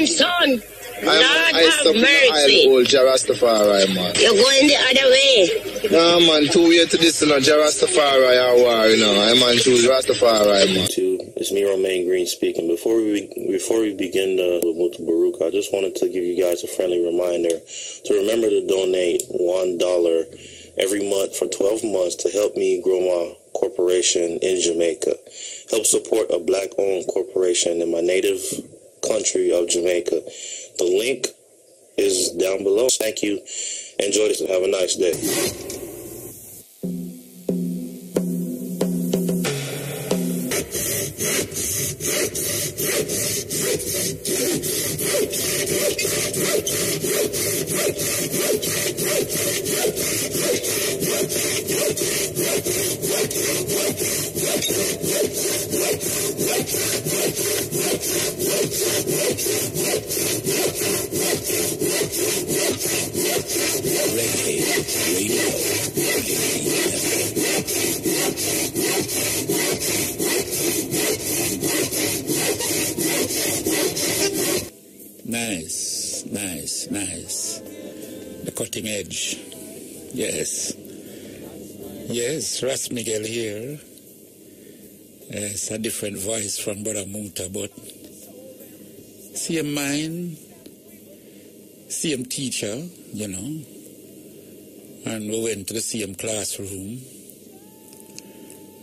grandson. I old Jarastafari, man. You're going the other way. No, man, 2 years to this, Jarastafari or war, I'm on choose Rastafari, man. It's me, Romain Green, speaking. Before we begin the Mutabaruka, I just wanted to give you guys a friendly reminder to remember to donate $1 every month for 12 months to help me grow my corporation in Jamaica. Help support a black-owned corporation in my native country of Jamaica. The link is down below. Thank you. Enjoy this and have a nice day. Nice. The cutting edge. Yes, Ras Miquel here. It's a different voice from Brother Muta, but same mind, same teacher, and we went to the same classroom,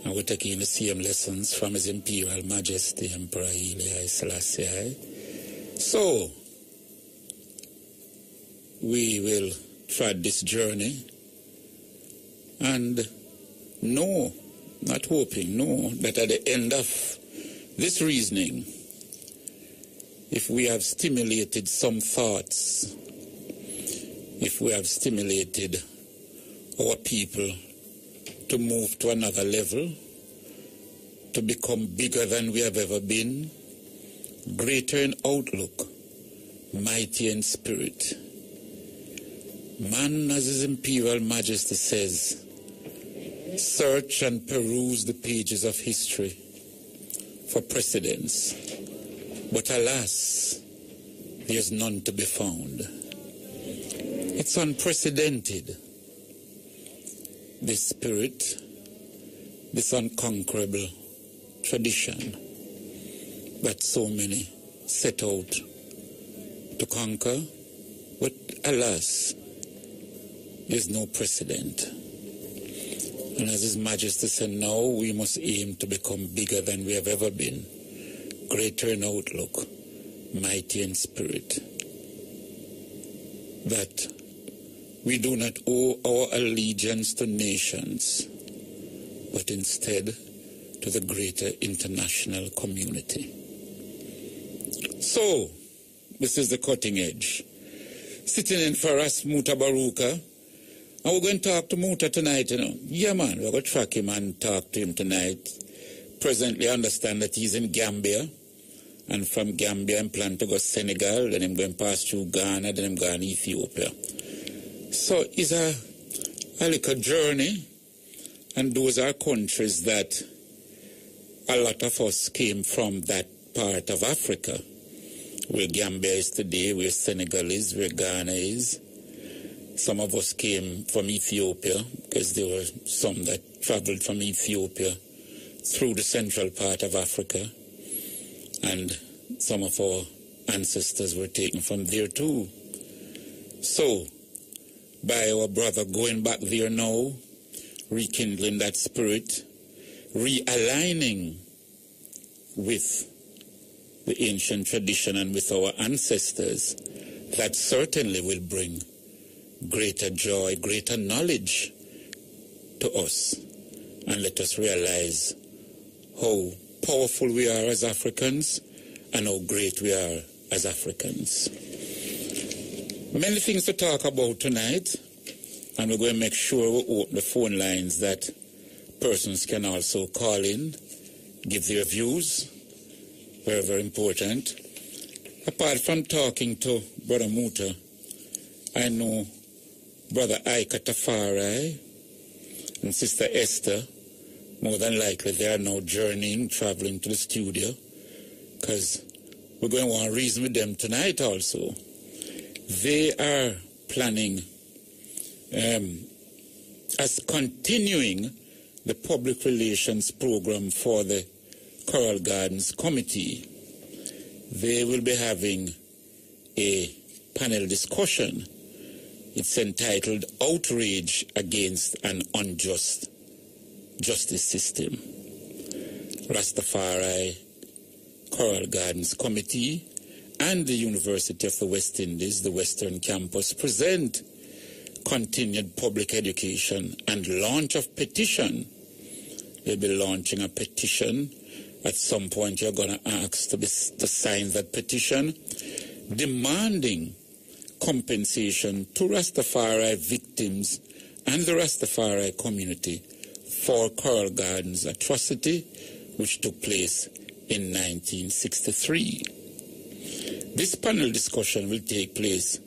and we're taking the same lessons from His Imperial Majesty Emperor Haile Selassie. So, we will tread this journey and know, not hoping, know that at the end of this reasoning, if we have stimulated some thoughts, if we have stimulated our people to move to another level, to become bigger than we have ever been, greater in outlook, mighty in spirit. Man, as His Imperial Majesty says, search and peruse the pages of history for precedents. But alas, there's none to be found. It's unprecedented. This spirit, this unconquerable tradition that so many set out to conquer, but alas, there's no precedent. And as His Majesty said, now we must aim to become bigger than we have ever been, greater in outlook, mighty in spirit. That we do not owe our allegiance to nations, but instead to the greater international community. So, this is the cutting edge. Sitting in for us, Mutabaruka, and we're going to talk to Muta tonight, Yeah, man, we're going to track him and talk to him tonight. Presently, I understand that he's in Gambia, and from Gambia, I'm planning to go to Senegal, then I'm going to pass through Ghana, then I'm going to Ethiopia. So it's a little journey, and those are countries that a lot of us came from that part of Africa, where Gambia is today, where Senegal is, where Ghana is. Some of us came from Ethiopia, because there were some that traveled from Ethiopia through the central part of Africa, and some of our ancestors were taken from there too. So, by our brother going back there now, rekindling that spirit, realigning with the ancient tradition and with our ancestors, that certainly will bring greater joy, greater knowledge to us, and let us realize how powerful we are as Africans and how great we are as Africans. Many things to talk about tonight, and we're going to make sure we open the phone lines that persons can also call in, give their views. Very, very important. Apart from talking to Brother Muta, I know Brother Ika Tafari and Sister Esther, more than likely they are now journeying, traveling to the studio, because we're going to want to reason with them tonight also. They are planning as continuing the public relations program for the Coral Gardens Committee. They will be having a panel discussion. It's entitled Outrage Against an Unjust Justice System. Rastafari, Coral Gardens Committee, and the University of the West Indies, the Western Campus, present continued public education and launch of petition. They'll be launching a petition. At some point, you're going to ask to sign that petition, demanding compensation to Rastafari victims and the Rastafari community for Coral Gardens atrocity, which took place in 1963. This panel discussion will take place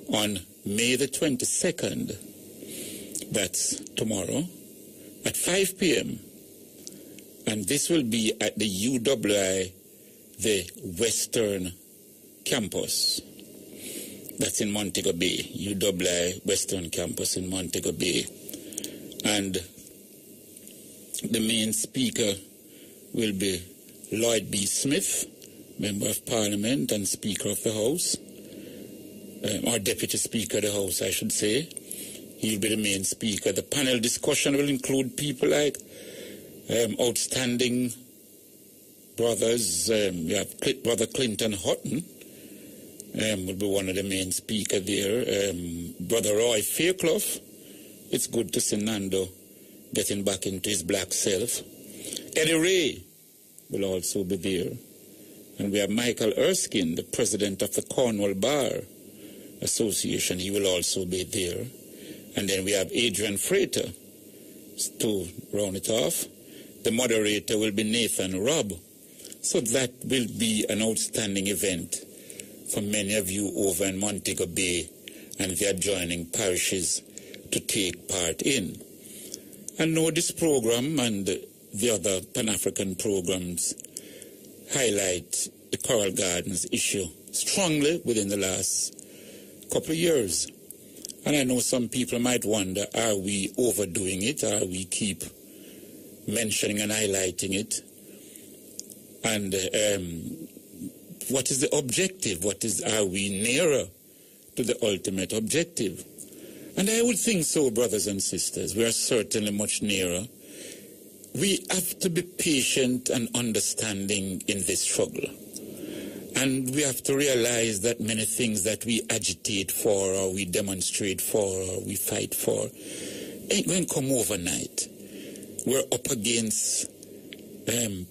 on May the 22nd, that's tomorrow, at 5 p.m. And this will be at the UWI, the Western Campus. That's in Montego Bay, UWI Western Campus in Montego Bay. And the main speaker will be Lloyd B. Smith, Member of Parliament and Speaker of the House, or Deputy Speaker of the House, I should say. He'll be the main speaker. The panel discussion will include people like outstanding brothers. We have Brother Clinton Hutton, will be one of the main speakers there. Brother Roy Fairclough. It's good to see Nando getting back into his black self. Eddie Ray will also be there. And we have Michael Erskine, the president of the Cornwall Bar Association. He will also be there. And then we have Adrian Frater to round it off. The moderator will be Nathan Robb. So that will be an outstanding event for many of you over in Montego Bay and the adjoining parishes to take part in. And know this program and the other Pan-African programs highlight the Coral Gardens issue strongly within the last couple of years. And I know some people might wonder, are we overdoing it? Are we keep mentioning and highlighting it? And what is the objective? Are we nearer to the ultimate objective? And I would think so, brothers and sisters. We are certainly much nearer. We have to be patient and understanding in this struggle. And we have to realize that many things that we agitate for or we demonstrate for or we fight for ain't going to come overnight. We're up against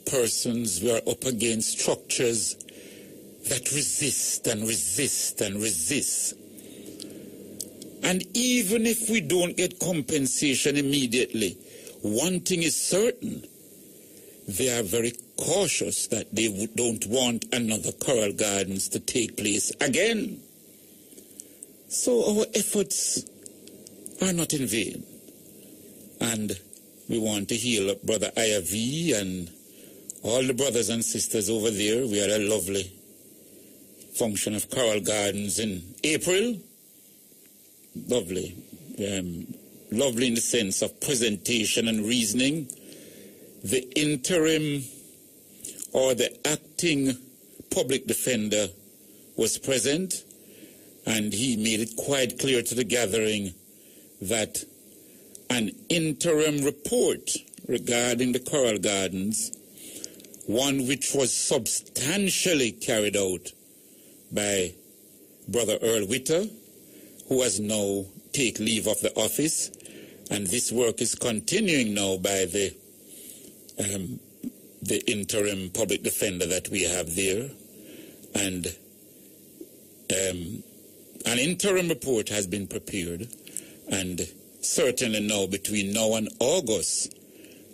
persons, we are up against structures that resist and resist and resist. And even if we don't get compensation immediately, one thing is certain, they are very cautious that they don't want another Coral Gardens to take place again. So our efforts are not in vain. And we want to heal up Brother IAV and all the brothers and sisters over there. We had a lovely function of Coral Gardens in April. Lovely. Lovely in the sense of presentation and reasoning. The interim or the acting public defender was present, and he made it quite clear to the gathering that an interim report regarding the Coral Gardens, one which was substantially carried out by Brother Earl Witter, who has now taken leave of the office, and this work is continuing now by the interim public defender that we have there. And an interim report has been prepared, and certainly now, between now and August,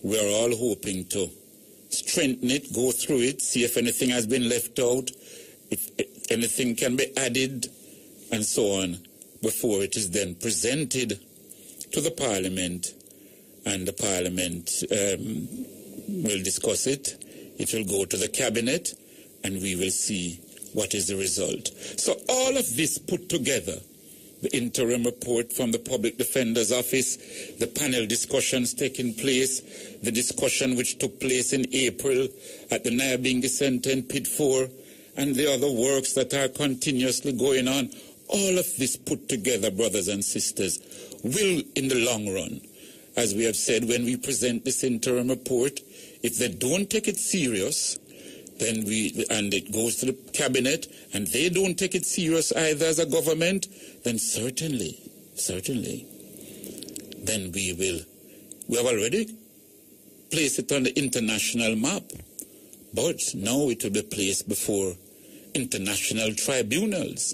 we're all hoping to strengthen it, go through it, see if anything has been left out, if anything can be added, and so on, before it is then presented to the Parliament, and the Parliament will discuss it. It will go to the Cabinet, and we will see what is the result? So all of this put together, the interim report from the Public Defender's Office, the panel discussions taking place, the discussion which took place in April at the Nyabingi Center in PID 4, and the other works that are continuously going on, all of this put together, brothers and sisters, will, in the long run, as we have said, when we present this interim report, if they don't take it serious, then and it goes to the cabinet, and they don't take it serious either as a government, then certainly, then we have already placed it on the international map, but now it will be placed before international tribunals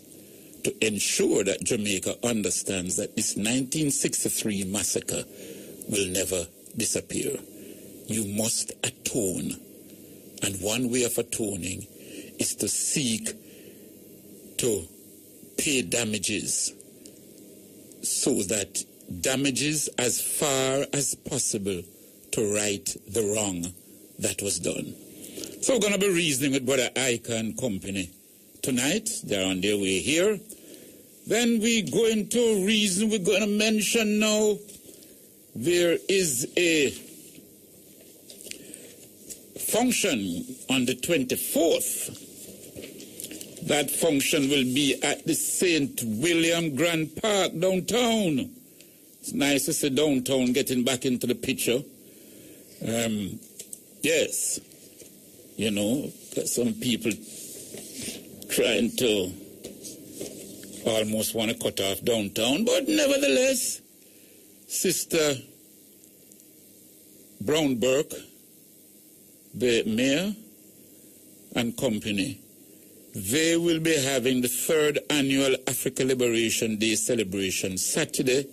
to ensure that Jamaica understands that this 1963 massacre will never disappear. You must atone. And one way of atoning is to seek to pay damages, so that damages as far as possible to right the wrong that was done. So we're going to be reasoning with Brother Ika and company tonight. They're on their way here. Then we're going to reason. We're going to mention now there is a function on the 24th. That function will be at the St. William Grand Park downtown. It's nice to see downtown getting back into the picture. Yes, you know, some people trying to almost want to cut off downtown, but nevertheless, Sister Brown Burke, the mayor and company, they will be having the 3rd annual Africa Liberation Day celebration Saturday,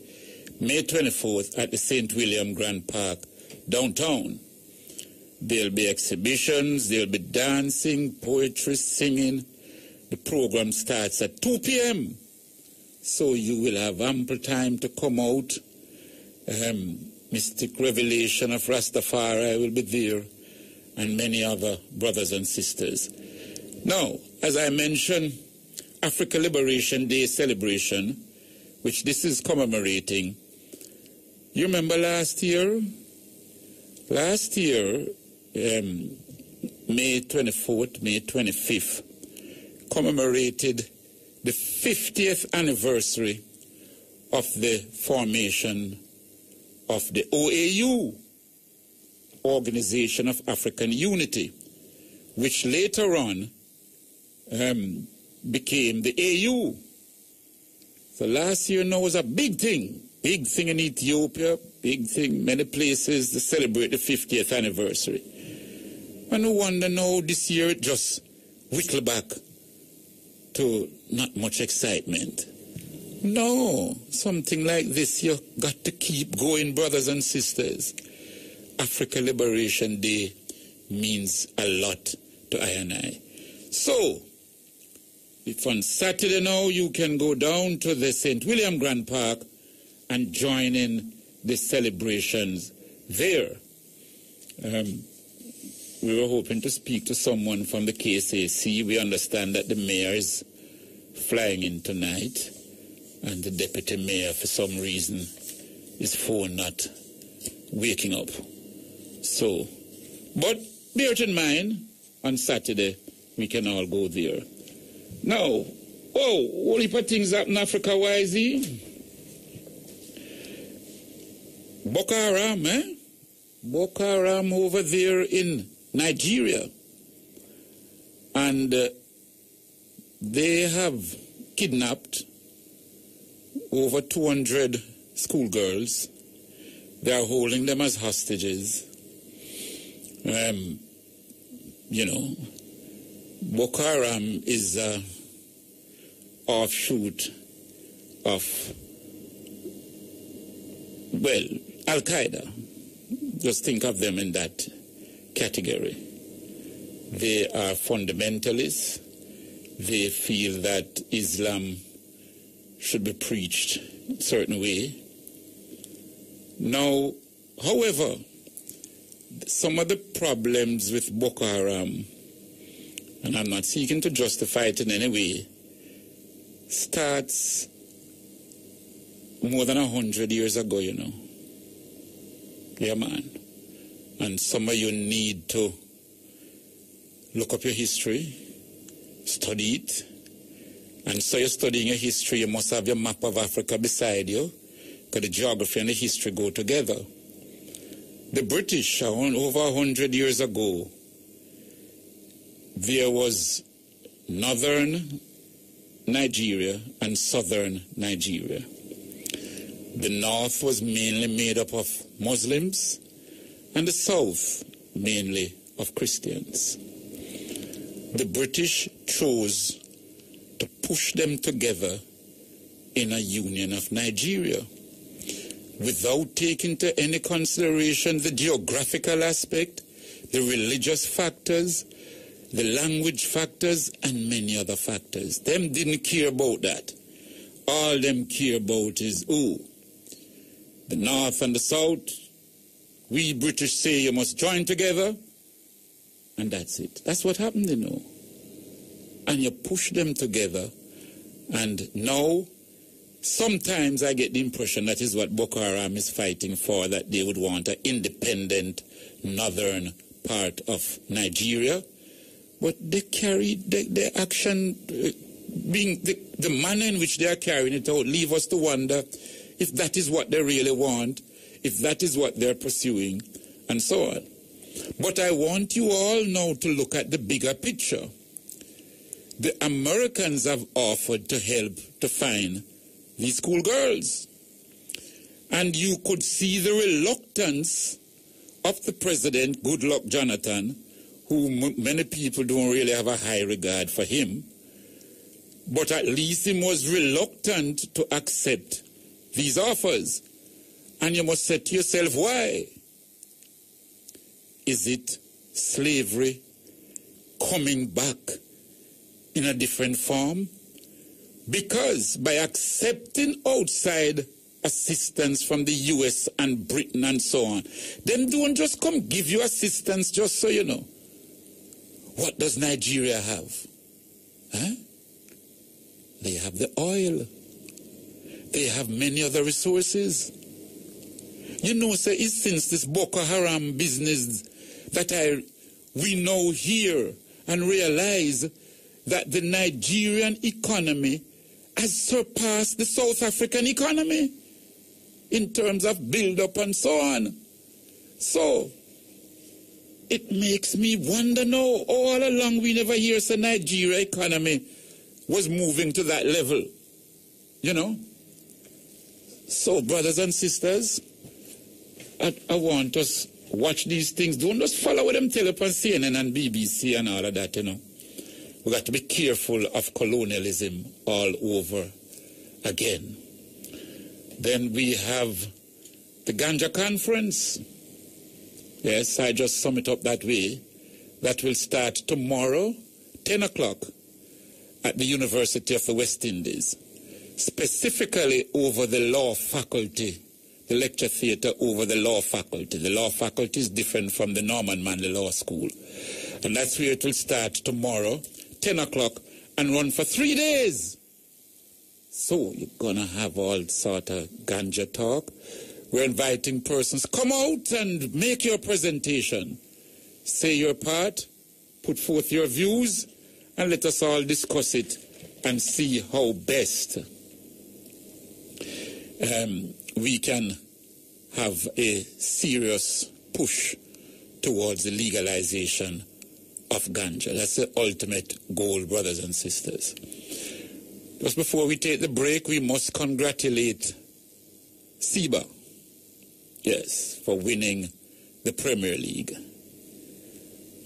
May 24th at the St. William Grand Park downtown. There'll be exhibitions, there'll be dancing, poetry, singing. The program starts at 2 p.m. So you will have ample time to come out. Mystic Revelation of Rastafari will be there, and many other brothers and sisters. Now, as I mentioned, Africa Liberation Day celebration, which this is commemorating. You remember last year? Last year, May 24th, May 25th, commemorated the 50th anniversary of the formation of the OAU, Organization of African Unity, which later on became the AU. So last year now was a big thing in Ethiopia, big thing, many places to celebrate the 50th anniversary. And no wonder now this year it just whittled back to not much excitement. No, something like this you got to keep going, brothers and sisters. Africa Liberation Day means a lot to I and I. So, if on Saturday now you can go down to the St. William Grand Park and join in the celebrations there. We were hoping to speak to someone from the KSAC. We understand that the mayor is flying in tonight, and the deputy mayor, for some reason, his phone not waking up. So, but bear it in mind, on Saturday, we can all go there. Now, whole heap of things happen Africa-wise. Boko Haram, Boko Haram over there in Nigeria. And they have kidnapped over 200 schoolgirls. They are holding them as hostages. You know, Boko Haram is an offshoot of, well, Al-Qaeda. Just think of them in that category. They are fundamentalists. They feel that Islam should be preached a certain way. Now, however, some of the problems with Boko Haram and I'm not seeking to justify it in any way, starts more than 100 years ago, you know. Yeah, man. And some of you need to look up your history, study it. And so you're studying your history, you must have your map of Africa beside you, because the geography and the history go together. The British, over 100 years ago, there was northern Nigeria and southern Nigeria. The north was mainly made up of Muslims, and the south mainly of Christians. The British chose to push them together in a union of Nigeria without taking into any consideration the geographical aspect, the religious factors, the language factors, and many other factors. Them didn't care about that. All them care about is, the North and the South, we British say you must join together, and that's it. That's what happened, you know. And you push them together, and now, sometimes I get the impression that is what Boko Haram is fighting for, that they would want an independent northern part of Nigeria. But they carry their action, being the manner in which they are carrying it out, leave us to wonder if that is what they really want, if that is what they're pursuing, and so on. But I want you all now to look at the bigger picture. The Americans have offered to help to find these schoolgirls. And you could see the reluctance of the president, Goodluck Jonathan, who many people don't really have a high regard for him. But at least he was reluctant to accept these offers. And you must say to yourself, why? Is it slavery coming back in a different form? Because by accepting outside assistance from the US and Britain and so on, them don't just come give you assistance just so you know. What does Nigeria have? Huh? They have the oil. They have many other resources. You know, sir, it's since this Boko Haram business that we now hear and realize that the Nigerian economy has surpassed the South African economy in terms of build-up and so on. So, it makes me wonder now, all along we never hear the Nigeria economy was moving to that level, you know. So, brothers and sisters, I want us watch these things. Don't just follow what them tell up on CNN and BBC and all of that, you know. We got to be careful of colonialism all over again. Then we have the Ganja Conference. Yes, I just sum it up that way. That will start tomorrow, 10 o'clock, at the University of the West Indies, specifically over the law faculty, the lecture theatre over the law faculty. The law faculty is different from the Norman Manley Law School. And that's where it will start tomorrow, 10 o'clock, and run for 3 days. So you're going to have all sort of ganja talk. We're inviting persons, come out and make your presentation. Say your part, put forth your views, and let us all discuss it and see how best we can have a serious push towards the legalization of ganja. That's the ultimate goal, brothers and sisters. Just before we take the break, we must congratulate Siba, yes, for winning the Premier League.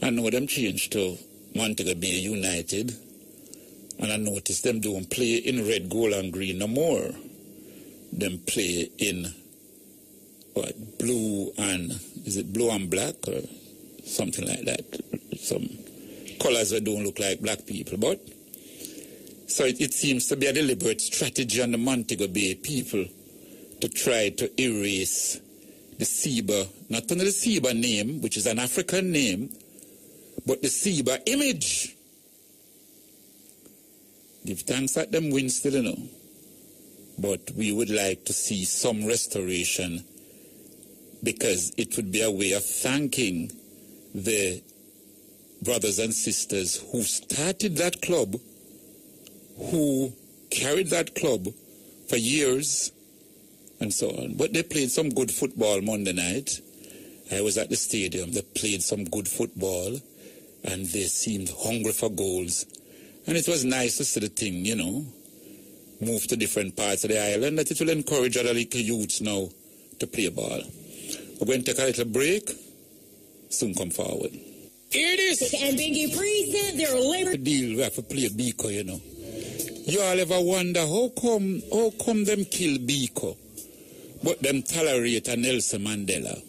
I know them changed to Montego Bay United, and I noticed them don't play in red, gold, and green no more. Them play in what, blue and, is it blue and black or something like that? Some colors that don't look like black people, but so it seems to be a deliberate strategy on the Montego Bay people to try to erase the Siba, not only the Siba name, which is an African name, but the Siba image. Give thanks that them win still, you know. But we would like to see some restoration, because it would be a way of thanking the brothers and sisters who started that club, who carried that club for years, and so on. But they played some good football Monday night. I was at the stadium. They played some good football, and they seemed hungry for goals. And it was nice to see the thing, you know, move to different parts of the island, that it will encourage other little youths now to play ball. We're going to take a little break. Soon come forward. Here it is. And Bingy present their labor. The deal we have to play Biko, you know. You all ever wonder how come them kill Biko, but them tolerate a Nelson Mandela?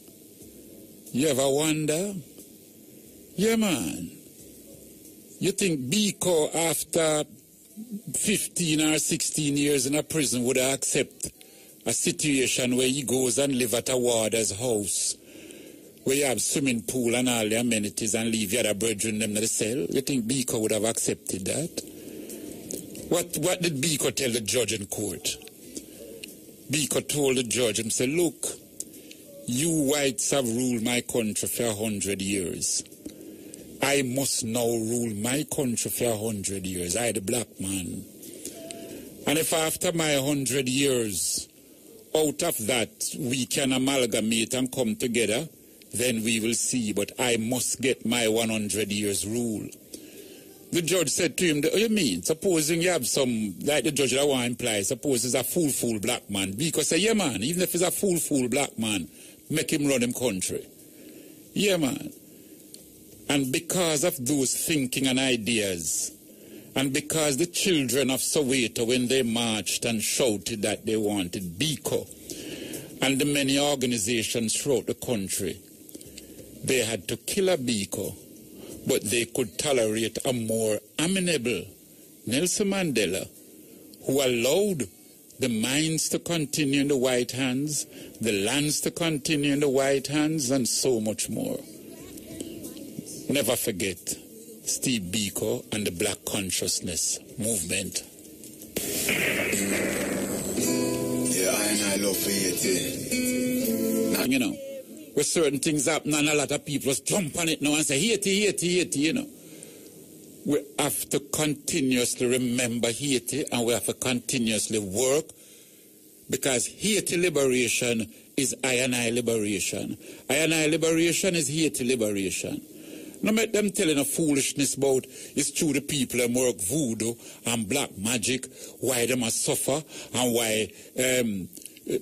You ever wonder? Yeah, man. You think Biko, after 15 or 16 years in a prison, would accept a situation where he goes and live at a warder's house, where you have swimming pool and all the amenities, and leave your other brethren them in the cell? You think Biko would have accepted that? What did Biko tell the judge in court? Biko told the judge and said, look, you whites have ruled my country for 100 years. I must now rule my country for 100 years. I, the black man. And if after my 100 years, out of that, we can amalgamate and come together, then we will see. But I must get my 100 years rule. The judge said to him, what do you mean? Supposing you have some, like the judge that want to imply, suppose he's a fool black man. Because say, yeah man, even if he's a fool black man, make him run him country. Yeah man. And because of those thinking and ideas, and because the children of Soweto, when they marched and shouted that they wanted Biko, and the many organizations throughout the country, they had to kill a Biko, but they could tolerate a more amenable Nelson Mandela, who allowed the mines to continue in the white hands, the lands to continue in the white hands, and so much more. Never forget Steve Biko and the Black Consciousness Movement. Yeah, I love Haiti. You know, where certain things happen and a lot of people just jump on it now and say, Haiti, you know. We have to continuously remember Haiti, and we have to continuously work, because Haiti liberation is I liberation. I liberation is Haiti liberation. No make them telling a foolishness about it's true the people that work voodoo and black magic, why them a suffer, and why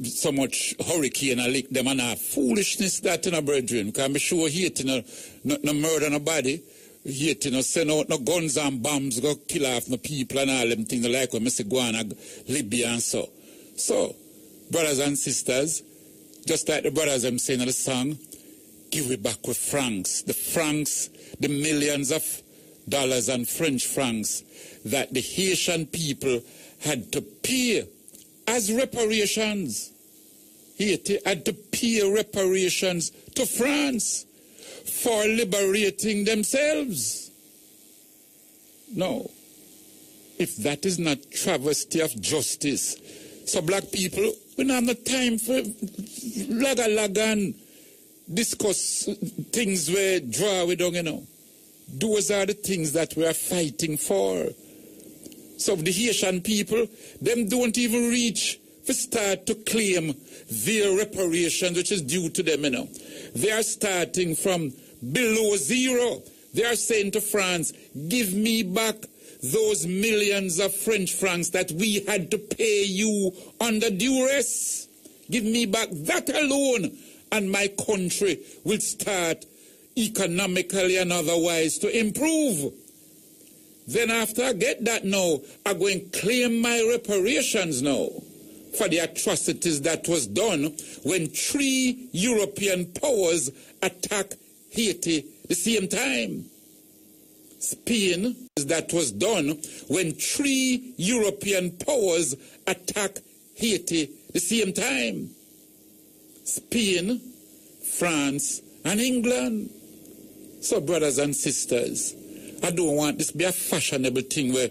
so much hurricane a lick them, and a foolishness that in a brethren. Can be sure Haiti no murder nobody. Haiti no send out no guns and bombs go kill off no people and all them things like when Mr. Guana, Libya and so. So, brothers and sisters, just like the brothers them saying in the song, give it back with francs. The francs, the millions of dollars and French francs that the Haitian people had to pay as reparations. Haiti had to pay reparations to France for liberating themselves. No. If that is not travesty of justice, so black people, we don't have no time for laga discuss things we draw we don't, you know. Those are the things that we are fighting for. So the Haitian people, them don't even reach to start to claim their reparations, which is due to them, you know. They are starting from below zero. They are saying to France, give me back those millions of French francs that we had to pay you under duress. Give me back that alone, and my country will start economically and otherwise to improve. Then after I get that now, I go and claim my reparations now for the atrocities that was done when 3 European powers attacked Haiti the same time. Spain, that was done when 3 European powers attacked Haiti the same time. Spain, France, and England. So brothers and sisters, I don't want this to be a fashionable thing where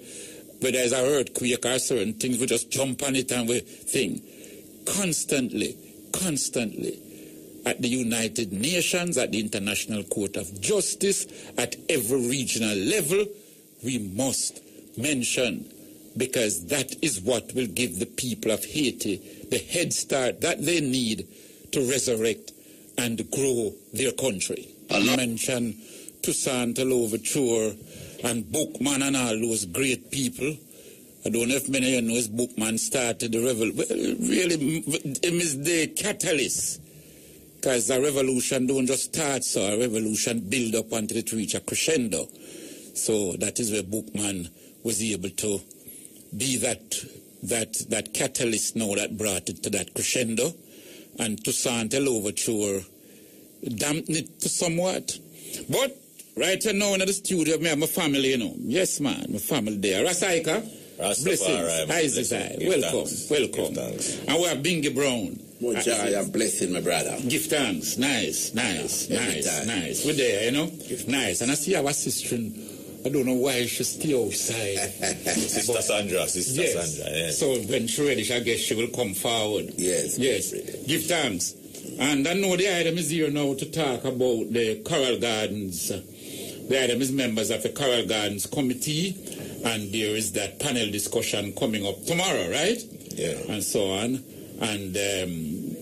whether it's an earthquake or certain things, we just jump on it and we think. Constantly, at the United Nations, at the International Court of Justice, at every regional level, we must mention, because that is what will give the people of Haiti the head start that they need to resurrect and grow their country. I mention Toussaint Louverture and Bookman and all those great people. I don't know if many of you know his Bookman started the revolution. Well, really, him is the catalyst. Because a revolution don't just start, so a revolution build up until it reach a crescendo. So that is where Bookman was able to be that catalyst now that brought it to that crescendo. And Toussaint Louverture dampened it to somewhat. But right now in the studio, me have my family, you know. Yes, man, my family there. Rasaika, blessings. Isaiah, welcome. And we have Bingy Brown. More joy and blessing, my brother. Give thanks. Nice. We're there, you know. Nice. And I see our sister, I don't know why she's still outside. Sister Sandra, yes. Sandra, yes. So when she's ready, I guess she will come forward. Yes. Give thanks. And I know the item is here now to talk about the Coral Gardens. The item is members of the Coral Gardens Committee, and there is that panel discussion coming up tomorrow, right? Yeah. And so on. And,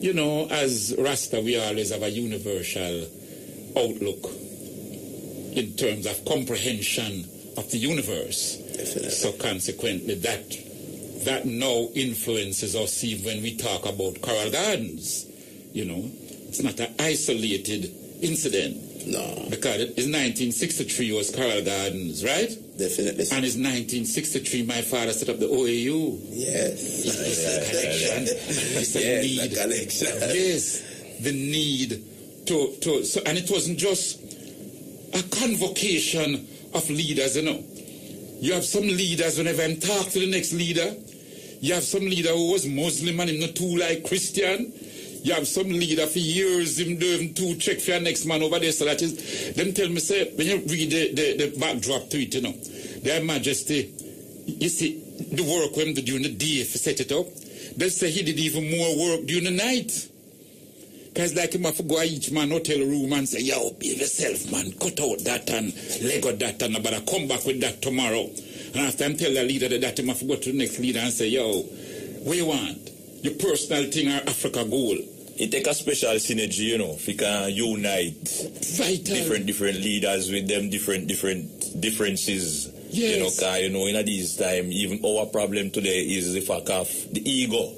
you know, as Rasta, we always have a universal outlook in terms of comprehension of the universe. Definitely. So consequently, that now influences us even when we talk about Coral Gardens. You know, it's not an isolated incident. No. Because it's 1963 was Coral Gardens, right? Definitely. And it's 1963 my father set up the OAU. Yes. It's a need. The connection. Yes, the need to so, and it wasn't just a convocation of leaders, you know. You have some leaders, whenever I talk to the next leader, you have some leader who was Muslim and him not too like Christian. You have some leader for years, him doing to check for your next man over there. So that is, them tell me, say, when you read the backdrop to it, you know, Their Majesty, you see, the work when they during the day if set it up, they say he did even more work during the night. Because like him have to go to each man hotel room and say, yo, behave yourself, man, cut out that and leg out that and but I come back with that tomorrow. And after I tell the leader that him have to go to the next leader and say, yo, what you want? Your personal thing or Africa goal? It take a special synergy, you know, if you can unite different leaders with them different differences. Yes. You know, because, you know, in these time, even our problem today is the fact of the ego.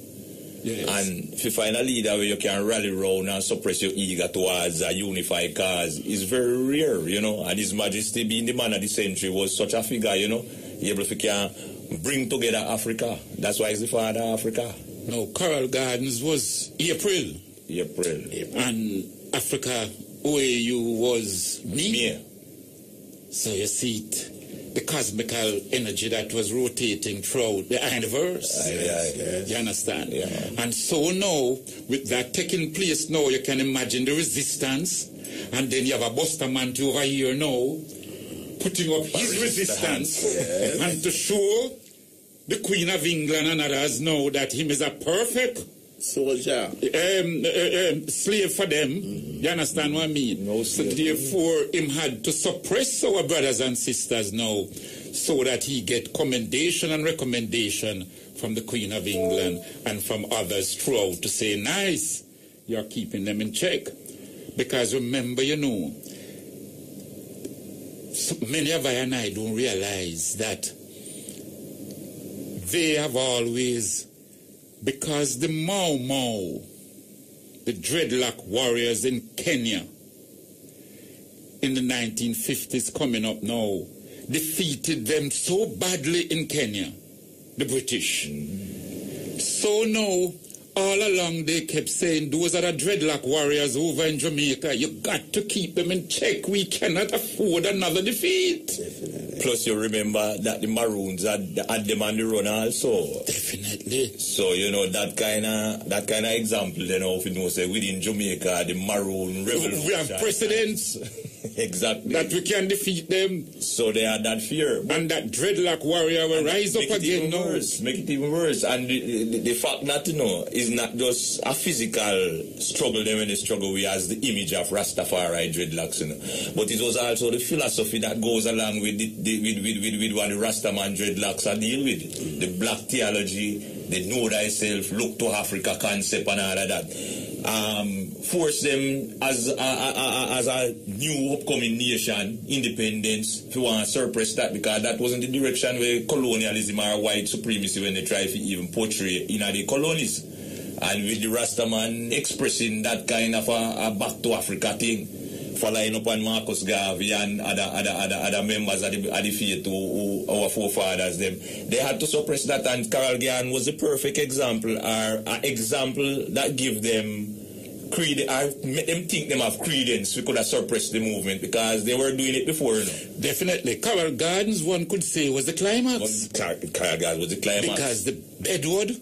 Yes. And if you find a leader where you can rally around and suppress your ego towards a unified cause, is very rare, you know. And His Majesty, being the man of the century, was such a figure, you know, able to can bring together Africa. That's why he's the father of Africa. No, Coral Gardens was April. And Africa OAU was May. So you see it, the cosmical energy that was rotating throughout the universe. You understand? Yeah. And so now, with that taking place now, you can imagine the resistance. And then you have a Bustamante over here now, putting up his resistance. Yes. And to show the Queen of England and others know that him is a perfect soldier, slave for them. You understand what I mean? No, so therefore, him had to suppress our brothers and sisters now, so that he get commendation and recommendation from the Queen of England and from others throughout to say, nice, you're keeping them in check. Because remember, you know, so many of I and I don't realize that they have always, because the Mau Mau, the dreadlock warriors in Kenya in the 1950s coming up now, defeated them so badly in Kenya, the British. So now, all along they kept saying, those are the dreadlock warriors over in Jamaica. You got to keep them in check. We cannot afford another defeat. Definitely. Plus, you remember that the Maroons had them on the run also. Definitely. So, you know, that kind of example, you know, if you know, say, within Jamaica, the Maroon Revolution. We have precedents. Exactly. That we can defeat them. So they had that fear. And that dreadlock warrior will rise up again now. Make it even worse. And the fact that, is not just a physical struggle them when they struggle with as the image of Rastafari dreadlocks, but it was also the philosophy that goes along with what the Rastaman dreadlocks are deal with. The black theology, the know thyself, look to Africa concept and all of that. Force them as a new upcoming nation, independence, if you want to suppress that, because that wasn't the direction where colonialism or white supremacy when they try to even portray in the colonies. And with the Rastaman expressing that kind of a back to Africa thing, following up on Marcus Garvey and other members of the faith who our forefathers, they had to suppress that, and Carol Gann was a perfect example, or an example that give them make them think them have credence. We could have suppressed the movement because they were doing it before. Definitely. Carol Gardens, one could say, was the climax. Carol Gardens was the climax. Because the Edward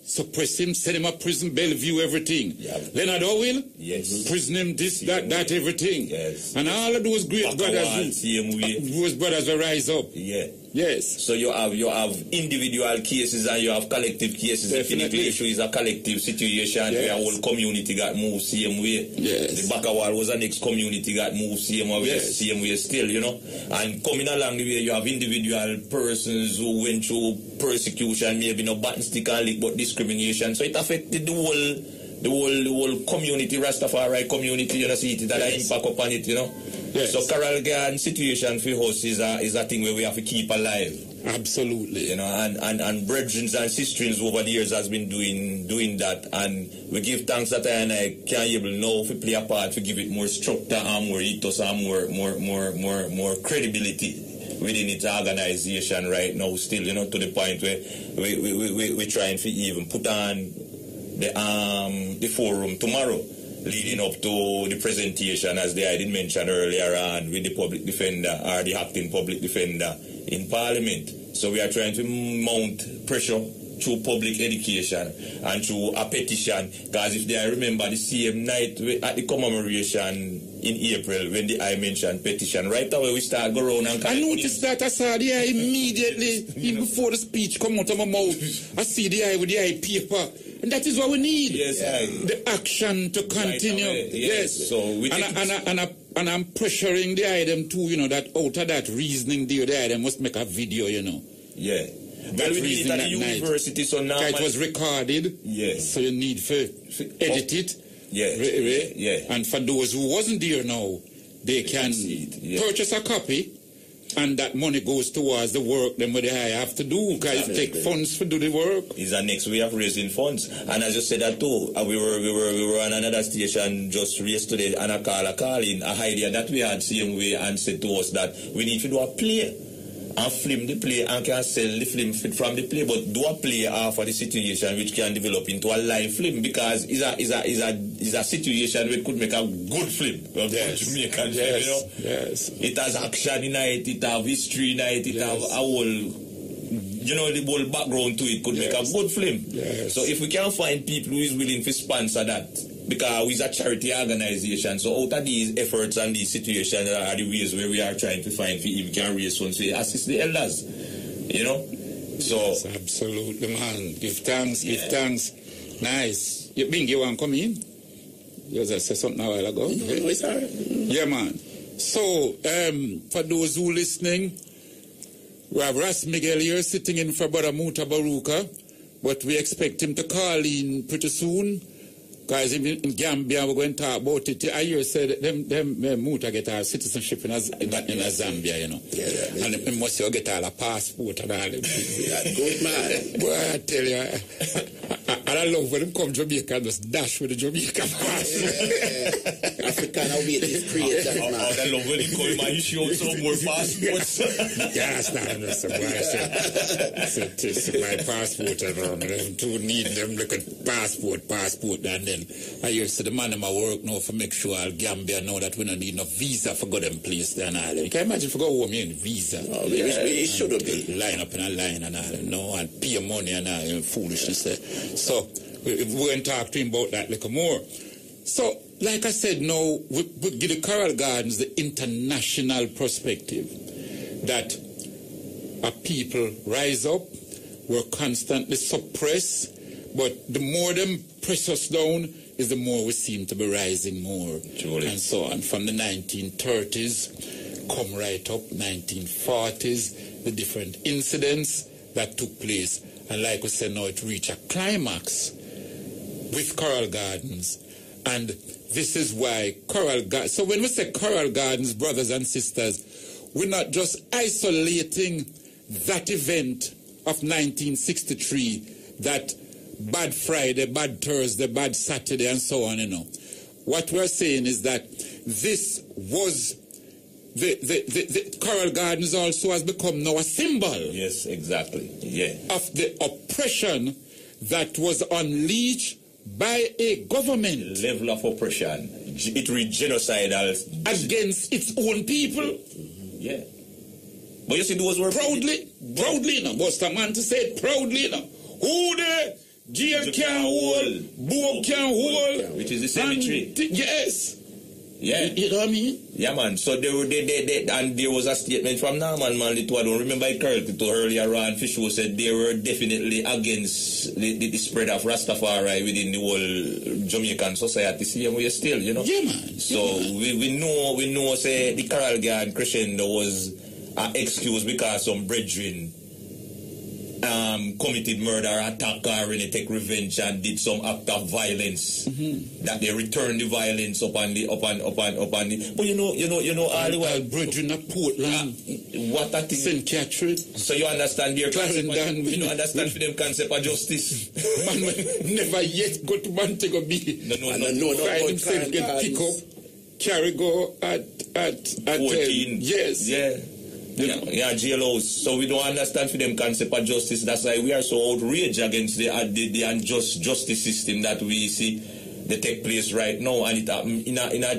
suppress him, send him up prison, Bellevue, everything. Yeah. Leonard Orwell, yes. Prison him, this, that, everything. Yes. And all of those great brothers will rise up. Yeah. Yes. So you have individual cases and you have collective cases. Definitely. The issue is a collective situation where a whole community got moved same way. Yes. The Bakawal was an ex-community got moved same way, same way still, And coming along the way, you have individual persons who went through persecution, maybe no button stick and lick, but discrimination. So it affected the whole community, Rastafari community, see it, that impact upon it, Yes. So Carol Gann situation for us is a thing where we have to keep alive. Absolutely. And brethren and sisters over the years has been doing that, and we give thanks that I can able now to play a part to give it more structure and more ethos and more credibility within its organization right now still, to the point where we're trying to even put on the forum tomorrow, leading up to the presentation, as I did mention earlier on, with the public defender or the acting public defender in Parliament. So we are trying to mount pressure through public education and through a petition, because if they remember the same night at the commemoration in April when I mentioned petition, right away we start go around and I noticed that. I saw the eye immediately, even before the speech come out of my mouth. I see the eye with the eye paper. And that is what we need. Yes, the action to continue. Right yes. So we and I'm pressuring the item too, that out of that reasoning there, the item must make a video, Yeah. That we did it at the university, so now it was recorded. Yes. So you need to edit it. Yeah. And for those who wasn't there now, they can purchase a copy. And that money goes towards the work them what they have to do, because take funds to do the work. Is our next way of raising funds. And as you said that too, we were on another station just yesterday, and a call in a idea that we had same way and said to us that we need to do a play and film the play and can sell the film from the play, but do a play for the situation which can develop into a live film, because is a situation which could make a good film. Yes. Yes. It has action in it, it have history in it, it have a whole the whole background to it could make a good film. Yes. So if we can find people who is willing to sponsor that, because we're a charity organization, so out of these efforts and these situations are the ways where we are trying to find we can raise funds to assist the elders. So yes, absolutely, man. Give thanks. Nice. You want to come in? You just said something a while ago. No, it's all right. Yeah, man. So, for those who listening, we have Ras Miquel here sitting in for Brother Mutabaruka, but we expect him to call in pretty soon, because in Gambia we're going to talk about it. I hear said them Muta get our citizenship in Zambia, Yeah, and they must get all a passport and all them. Good man. Boy, I tell you, I love when them come Jamaica and just dash with the Jamaica passport. African awareness create that, man. I love when they come and show some more passports. Yes, that's the boy. I said, this is my passport and all. Them two need them like a passport, and then I used to the man in my work now for make sure Gambia know that we don't need no visa for go them place there and all. You can imagine if you go home you need visa. Oh, it should have been. Line up in a line and all, and pay money and all, foolishness there. So we went and talk to him about that a little more. So like I said, now, we give the Coral Gardens the international perspective that our people rise up, we're constantly suppressed, but the more them press us down, is the more we seem to be rising more. Truly. And so on. From the 1930s, come right up, 1940s, the different incidents that took place. And like we said, now it reached a climax with Coral Gardens. And this is why Coral Gardens... So when we say Coral Gardens, brothers and sisters, we're not just isolating that event of 1963, that bad Friday, bad Thursday, bad Saturday, and so on, What we're saying is that this was... The Coral Gardens also has become now a symbol. Yes, exactly. Yeah. Of the oppression that was unleashed by a government. Level of oppression. It reached genocidal. Against its own people. Yeah. But you see, those were... Proudly, What's the man to say it proudly, Who the jail can't hold, boat can't hold. Which is the cemetery. Yes. Yeah. You know what I mean? Yeah, man. So they and there was a statement from Norman Manley too. I don't remember it correctly too. Earlier on, Fisher said they were definitely against the spread of Rastafari within the whole Jamaican society. See, and we are still, Yeah, man. So we know, say the Coral Garden crescendo was an excuse because some brethren committed murder, attack, or any take revenge and did some act of violence. That they returned the violence upon the. But you know, all the while, brethren of Portland, what a thing. St. Catherine. So you understand their concept? You don't understand for them concept of justice. Man, never yet go to Montego Bay. No. Find himself get pick up, carry go at 14. Yes. Yeah. Yeah, jailhouse. So we don't understand for them concept of justice. That's why we are so outraged against the unjust justice system that we see that take place right now, and it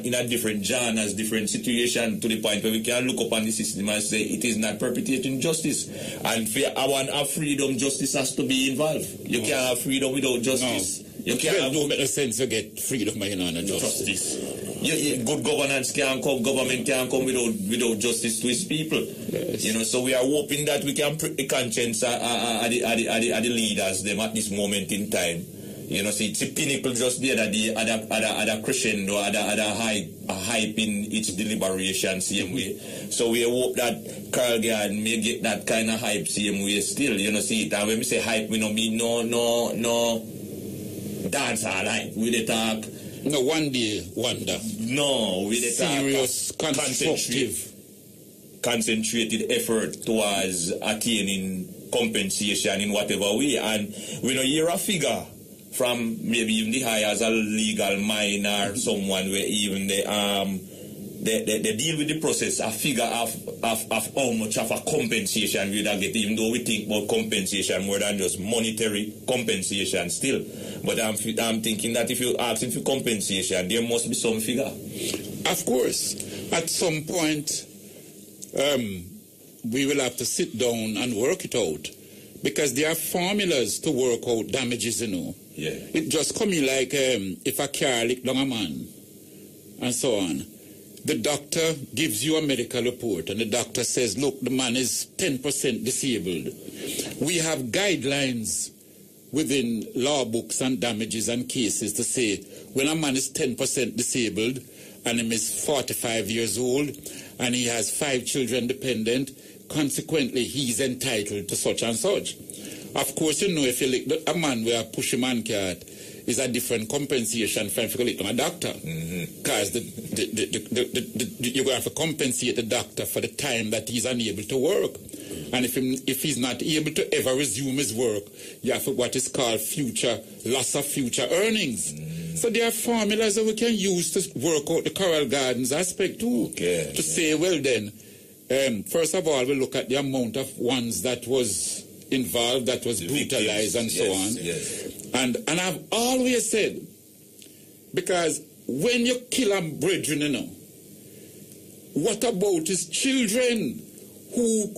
in a different genres, different situation, to the point where we can look upon the system and say it is not perpetuating justice. And for our freedom, justice has to be involved. You can't have freedom without justice. You can't have no sense to get freedom by justice. Good governance can't come, government can't come without justice to its people. Yes. So we are hoping that we can prick the conscience of the leaders them at this moment in time. See, it's a pinnacle just there that the crescendo, at a hype in its deliberation same way. So we hope that Coral Garden may get that kind of hype same way still. See it. And when we say hype, we don't mean no dance all hype. We dey talk. No one day wonder. No, we dey talk serious, concentrated effort towards attaining compensation in whatever way, and we don't hear a figure from maybe even the high as a legal minor, someone where even they deal with the process, a figure of how much of a compensation we get, even though we think about compensation more than just monetary compensation still. But I'm thinking that if you're asking for compensation, there must be some figure. Of course. At some point, we will have to sit down and work it out. Because there are formulas to work out damages, Yeah. It just come in like if a car lick down a man and so on. The doctor gives you a medical report and the doctor says, look, the man is 10% disabled. We have guidelines within law books and damages and cases to say when a man is 10% disabled and he is 45 years old and he has 5 children dependent, consequently he's entitled to such and such. Of course, if you look a man where a push a man cart is a different compensation from if you look at a doctor. Because you're going to have to compensate the doctor for the time that he's unable to work. And if he's not able to ever resume his work, you have what is called loss of future earnings. So there are formulas that we can use to work out the Coral Gardens aspect too. Okay, to say, well then, first of all, we look at the amount of ones that was involved, that was brutalized and so on. Yes. And I've always said, because when you kill a brethren, what about his children who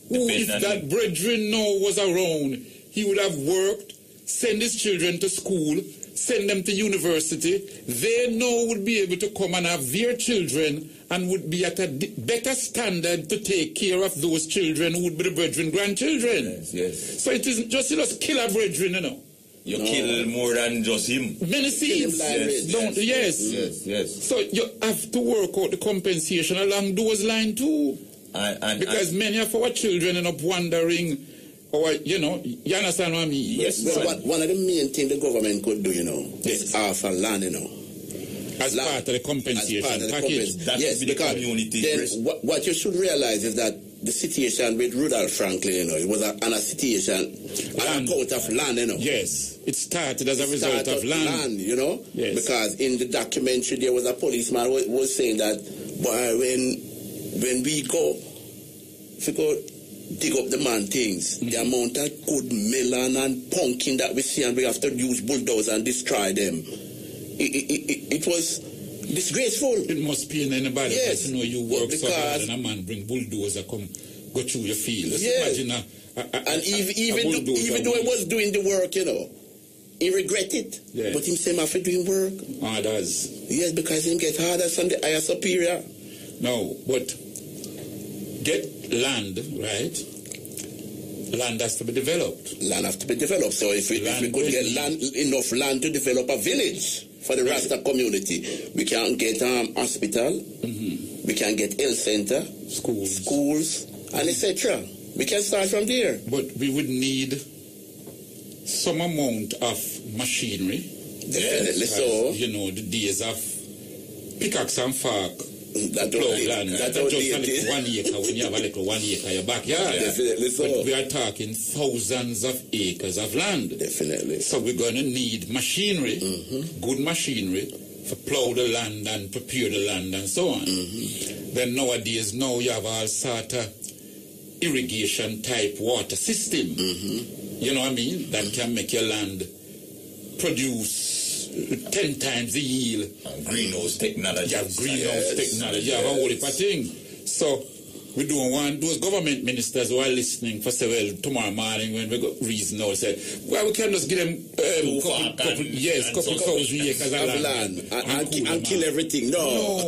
if that brethren now was around, he would have worked, send his children to school, send them to university, they now would be able to come and have their children and would be at a better standard to take care of those children who would be the brethren grandchildren. Yes. So it isn't just kill a brethren, you know. You kill more than just him. Many seeds. Yes. So you have to work out the compensation along those lines too. Because many of our children end up wandering, or, you understand what I mean? Yes. Well, one of the main things the government could do, is offer land, As part of the compensation package. That would be the community. Then what you should realize is that the situation with Rudolph Franklin, it was on a situation on account of land, Yes, it started as a result of land. Yes. Because in the documentary there was a policeman who was saying that when we go dig up the man things, the amount of good melon and pumpkin that we see, and we have to use bulldozers and destroy them. It was disgraceful. It must be in anybody. Yes. You work so hard and a man bring bulldozer come go through your field. Let's imagine even though he was doing the work, he regret it. Yes. But him say after doing work. Does. Yes, because him get harder from the higher superior. No, but get land, right? Land has to be developed. Land has to be developed. So if we could get enough land to develop a village for the Rasta community, we can get hospital, we can get health center, schools, and etc. We can start from there. But we would need some amount of machinery. Definitely so. The days of pickaxe and fork. That plow land. That's just a little 1 acre when you have a little 1 acre in your backyard. Definitely so. But we are talking thousands of acres of land. Definitely. So we're going to need machinery, good machinery, to plow the land and prepare the land and so on. Then nowadays, you have all sort of irrigation type water system. You know what I mean? That can make your land produce 10 times the yield. And greenhouse technology. You have greenhouse technology. You have a whole heap of things. So we don't want those government ministers who are listening for tomorrow morning when we got reason now say, well, we can just give them couple thousand acres of land and kill everything. No.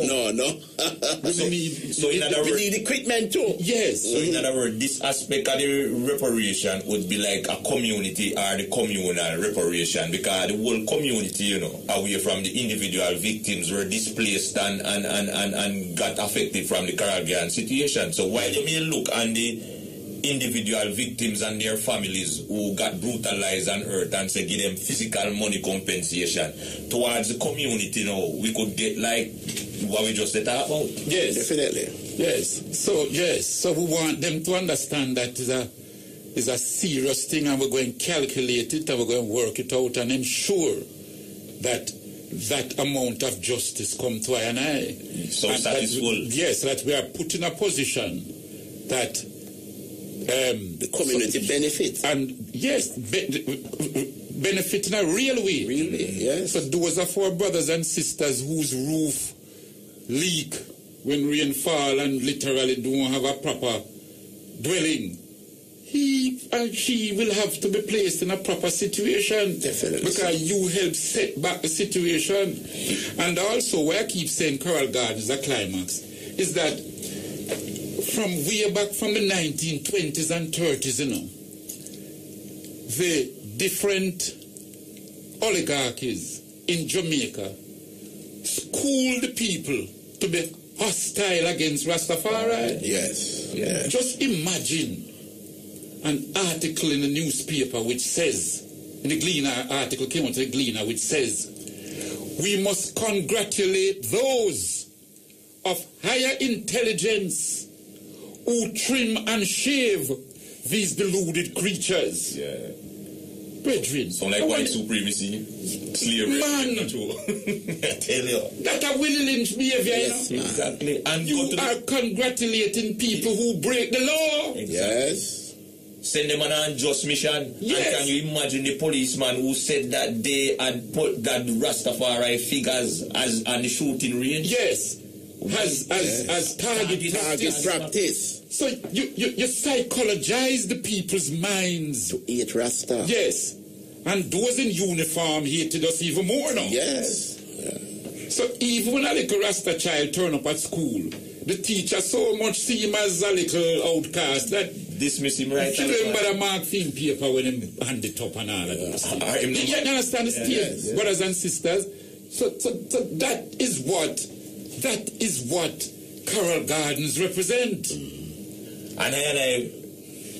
We need equipment too. Yes. So in other words, this aspect of the reparation would be like a community or the communal reparation, because the whole community, away from the individual victims, were displaced and got affected from the Caribbean situation. So while you may look on the individual victims and their families who got brutalized and hurt and say give them physical money compensation, towards the community, we could get like what we just said about. Yes. Definitely. Yes. So we want them to understand that it's a serious thing, and we're going to calculate it and we're going to work it out and ensure that amount of justice come to I and I. So satisful. Yes, that we are put in a position that the community benefits. And yes, benefit in a real way. Really, yes. So those of our brothers and sisters whose roof leak when rain fall and literally don't have a proper dwelling, he and she will have to be placed in a proper situation. Definitely. Because you help set back the situation. And also, why I keep saying Coral Garden is a climax, is that from way back from the 1920s and 30s, the different oligarchies in Jamaica schooled the people to be hostile against Rastafari. Yes. Yeah. Just imagine an article in the newspaper which says, in the Gleaner article came out to the Gleaner, which says, we must congratulate those of higher intelligence who trim and shave these deluded creatures. Yeah. Brethren. Sound like white supremacy, slavery. Man. I tell you. That a Willie Lynch behavior, Yes, Exactly. And you are congratulating people who break the law. Yes. Send them on an unjust mission. Yes. And can you imagine the policeman who said that they had put that Rastafari figures as on the shooting range? Yes. As target practice. So you psychologize the people's minds to eat Rasta. Yes. And those in uniform hated us even more now. Yes. So even when a little Rasta child turn up at school, the teacher so much see him as a little outcast that dismiss him right. She don't bother mark film paper when him hand it up and all that. You understand the state, brothers and sisters? So that is what Coral Gardens represent. And I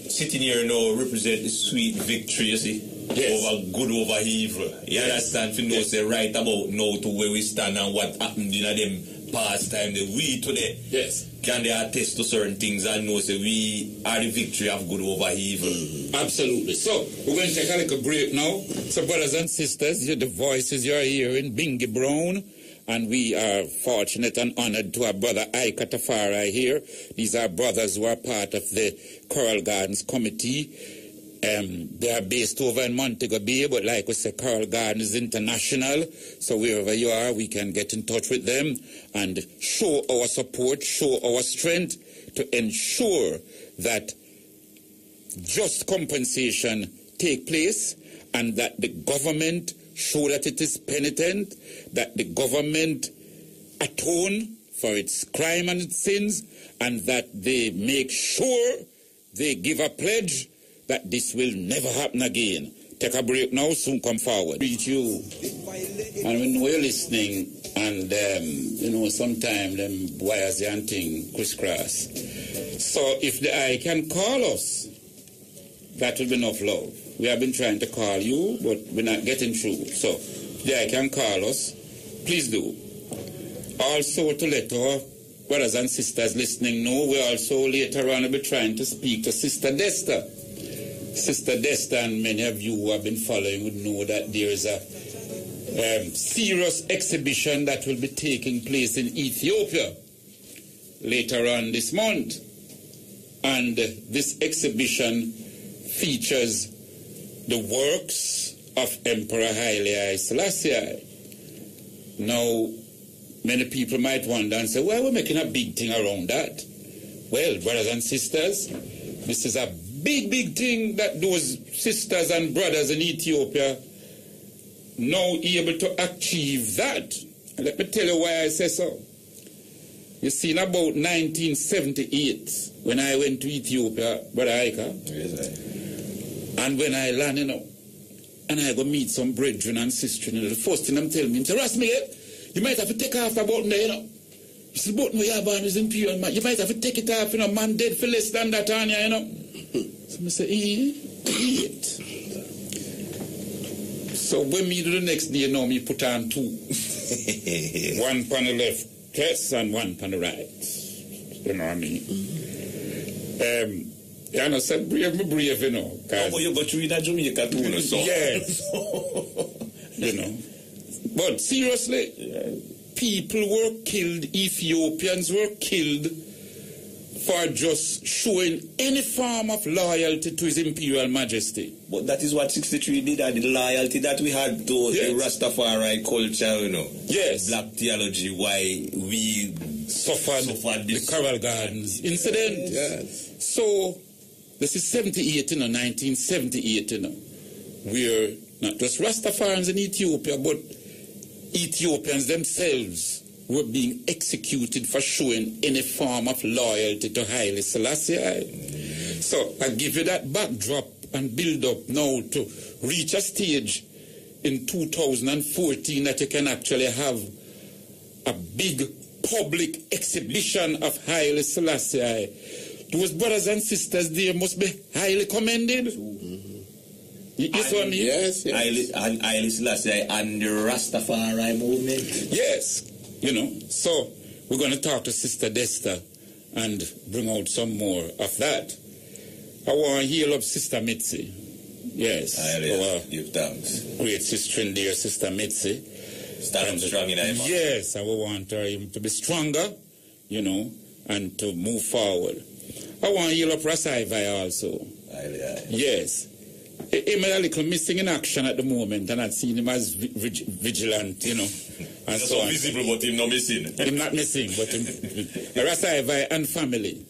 sitting here now represent the sweet victory, you see. Yes. Over good over evil. You understand? If you know, say right about now to where we stand and what happened in them past time, the we today. Yes. Can they attest to certain things and know say we are the victory of good over evil? Absolutely. So we're going to take a little break now. So brothers and sisters, the voices you're hearing, Bingy Brown, and we are fortunate and honored to have brother Ike Tafari here. These are brothers who are part of the Coral Gardens Committee. They are based over in Montego Bay, but like we said, Coral Gardens is international. So wherever you are, we can get in touch with them and show our support, show our strength to ensure that just compensation take place and that the government show that it is penitent, that the government atone for its crime and its sins, and that they make sure they give a pledge that this will never happen again. Take a break now, soon come forward. Greet you. And when we're listening, and sometimes them wires and thing crisscross. So if the eye can call us, that will be enough love. We have been trying to call you, but we're not getting through. So if the eye can call us, please do. Also to let our brothers and sisters listening know, we also later on will be trying to speak to Sister Desta. Sister Desta, and many of you who have been following would know that there is a serious exhibition that will be taking place in Ethiopia later on this month. And this exhibition features the works of Emperor Haile Selassie. Now, many people might wonder and say, well, we're making a big thing around that. Well, brothers and sisters, this is a big thing that those sisters and brothers in Ethiopia now able to achieve that. And let me tell you why I say so. You see, in about 1978, when I went to Ethiopia, Brother Aika, and when I landed up, and I go meet some brethren and sisters, the first thing I'm telling me, Miquel, you might have to take off about there, you know. You see, both my yard is imperial, man. You might have to take it off, you know, man dead for less than that on you, you know. So I say, eat. So when me do the next day, you know, me put on two. One on the left chest and one on the right. You know what I mean? You know, say brave, you know. Oh, but you got to read that Jamaica too, you know, so. Yes. You know. But seriously, people were killed, Ethiopians were killed for just showing any form of loyalty to His Imperial Majesty. But that is what 63 did, and the loyalty that we had to the Rastafari culture, you know. Yes. Black theology, why we suffered the Coral Gardens incident. Yes. So, this is 78, 1978, where not just Rastafarians in Ethiopia, but Ethiopians themselves were being executed for showing any form of loyalty to Haile Selassie. So I give you that backdrop and build up now to reach a stage in 2014 that you can actually have a big public exhibition of Haile Selassie. Those brothers and sisters there must be highly commended. You see what I mean? Yes. Haile Selassie and the Rastafari movement. Yes. You know, so we're going to talk to Sister Desta and bring out some more of that. I want to heal up Sister Mitzi. Yes. Give thanks. Great sister in there, Sister Mitzi. Stand strong in him. Yes, I want her to be stronger, you know, and to move forward. I want to heal up Rasai also. Yes. He's a little missing in action at the moment, and I've seen him as vigilant, you know. And so visible, but him not missing. Him not missing, but him, Rasai and family.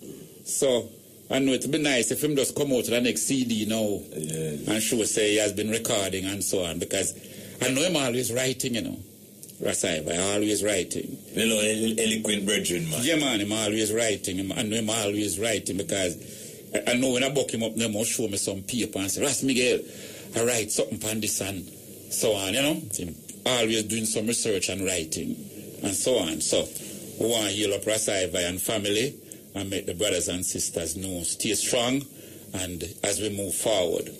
So I know it'd be nice if him just come out to the next CD now and show say he has been recording and so on, because I know him always writing, you know. Rasaiva, always writing. You know, eloquent brethren, man. Yeah, man, him always writing. I know him always writing, because I know when I buck him up, they must show me some paper and say, Ras Miguel, I write something on this and so on, you know. Him always doing some research and writing and so on. So we want to heal up Rasaiva and family and make the brothers and sisters know, stay strong, and as we move forward.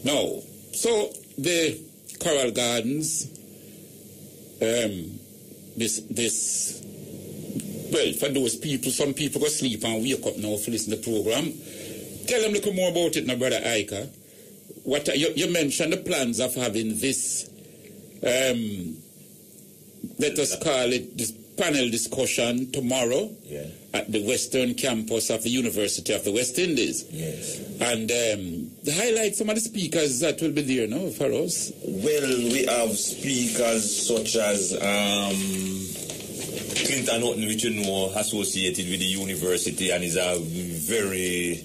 Now, so the Coral Gardens, well, for those people, some people go sleep and wake up now to listen to the program. Tell them a little more about it now, Brother Ika. What you mentioned the plans of having this, let us call it this panel discussion tomorrow at the Western Campus of the University of the West Indies. Yes. And highlight some of the speakers that will be there now for us. Well, we have speakers such as Clinton Hutton, which you know associated with the university and is a very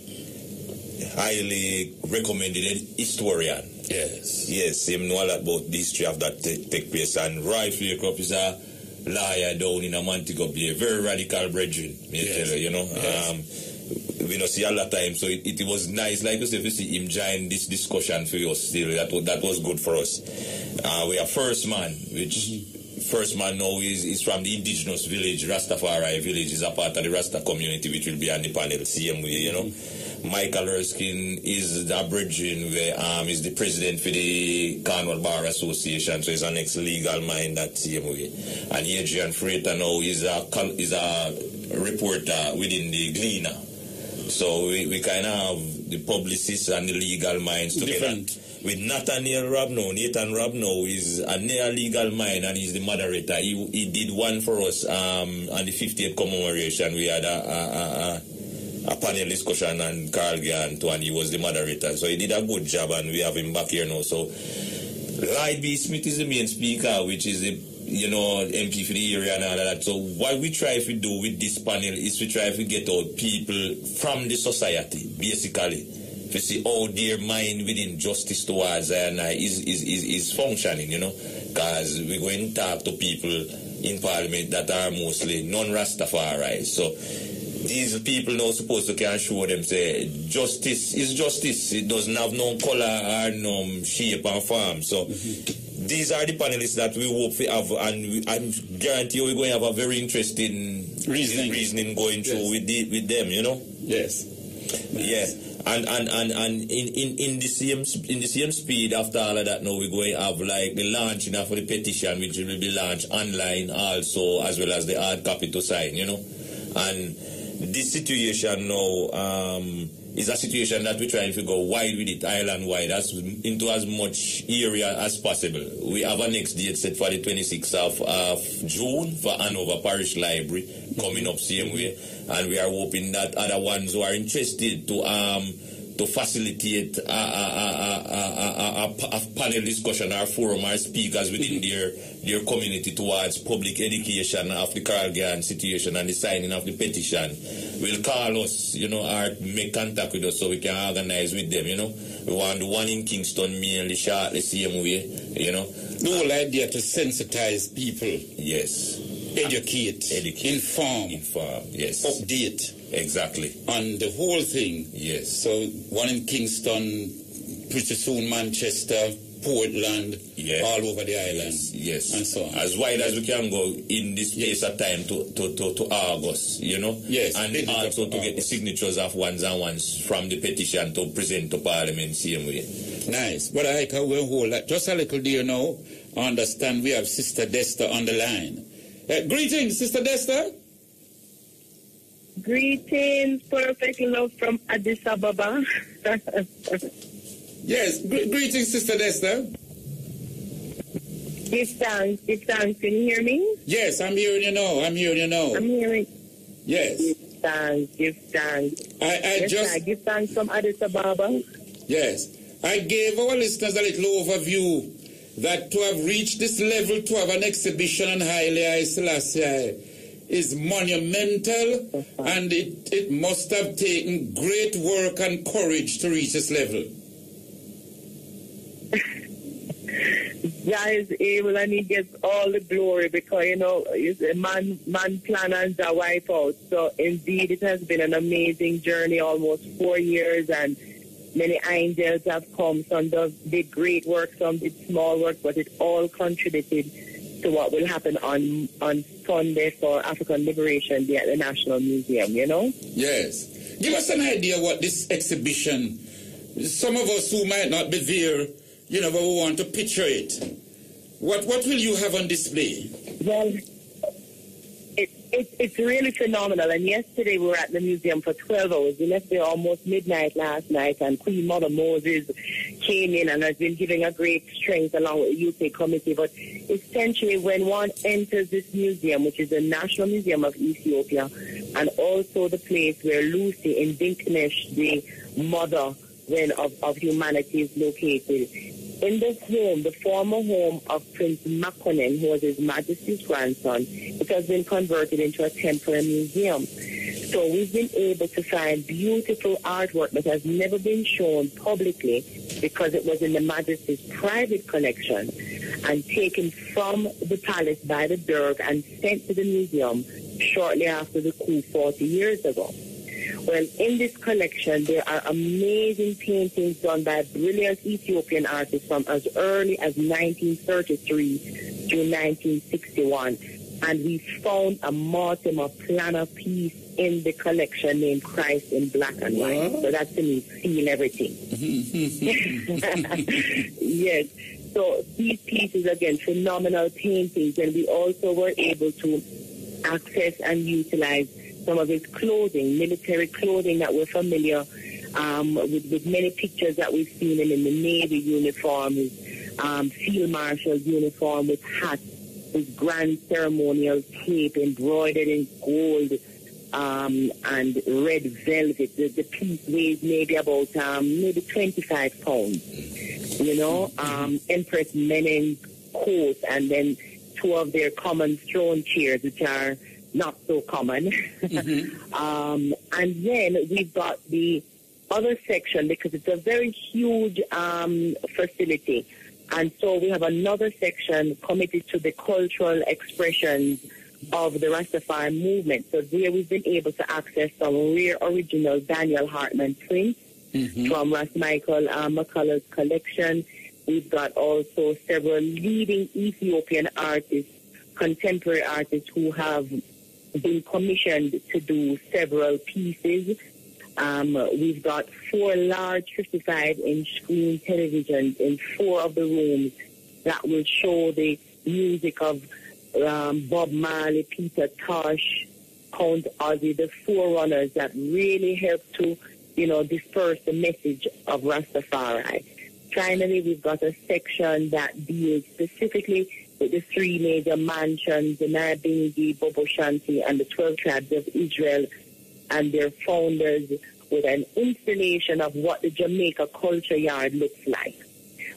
highly recommended historian. Yes. Yes, him know a lot about the history of that take place. And Roy Flakeup is a lawyer down in a Montego Bay, very radical brethren, tell you, you know. Yes. We don't see a lot of time, so it was nice, like you said, to see him join this discussion for us still. That was good for us. We are First Man, which First Man now is from the indigenous village, Rastafari village, is a part of the Rasta community, which will be on the panel, same way, you know. Michael Erskine is the brethren, is the president for the Cornwall Bar Association, so he's an ex-legal mind that same way. And Adrian Freighter now is a reporter within the Gleaner. So we kind of have the publicists and the legal minds together. With Nathan Rabno is a near-legal mind and he's the moderator. He did one for us on the 50th commemoration. We had a panel discussion and Carl Gant, and he was the moderator. So he did a good job and we have him back here now. So Lloyd B. Smith is the main speaker, which is the MP for the area and all of that. So what we try to do with this panel is we try to get out people from the society, basically, to see how their mind within justice towards is functioning, you know, because we're going to talk to people in Parliament that are mostly non-Rastafari. So these people now supposed to can show them say justice is justice. It doesn't have no color or no shape and form. So these are the panelists that we hope we have, and I guarantee you we're going to have a very interesting reasoning going through with them, you know. Yes. Yes. And in the same speed after all of that now we're going to have like the launching for the petition, which will be launched online also, as well as the hard copy to sign, you know. And this situation now is a situation that we're trying to go wide with it, island wide, into as much area as possible. We have a next date set for the 26th of June for Hanover Parish Library coming up same way, and we are hoping that other ones who are interested to facilitate a panel discussion or forum or speakers within their community towards public education of the Carl Gant situation and the signing of the petition will call us, you know, or make contact with us so we can organize with them, you know. We want the one in Kingston mainly shortly same way, you know. The whole idea to sensitize people. Yes. Educate. Inform, yes. Update. Exactly. On the whole thing. Yes. So one in Kingston, pretty soon Manchester, Portland, all over the island. Yes. And so on. As wide as we can go in this space of time to August, you know? Yes. And also to get the signatures of ones and ones from the petition to present to Parliament same way. Nice. But I can hold that just a little dear now. I understand we have Sister Desta on the line. Greetings, Sister Desta. Greetings, perfect love from Addis Ababa. Yes, greetings, Sister Desta. Give thanks. Can you hear me? Yes, I'm hearing you now. I'm hearing. Yes. Give thanks. I give thanks from Addis Ababa. Yes. I gave our listeners a little overview that to have reached this level, to have an exhibition on Haile Selassie is monumental, and it must have taken great work and courage to reach this level. God is able, and he gets all the glory, because, you know, man plan and the wipe out. So indeed, it has been an amazing journey, almost 4 years, and many angels have come. Some did great work, some did small work, but it all contributed to what will happen on Sunday for African Liberation Day at the National Museum, you know? Yes. Give us an idea what this exhibition, some of us who might not be there, you know, but we want to picture it. What will you have on display? Well, it's really phenomenal. And yesterday we were at the museum for 12 hours. We left there almost midnight last night, and Queen Mother Moses came in and has been giving a great strength along with the UK committee. But essentially, when one enters this museum, which is the National Museum of Ethiopia, and also the place where Lucy in Dinknesh, the mother of humanity, is located, in this home, the former home of Prince Makonnen, who was His Majesty's grandson, it has been converted into a temporary museum. So we've been able to find beautiful artwork that has never been shown publicly, because it was in the Majesty's private collection and taken from the palace by the Derg and sent to the museum shortly after the coup 40 years ago. Well, in this collection, there are amazing paintings done by brilliant Ethiopian artists from as early as 1933 to 1961. And we found a Mortimer Planner piece in the collection named Christ in Black and White. So that's to me, seeing everything. Yes. So these pieces, again, phenomenal paintings. And we also were able to access and utilize some of his clothing, military clothing that we're familiar with many pictures that we've seen him in the Navy uniform, his Field Marshal uniform with hats, his grand ceremonial cape embroidered in gold and red velvet. The piece weighs maybe about maybe 25 pounds. You know, Empress Menen's coat, and then 2 of their common throne chairs, which are not so common. And then we've got the other section, because it's a very huge facility. And so we have another section committed to the cultural expressions of the Rastafari movement. So there we've been able to access some rare original Daniel Hartman prints from Michael McCullough's collection. We've got also several leading Ethiopian artists, contemporary artists, who have been commissioned to do several pieces. We've got 4 large 55-inch screen televisions in 4 of the rooms that will show the music of Bob Marley, Peter Tosh, Count Ozzy, the forerunners that really help to, you know, disperse the message of Rastafari. Finally, we've got a section that deals specifically with the 3 major mansions, the Narabingi, Bobo Shanti, and the 12 tribes of Israel and their founders, with an installation of what the Jamaica Culture Yard looks like.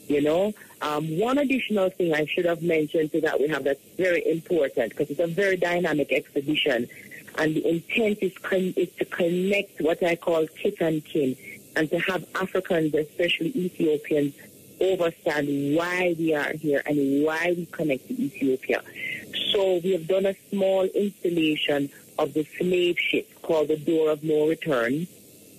You know, one additional thing I should have mentioned to that we have that's very important, because it's a very dynamic exhibition, and the intent is to connect what I call kith and kin, and to have Africans, especially Ethiopians, understand why we are here and why we connect to Ethiopia. So we have done a small installation of the slave ship called the Door of No Return,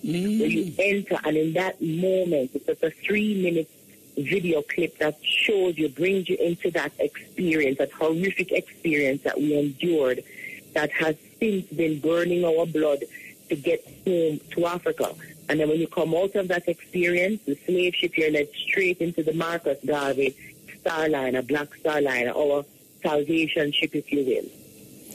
where you enter, and in that moment, it's a 3-minute video clip that shows you, brings you into that experience, that horrific experience that we endured, that has since been burning our blood to get home to Africa. And then when you come out of that experience, the slave ship, you're led straight into the Marcus Garvey Starliner, Black Starliner, our salvation ship, if you will.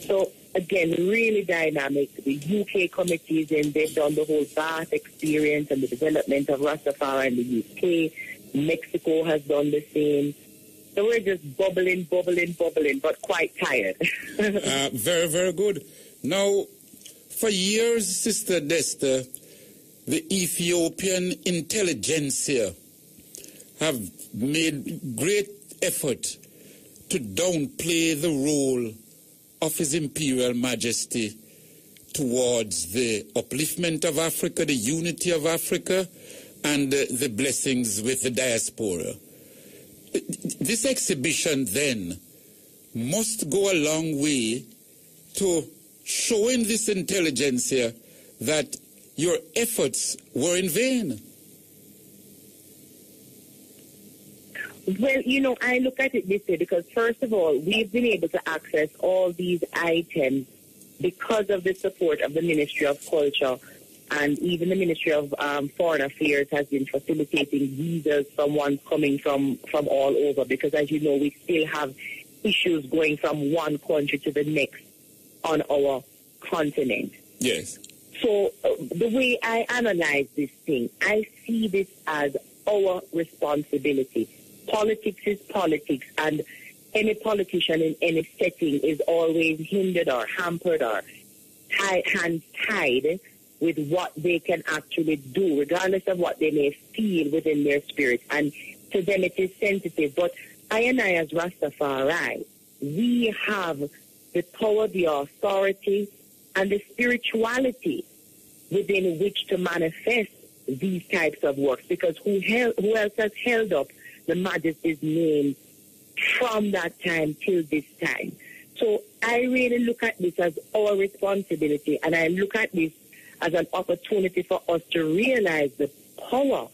So, again, really dynamic. The UK committees, and they've done the whole Bath experience and the development of Rastafari in the UK. Mexico has done the same. So we're just bubbling, but quite tired. Very, very good. Now, for years, Sister Desta, the Ethiopian intelligentsia have made great effort to downplay the role of His Imperial Majesty towards the upliftment of Africa, the unity of Africa, and the blessings with the diaspora. This exhibition then must go a long way to showing this intelligentsia that your efforts were in vain. Well, you know, I look at it this way because, first of all, we've been able to access all these items because of the support of the Ministry of Culture, and even the Ministry of Foreign Affairs has been facilitating visas from ones coming from all over, because, as you know, we still have issues going from one country to the next on our continent. Yes. So the way I analyze this thing, I see this as our responsibility. Politics is politics, and any politician in any setting is always hindered or hampered or hands tied with what they can actually do, regardless of what they may feel within their spirit. And to them it is sensitive. But I and I, as Rastafari, we have the power, the authority, and the spirituality within which to manifest these types of works, because who else has held up the Majesty's name from that time till this time? So I really look at this as our responsibility, and I look at this as an opportunity for us to realize the power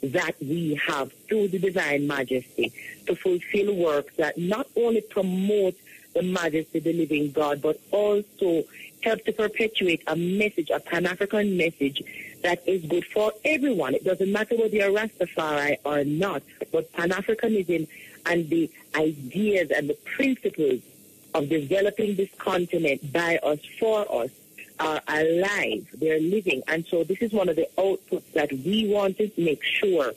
that we have through the Divine Majesty to fulfill works that not only promote the Majesty, the living God, but also help to perpetuate a message, a Pan-African message that is good for everyone. It doesn't matter whether you're Rastafari or not, but Pan-Africanism and the ideas and the principles of developing this continent by us, for us, are alive. They're living. And so this is one of the outputs that we want to make sure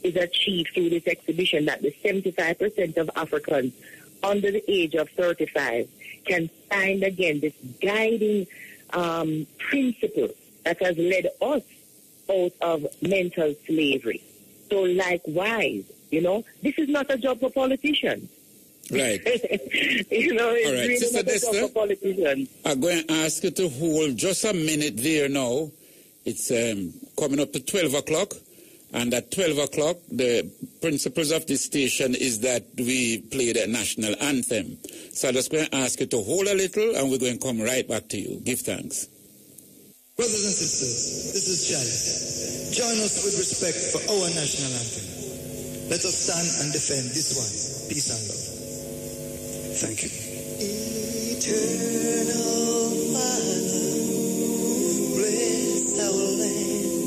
is achieved through this exhibition, that the 75% of Africans under the age of 35 can find again this guiding principle that has led us out of mental slavery. So likewise, you know, this is not a job for politicians. Right. You know, it's right. really Sister not a job for politicians. I'm going to ask you to hold just a minute there now. It's coming up to 12 o'clock. And at 12 o'clock, the principles of this station is that we play the national anthem. So I'm just going to ask you to hold a little, and we're going to come right back to you. Give thanks. Brothers and sisters, this is Chalice. Join us with respect for our national anthem. Let us stand and defend this one. Peace and love. Thank you. Eternal Father, bless our land.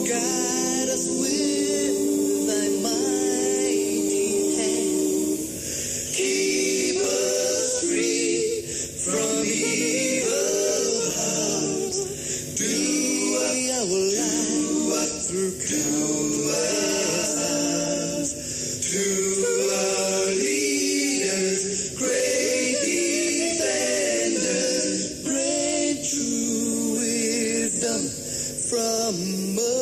Guide us with thy mighty hand. Keep us free from evil powers. Do our life through countless hours. To our leaders, great defenders, bring true wisdom from above.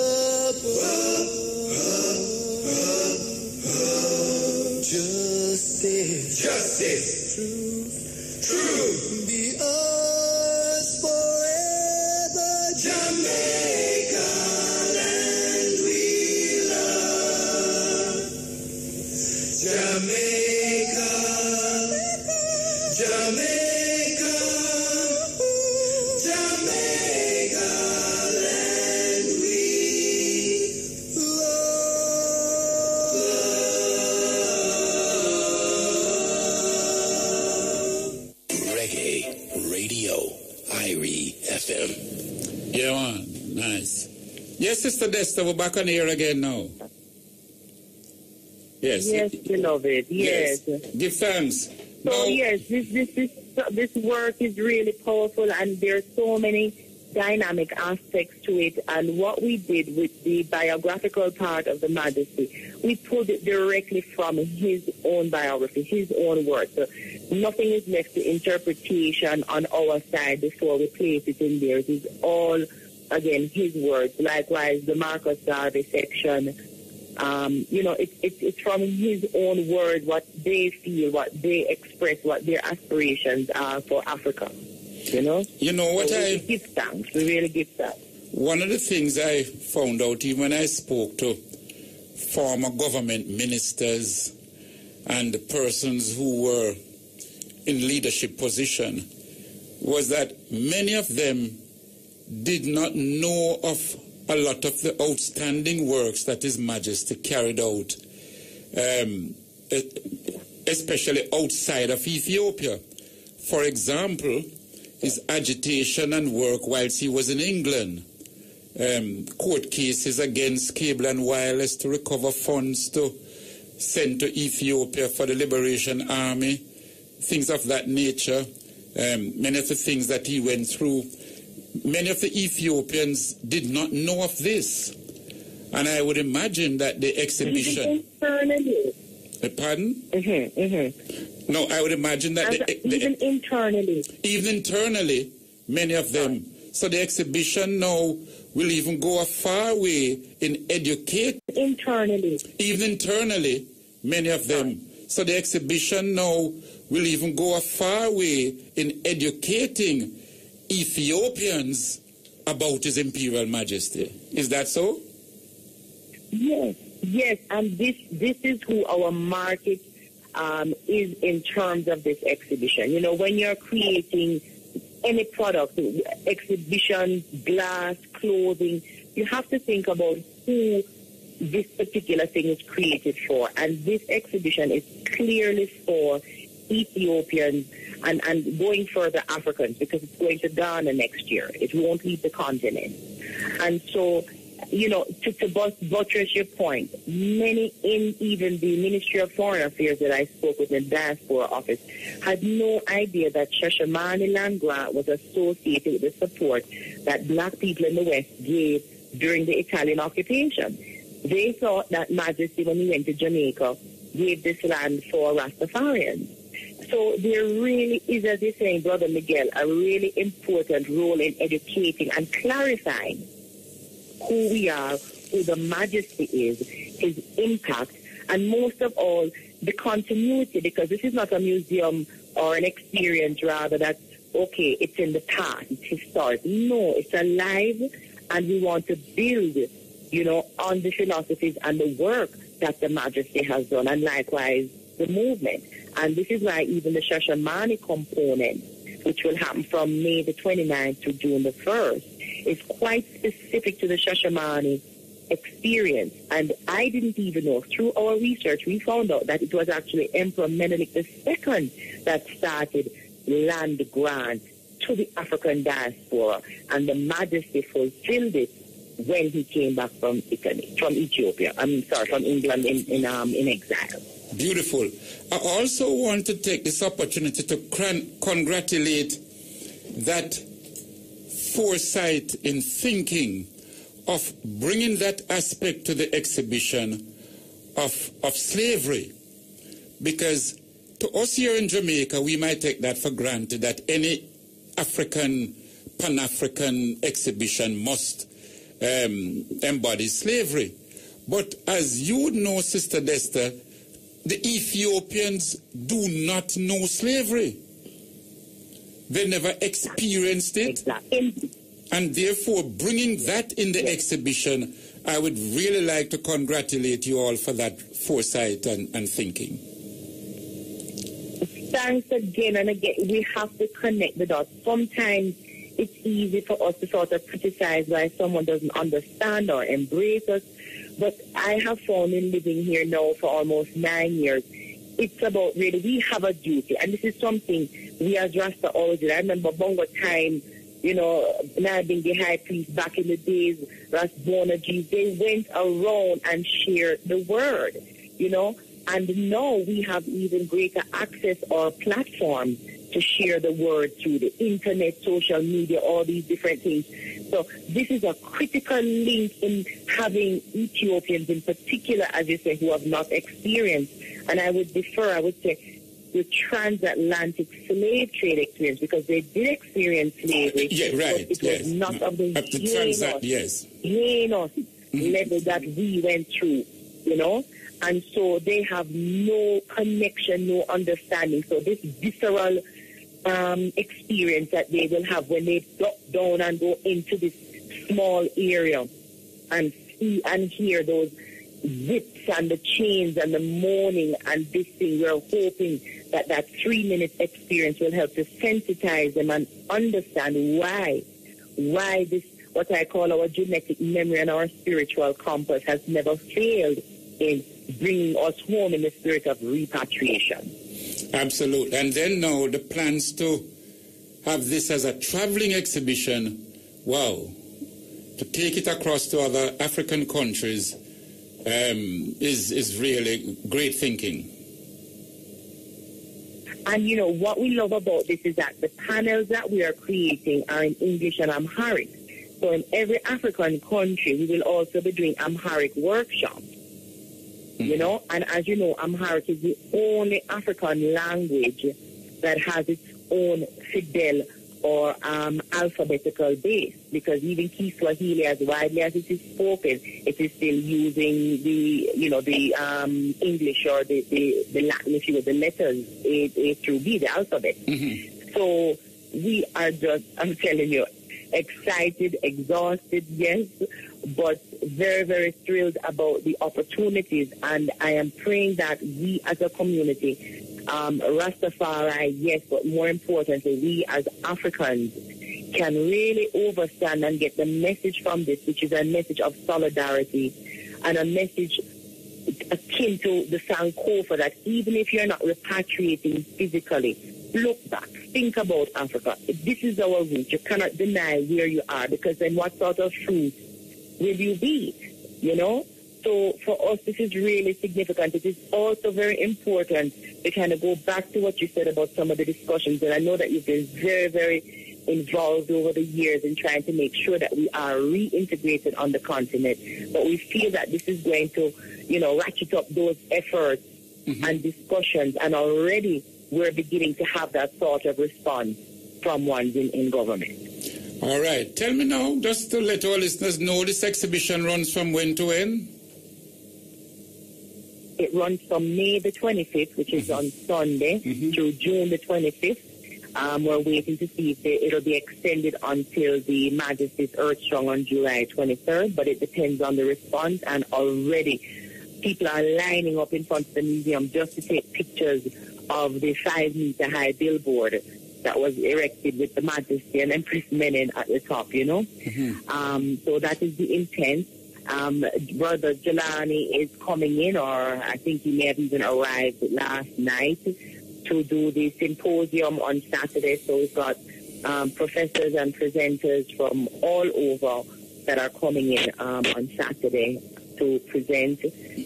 Justice, truth, be ours forever. Jamaica, land we love. Jamaica, Jamaica, Jamaica, land we Reggae Radio, Irie FM. Yeah, man. Nice. Yes, Sister Desta, we're back on here again now. Yes. Yes, beloved. Yes. Give thanks. So Now, yes, this work is really powerful, and there's so many dynamic aspects to it. And what we did with the biographical part of the Majesty, we pulled it directly from his own biography, his own words. So nothing is left to interpretation on our side before we place it in there. It is all, again, his words. Likewise, the Marcus Garvey section, It's from his own word, what they feel, what they express, what their aspirations are for Africa. You know what, so we give thanks. We really give thanks. One of the things I found out, even when I spoke to former government ministers and the persons who were in leadership position, was that many of them did not know of a lot of the outstanding works that His Majesty carried out, especially outside of Ethiopia. For example, his agitation and work whilst he was in England, court cases against Cable and Wireless to recover funds to send to Ethiopia for the Liberation Army, things of that nature. Many of the things that he went through, many of the Ethiopians did not know of this. And I would imagine that the exhibition... Pardon? No, I would imagine that... Even internally. Even internally, many of them. So the exhibition now will even go a far way in educate... Internally. Even internally, many of them. So the exhibition now will even go a far way in educating Ethiopians about His Imperial Majesty. Is that so? Yes, and this is who our market is in terms of this exhibition. You know, when you're creating any product, exhibition, glass, clothing, you have to think about who this particular thing is created for. And this exhibition is clearly for Ethiopians and going further Africans, because it's going to Ghana next year. It won't leave the continent. And so, you know, to buttress your point, many in even the Ministry of Foreign Affairs that I spoke with in the diaspora office had no idea that Shashamane land grant was associated with the support that black people in the West gave during the Italian occupation. They thought that Majesty, when he went to Jamaica, gave this land for Rastafarians. So there really is, as you're saying, Brother Miquel, a really important role in educating and clarifying who we are, who the Majesty is, his impact, and most of all, the continuity, because this is not a museum or an experience, rather, that, okay, it's in the past, it's historic. No, it's alive, and we want to build, you know, on the philosophies and the work that the Majesty has done, and likewise the movement. And this is why even the Shashamane component, which will happen from May the 29th to June the 1st, is quite specific to the Shashamane experience. And I didn't even know. Through our research, we found out that it was actually Emperor Menelik II that started land grant to the African diaspora, and the Majesty fulfilled it when he came back from Ethiopia. From England in exile. Beautiful. I also want to take this opportunity to congratulate that foresight in thinking of bringing that aspect to the exhibition of slavery. Because to us here in Jamaica, we might take that for granted, that any African, Pan-African exhibition must embody slavery. But as you would know, Sister Desta, the Ethiopians do not know slavery. They never experienced it. And therefore, bringing that in the exhibition, I would really like to congratulate you all for that foresight and thinking. Thanks again and again. We have to connect the dots. Sometimes it's easy for us to sort of criticize why someone doesn't understand or embrace us. But I have found in living here now for almost 9 years, it's about really, we have a duty. And this is something we as Rasta always did. I remember Bongo time, you know, now being the high priest back in the days, Ras Bonaji, they went around and shared the word, you know. And now we have even greater access or platforms to share the word through the internet, social media, all these different things. So this is a critical link in having Ethiopians in particular, as you say, who have not experienced. And I would defer, I would say, the transatlantic slave trade experience, because they did experience slavery, but it was not of the heinous level that we went through you know, and so they have no connection, no understanding. So this visceral experience that they will have when they drop down and go into this small area and see and hear those zips and the chains and the moaning and this thing, we're hoping that that 3-minute experience will help to sensitize them and understand why this, what I call our genetic memory and our spiritual compass, has never failed in bringing us home in the spirit of repatriation. Absolutely. And then now the plans to have this as a traveling exhibition, wow, to take it across to other African countries is really great thinking. And you know, what we love about this is that the panels that we are creating are in English and Amharic. So in every African country, we will also be doing Amharic workshops. You know, and as you know, Amharic is the only African language that has its own Fidel or alphabetical base, because even Kiswahili, as widely as it is spoken, it is still using the, you know, the English or the Latin, if you will, the letters A through B, the alphabet. So we are just, I'm telling you, excited, exhausted, yes, but very, very thrilled about the opportunities. And I am praying that we as a community, Rastafari, yes, but more importantly, we as Africans can really overstand and get the message from this, which is a message of solidarity and a message akin to the Sankofa, that even if you're not repatriating physically, look back, think about Africa. This is our root. You cannot deny where you are, because then what sort of fruit will you be, you know? So for us, this is really significant. It is also very important to kind of go back to what you said about some of the discussions. And I know that you've been very, very involved over the years in trying to make sure that we are reintegrated on the continent. But we feel that this is going to, you know, ratchet up those efforts and discussions. And already we're beginning to have that sort of response from ones in government. All right. Tell me now, just to let our listeners know, this exhibition runs from when to when? It runs from May the 25th, which is on Sunday, through June the 25th. We're waiting to see if it'll be extended until the Majesty's Earthstrong on July 23rd, but it depends on the response. And already people are lining up in front of the museum just to take pictures of the 5-meter high billboard that was erected with the Majesty and Empress Menen at the top, you know. So that is the intent. Brother Jelani is coming in, or I think he may have even arrived last night to do the symposium on Saturday. So we've got professors and presenters from all over that are coming in on Saturday to present.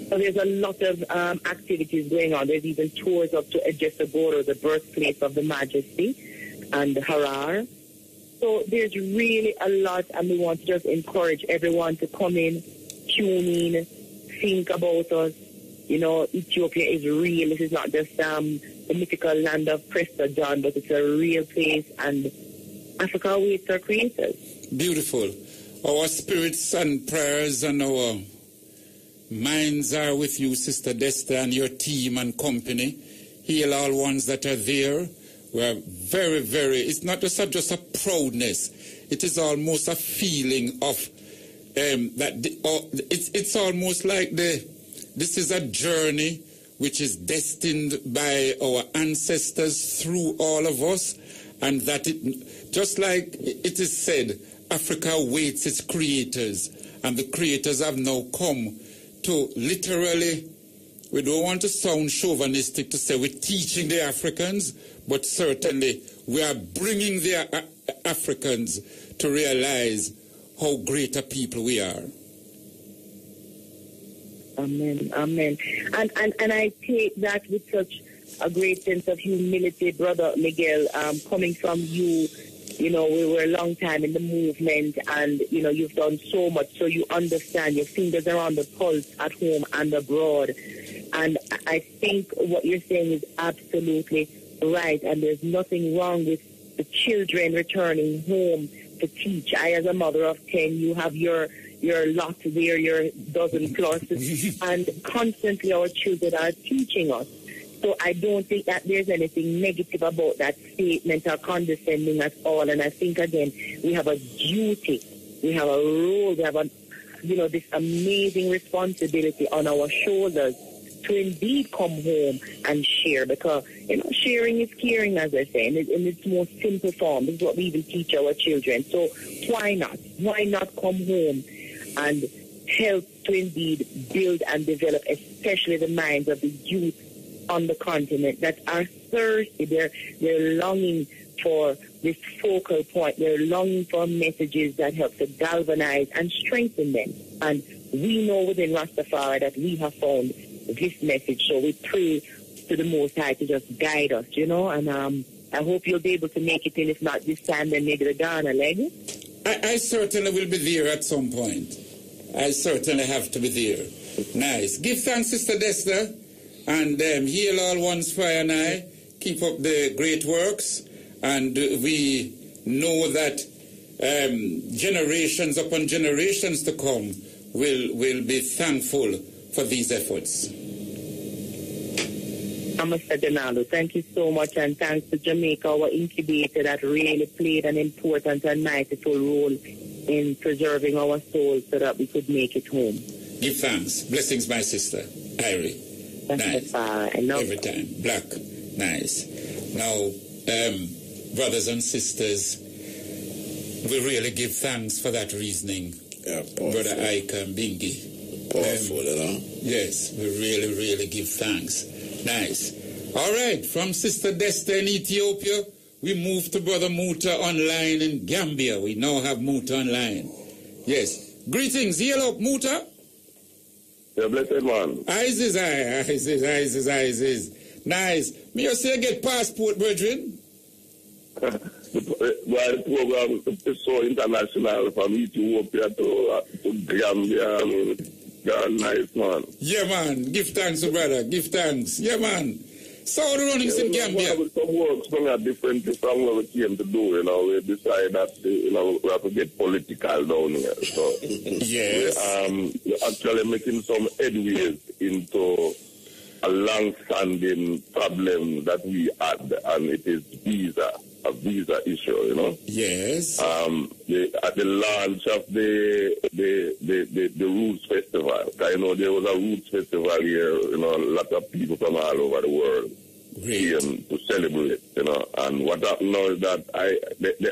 So there's a lot of activities going on. There's even tours up to Edjessagoro, the birthplace of the Majesty, and Harar. So there's really a lot, and we want to just encourage everyone to come in, tune in, think about us. You know, Ethiopia is real. This is not just the mythical land of Prester John, but it's a real place, and Africa awaits our creators. Beautiful. Our spirits and prayers and our minds are with you, Sister Desta, and your team and company. Heal all ones that are there. We're very, very, it's not just a proudness. It is almost a feeling of it's almost like this is a journey which is destined by our ancestors through all of us, and that it, just like it is said, Africa awaits its creators, and the creators have now come to literally, we don't want to sound chauvinistic to say we're teaching the Africans, but certainly we are bringing the Africans to realize how great a people we are. Amen, amen. And I take that with such a great sense of humility, Brother Miquel, coming from you. You know, we were a long time in the movement, and, you know, you've done so much, so you understand. Your fingers are on the pulse at home and abroad. And I think what you're saying is absolutely right, and there's nothing wrong with the children returning home to teach. I, as a mother of 10, you have your your lot there, your dozen plus, and constantly our children are teaching us. So I don't think that there's anything negative about that statement or condescending at all. And I think, again, we have a duty, we have a role, we have this amazing responsibility on our shoulders to indeed come home and share, because, sharing is caring, as I say, in its most simple form. This is what we even teach our children. So why not? Why not come home and help to indeed build and develop, especially the minds of the youth on the continent that are thirsty. They're longing for this focal point. They're longing for messages that help to galvanize and strengthen them. And we know within Rastafari that we have found this message. So we pray to the Most High to just guide us, and I hope you'll be able to make it in. If not this time, then maybe the Ghana leg. I certainly will be there at some point. I certainly have to be there. Nice. Give thanks, Sister Desta, and heal all one's fire and I. Keep up the great works, and we know that generations upon generations to come will be thankful for these efforts. Mr. Donaldo, thank you so much, and thanks to Jamaica, our incubator, that really played an important and mightiful role in preserving our souls so that we could make it home. Give thanks. Blessings, my sister, Irie. Nice. I love every time. Black. Nice. Now, brothers and sisters, we really give thanks for that reasoning. Yeah, Brother Ika and Bingi. Powerful, Yes, we really, really give thanks. Nice. All right, from Sister Desta in Ethiopia, we move to Brother Muta online in Gambia. We now have Muta online. Yes. Greetings. Hello, Muta. Yeah, blessed man. Isis. Nice. Me you say get passport, brethren? The program is so international from Ethiopia to Gambia. Nice, man. Yeah, man. Give thanks, brother. Give thanks. Yeah, man. So the runnings in Gambia. Some works are different from what we came to do. We decided that we have to get political down here. So yes, we're actually making some headways into a long-standing problem that we had, and it is a visa issue. Yes. At the launch of the Roots Festival, there was a Roots Festival here. A lot of people from all over the world came to celebrate. And what happened now is that they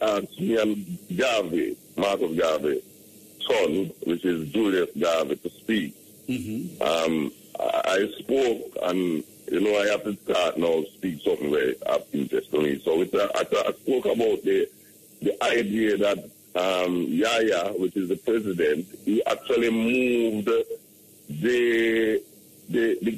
asked me and Garvey, Marcus Garvey, son, which is Julius Garvey, to speak. Mm-hmm. I spoke, and I have to start now speak something very of interest to me. So I spoke about the idea that Yaya, which is the president, he actually moved the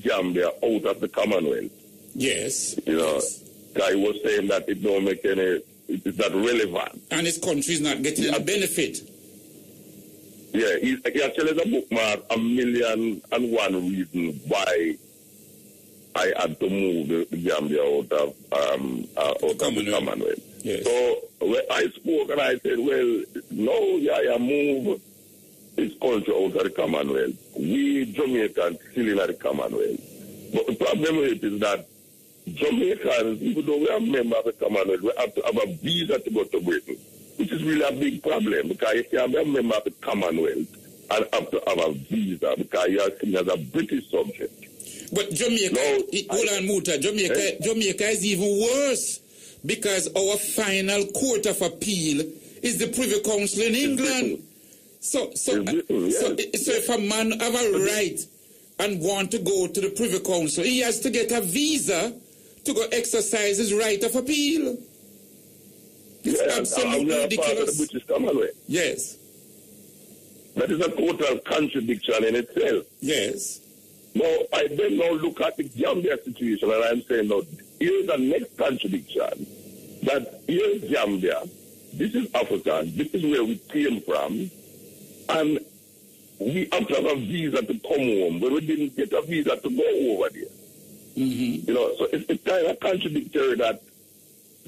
Gambia out of the Commonwealth. Yes. Yes. He was saying that it don't make it is not relevant. And his country is not getting any benefit. Yeah, he actually has a bookmark, 1,000,001 Reasons Why I had to move the Gambia out of the Commonwealth. Yes. So I spoke and I said, well, no, Yaya move his country out of the Commonwealth. We Jamaicans still in the Commonwealth. But the problem with it is that Jamaicans, even though we are members of the Commonwealth, we have to have a visa to go to Britain, which is really a big problem, because if you are a member of the Commonwealth and have to have a visa because you are seen as a British subject. But Jamaica, hold on, Muta, Jamaica is even worse, because our final court of appeal is the Privy Council in England. So if a man have a right and want to go to the Privy Council, he has to get a visa to go exercise his right of appeal. It's absolutely ridiculous. The British Commonwealth. Yes. That is a total contradiction in itself. Yes. Now, I then now look at the Gambia situation, and I'm saying, no, here's the next contradiction. That here's Gambia, this is Africa, this is where we came from, and we have to have a visa to come home, but we didn't get a visa to go over there. Mm-hmm. So it's kind of contradictory that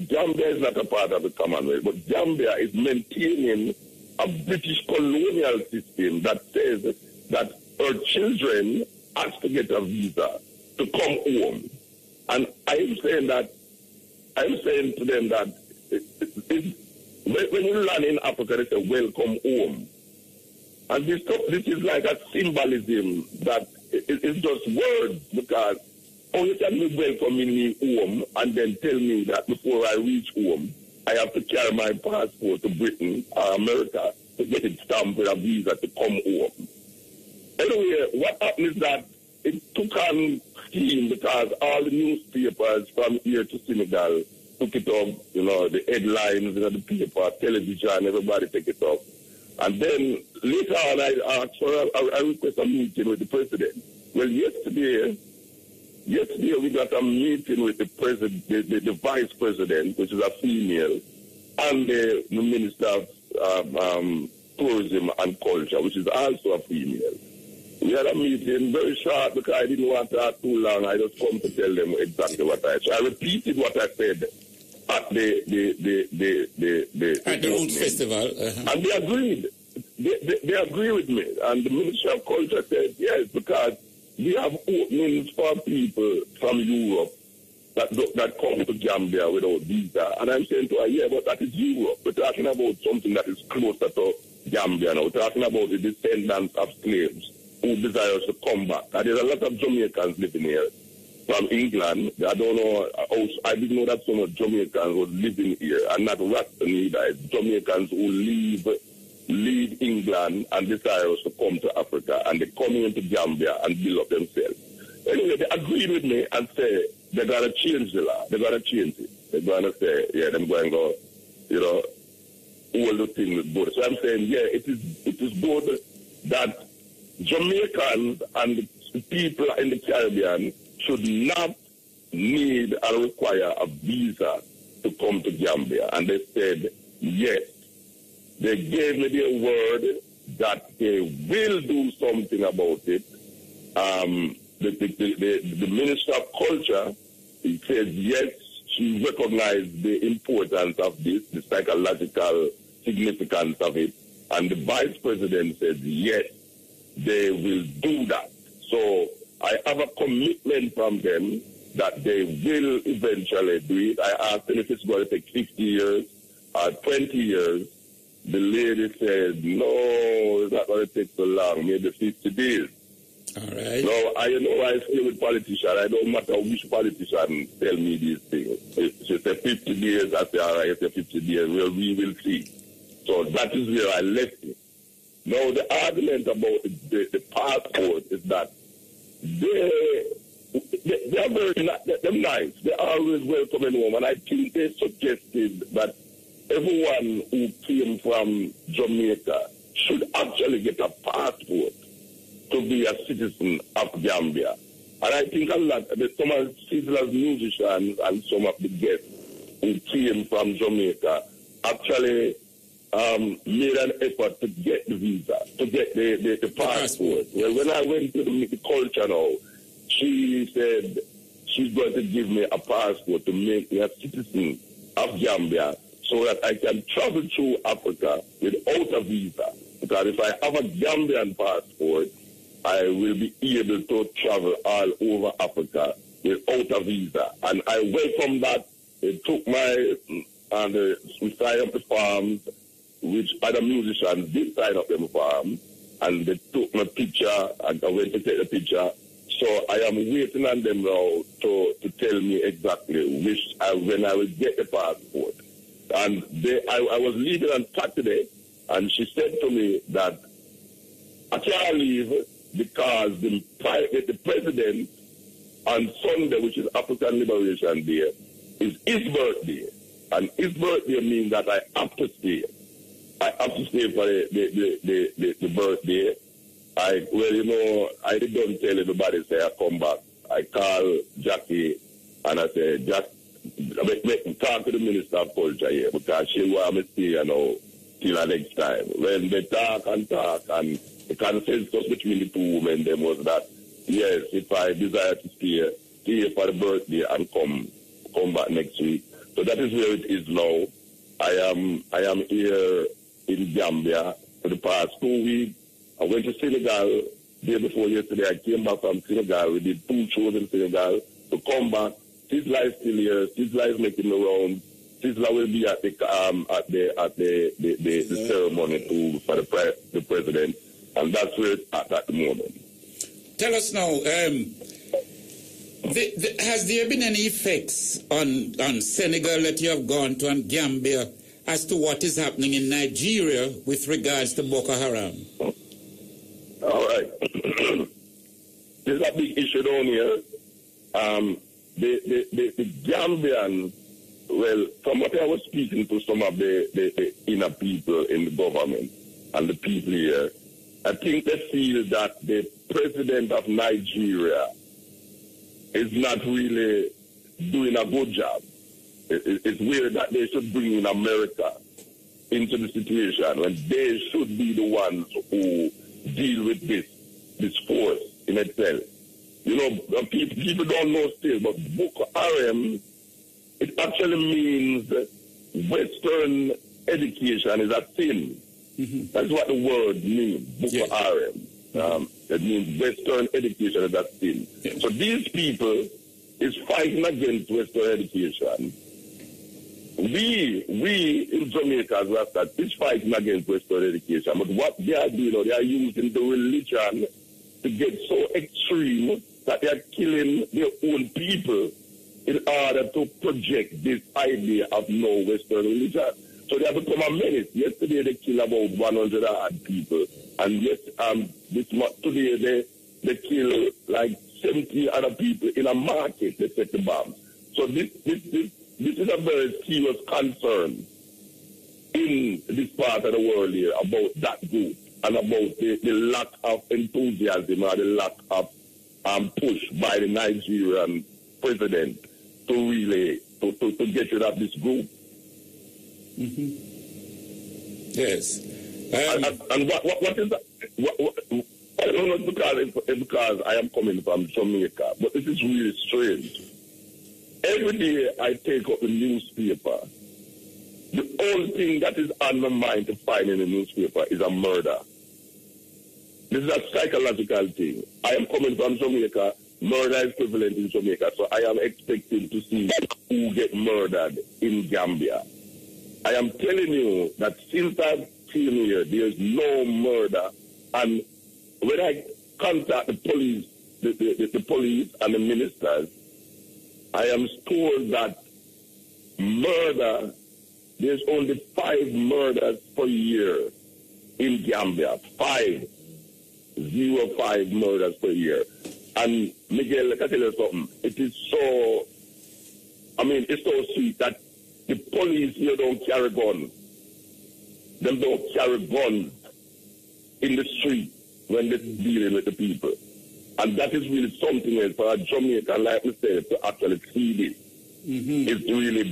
Gambia is not a part of the Commonwealth, but Gambia is maintaining a British colonial system that says that her children has to get a visa to come home. And I'm saying to them that when you land in Africa, they say welcome home. And this is like a symbolism that it's just words, because how you can be welcoming me home and then tell me that before I reach home, I have to carry my passport to Britain or America to get it stamped with a visa to come home. Anyway, what happened is that it took on steam because all the newspapers from here to Senegal took it up, the headlines in the paper, television, everybody took it up. And then later on, I asked for a request a meeting with the president. Well, yesterday we got a meeting with the president, the vice president, which is a female, and the minister of tourism and culture, which is also a female. We had a meeting very short because I didn't want to talk too long. I just come to tell them exactly what I said. So I repeated what I said at the Roots Festival. And they agreed. They agree with me. And the Minister of Culture said, yes, because we have openings for people from Europe that come to Gambia without visa. And I'm saying to her, yeah, but that is Europe. We're talking about something that is closer to Gambia now. We're talking about the descendants of slaves who desire to come back. And there's a lot of Jamaicans living here from England. I don't know, I didn't know that some of Jamaicans were living here, and not Rastan either. It's Jamaicans who leave England and desire to come to Africa, and they come into Gambia and build up themselves. Anyway, they agreed with me and say they're going to change the law. They're going to change it. They're going to say, yeah, they're going to go, all the things is good. So I'm saying, yeah, it is good that Jamaicans and the people in the Caribbean should not need or require a visa to come to Gambia. And they said, yes. They gave me their word that they will do something about it. The Minister of Culture, he says, yes, she recognized the importance of this, the psychological significance of it. And the Vice President said, yes, they will do that. So I have a commitment from them that they will eventually do it. I asked them if it's going to take 50 years or 20 years. The lady said, no, it's not going to take so long, maybe 50 days. All right. No, I stay with politicians. I don't matter which politician tell me these things. She said 50 days, I say, all right, it's 50 days, well, we will see. So that is where I left it. Now, the argument about the passport is that they are very nice. They're always welcoming home. And I think they suggested that everyone who came from Jamaica should actually get a passport to be a citizen of Gambia. And I think some of Sizzler's musicians and some of the guests who came from Jamaica actually made an effort to get the visa, to get the passport. Well, when I went to the culture now, she said she's going to give me a passport to make me a citizen of Gambia so that I can travel through Africa without a visa. Because if I have a Gambian passport, I will be able to travel all over Africa without a visa. And I welcome that. It took we signed up the forms, which other musicians did sign up them forms, and they took my picture, and I went to take the picture. So I am waiting on them now to tell me exactly when I will get the passport. And I was leaving on Saturday, and she said to me that I can't leave because the president on Sunday, which is African Liberation Day, is his birthday. And his birthday means that I have to stay. I have to stay for the birthday. I didn't tell everybody, say I come back. I call Jackie and I say, Jack, talk to the Minister of Culture here because she want me to stay till the next time. When they talk, and the consensus between the two women them was that, yes, if I desire to stay for the birthday and come back next week. So that is where it is now. I am here in Gambia for the past 2 weeks. I went to Senegal day before yesterday. I came back from Senegal. We did 2 shows in Senegal. To come back, Sizzla is still here. Sizzla is making the rounds. Sizzla will be at the ceremony too for the president, and that's where it's at the moment. Tell us now, has there been any effects on Senegal that you have gone to and Gambia as to what is happening in Nigeria with regards to Boko Haram? All right. There's a big issue down here. The Gambian, well, from what I was speaking to some of the inner people in the government and the people here, I think they feel that the president of Nigeria is not really doing a good job. It's weird that they should bring in America into the situation when they should be the ones who deal with this force in itself. You know, people don't know still, but Boko Haram, it actually means Western education is a sin. Mm-hmm. That's what the word means, Boko Haram. It means Western education is a sin. Yeah. So these people is fighting against Western education. We in Jamaica as Rasta is fighting against Western education. But what they are doing, they are using the religion to get so extreme that they are killing their own people in order to project this idea of no Western religion. So they have become a menace. Yesterday they killed about 100 odd people, and today they kill like 70 other people in a market. They set the bombs. So this is a very serious concern in this part of the world here about that group and about the lack of enthusiasm or the lack of push by the Nigerian president to really to get rid of this group. Mm-hmm. Yes. And what is that? I don't know because I am coming from Jamaica, but this is really strange. Every day I take up the newspaper. The only thing that is on my mind to find in the newspaper is a murder. This is a psychological thing. I am coming from Jamaica. Murder is prevalent in Jamaica, so I am expecting to see who get murdered in Gambia. I am telling you that since I've came here, there's no murder. And when I contact the police, the police and the ministers, I am told that murder, there's only 5 murders per year in Gambia. 5 murders per year. And Miquel, I can tell you something. It is so, it's so sweet that the police here don't carry guns. They don't carry guns in the street when they're dealing with the people. And that is really something else for a Jamaican like myself to actually see this. Mm-hmm. It's really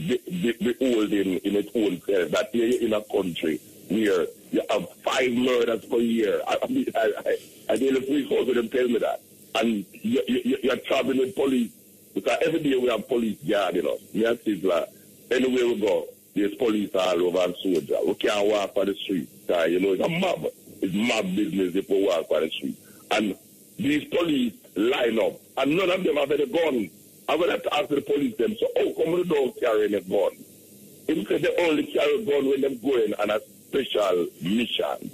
beholding in its own self that you're in a country where you have 5 murders per year. I nearly freak out when them tell me that. And you're traveling with police. Because every day we have police guarding us. Me and Sizzla, anywhere we go, there's police all over and soldiers. We can't walk on the street. It's a mob. It's mob business if we walk on the street. And these police line up. And none of them have any gun. I would have to ask the police them, so how come they don't carry any gun? Because they only carry a gun when they're going on a special mission.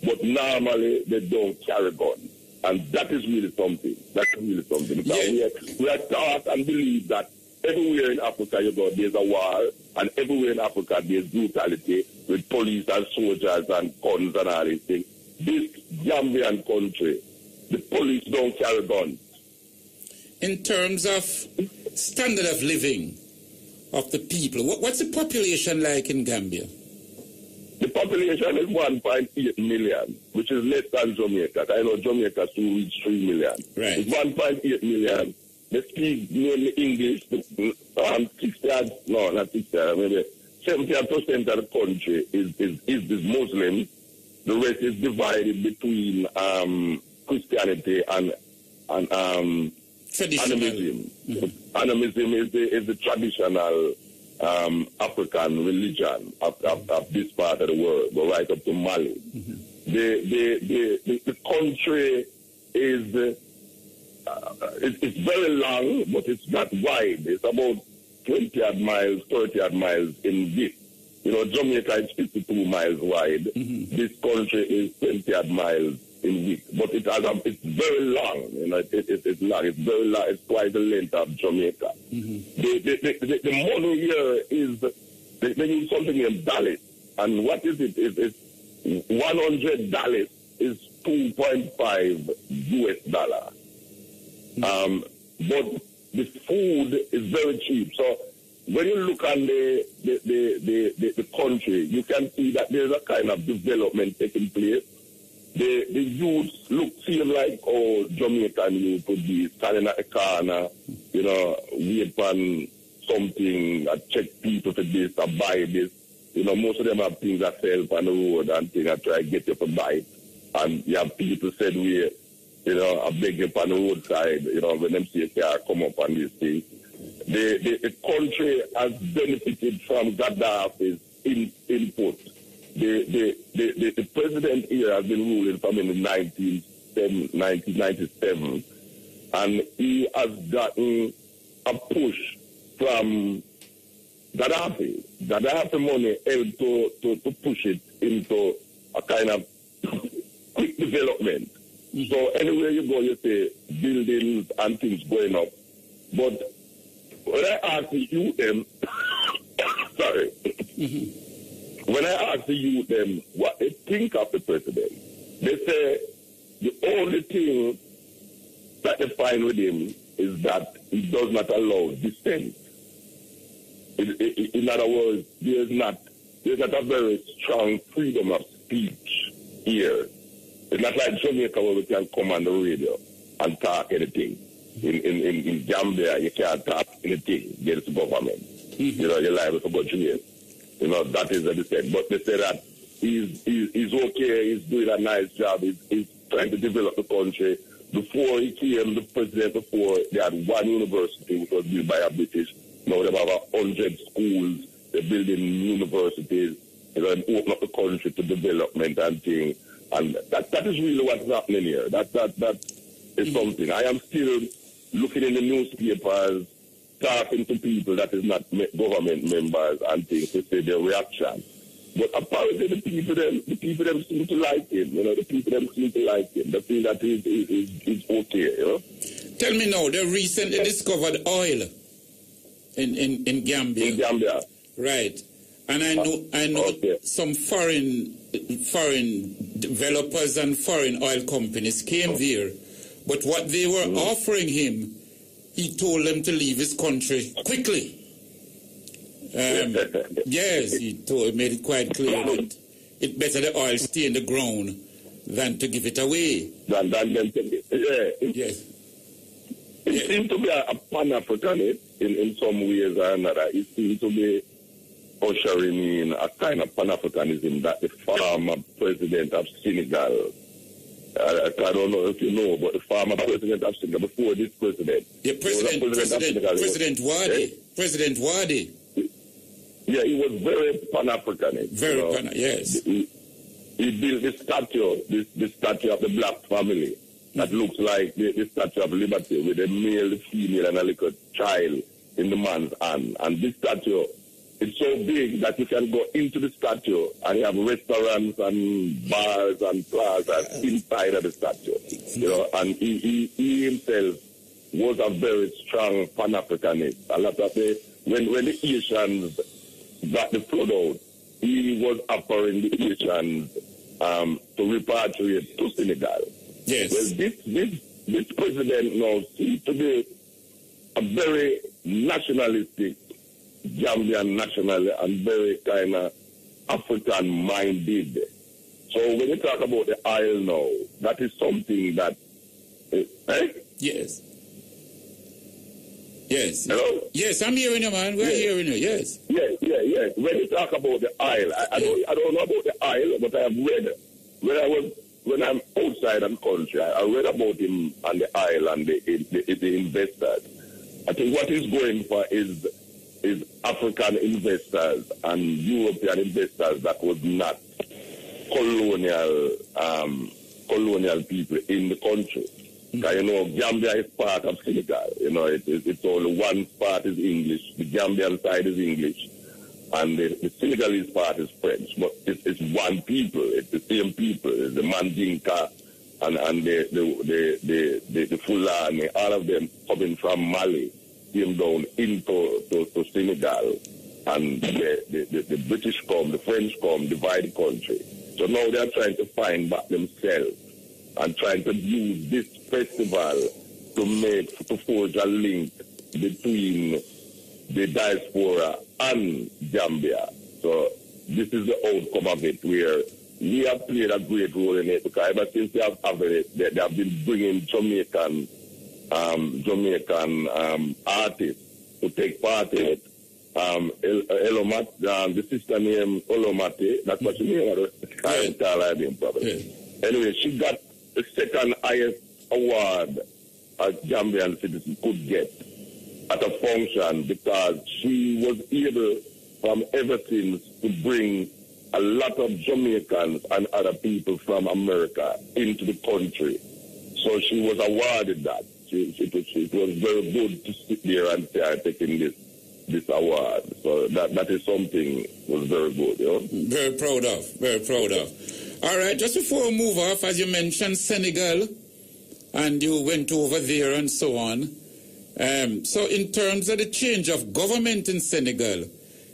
But normally they don't carry guns. And that is really something. That's really something. Because we are taught and believe that everywhere in Africa you go, there's a war, and everywhere in Africa there's brutality with police and soldiers and guns and all these things. This Gambian country, the police don't carry guns. In terms of standard of living of the people, what's the population like in Gambia? The population is 1.8 million, which is less than Jamaica. I know Jamaica still reach 3 million. Right. It's 1.8 million. They speak mainly English. 70% of the country is Muslim. The rest is divided between Christianity and animism. Mm-hmm. Animism is the traditional African religion of this part of the world, go right up to Mali. The country is it's very long, but it's not wide. It's about 20-odd miles, 30-odd miles in width. You know, Jamaica is 52 miles wide. This country is 20-odd miles in width, but it's very long. You know, it's long. It's very long. It's twice the length of Jamaica. The money here is they use something named dollars, and what is it? It's $100 is $2.5 US. But the food is very cheap. So when you look on the country, you can see that there's a kind of development taking place. The youth seem like Jamaican youth would be standing at the corner, you know, wait for something, check people for this, or buy this. You know, most of them have things that sell on the road and things that try to get you to buy. And you have people said we, you know, are begging on the roadside, you know, when them see a car come up on this thing. The country has benefited from Gaddafi's input. The president here has been ruling from in the 1997, and he has gotten a push from Gaddafi. Gaddafi money helped to push it into a kind of quick development. So anywhere you go, you see buildings and things going up. But when I ask the youth them, sorry, when I ask the youth them what they think of the president, they say the only thing that they find with him is that he does not allow dissent. In other words, there's not a very strong freedom of speech here. It's not like Jamaica where we can come on the radio and talk anything. In Gambia, you can't talk anything against the government. You know, you're liable to go to jail. You know, that is what they said. But they say that he's okay, he's doing a nice job, he's trying to develop the country. Before he came, the president before, they had one university which was built by a British. Now they have 100 schools, they're building universities, you know, and open up the country to development and things. And that is really what's happening here. That is something. I am still looking in the newspapers, talking to people that is not government members and things to see their reaction. But apparently the people them seem to like him. You know, the people them seem to like him. They feel that he's okay. You know. Tell me now, they recently discovered oil in Gambia. In Gambia, right? And I know okay. some foreign developers and foreign oil companies came there, but what they were offering him, he told them to leave his country quickly. Yes, he made it quite clear that it's better the oil stay in the ground than to give it away. Than them take it. Yeah. Yes. It seems to be a Pan-Africanist in some ways or another. It seems to be ushering in a kind of Pan-Africanism that the former president of Senegal, I don't know if you know, but the former president of Senegal, before this president. Yeah, President Wade. President Wade. Yeah, he was very Pan-Africanist. Very yes. He built this statue, this statue of the black family that looks like the Statue of Liberty with a male, the female, and a little child in the man's hand. And this statue, it's so big that you can go into the statue and you have restaurants and bars and plazas inside of the statue. You know, and he himself was a very strong Pan-Africanist. A lot of when the Asians got the flood out, he was offering the Asians to repatriate to Senegal. Yes. Well, this president now seems to be a very nationalistic, Gambian national, and very kind of African-minded. So when you talk about the oil now, that is something that, Yes. Yes. Hello? Yes, I'm hearing you, man. We're hearing you, yes. Yeah. When you talk about the oil, I don't know about the oil, but I have read, when I'm outside of the country, I read about him and the oil and the investors. I think what he's going for is is African investors and European investors that was not colonial people in the country. Because, you know, Gambia is part of Senegal. You know, it's only one part is English. The Gambian side is English. And the Senegalese part is French. But it's one people. It's the same people. It's the Mandinka and the Fulani, all of them coming from Mali, came down into to Senegal. And the British come, the French come, divide the country. So now they're trying to find back themselves and trying to use this festival to forge a link between the diaspora and Gambia. So this is the outcome of it, where we have played a great role in it, because ever since they have it, they have been bringing Jamaican artists to take part in it. The sister named Olomate, that's what she named. I can't tell her name probably. Anyway, she got the second highest award a Gambian citizen could get at a function, because she was able from ever since to bring a lot of Jamaicans and other people from America into the country. So she was awarded that. It was very good to sit there and say, I'm taking this award. So that is something was very good, you know? Very proud of. All right, just before we move off, as you mentioned Senegal, and you went over there and so on. So in terms of the change of government in Senegal,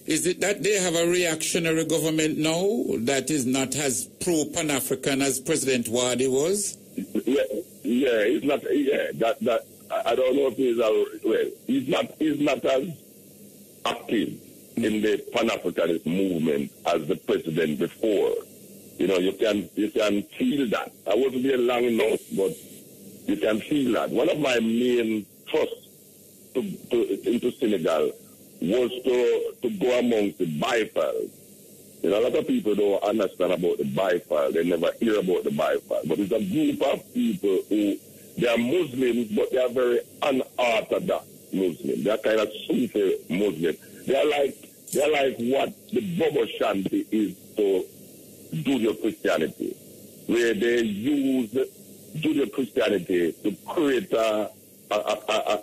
is it that they have a reactionary government now that is not as pro-Pan-African as President Wade was? Yeah, it's not. Yeah, that I don't know if he's not as active in the Pan-Africanist movement as the president before. You know, you can feel that. I wasn't there long enough, but you can feel that. One of my main thrusts into Senegal was to go amongst the biphiles. You know, a lot of people don't understand about the biphiles. They never hear about the biphiles. But it's a group of people who, they are Muslims, but they are very unorthodox Muslims. They are kind of Sufi Muslims. They are like what the Bobo Shanti is to Judeo-Christianity, where they use Judeo-Christianity to create an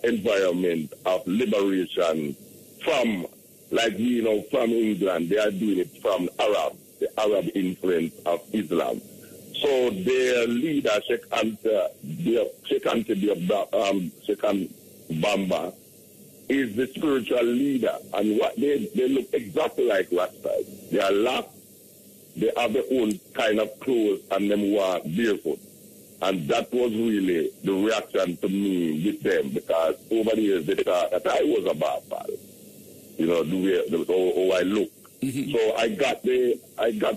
environment of liberation from, like, you know, from England. They are doing it from the Arab influence of Islam. So their leader, Sheikh Bamba, is the spiritual leader. And what they look exactly like Rastas. They are locked. They have their own kind of clothes, and them walk barefoot. And that was really the reaction to me with them, because over the years they thought that I was a barbarian. You know, the way how I look. Mm-hmm. So I got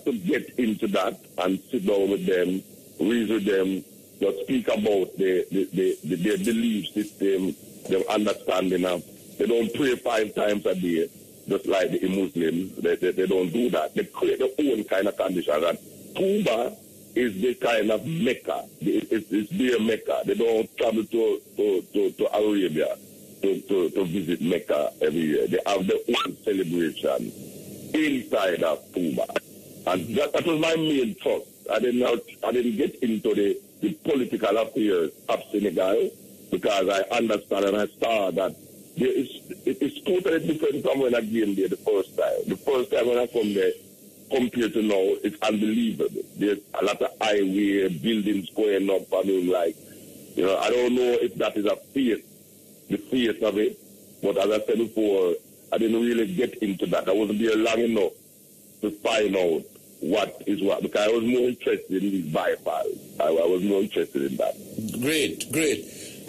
to get into that and sit down with them, reason them, just speak about their belief system, their understanding of. They don't pray 5 times a day, just like the Muslims. They don't do that. They create their own kind of conditions. And Cuba is the kind of Mecca. It's their Mecca. They don't travel to Arabia to visit Mecca every year. They have their own celebration inside of Cuba. And that was my main thrust. I didn't get into the political affairs of Senegal, because I understand and I saw that it is totally different from when I came there the first time. The first time when I come there, compared to now, it's unbelievable. There's a lot of highway buildings going up. I mean, like, you know, I don't know if that is the face of it. But as I said before, I didn't really get into that. I wasn't there long enough to find out what is what, because I was more interested in these biphiles. I was more interested in that. Great.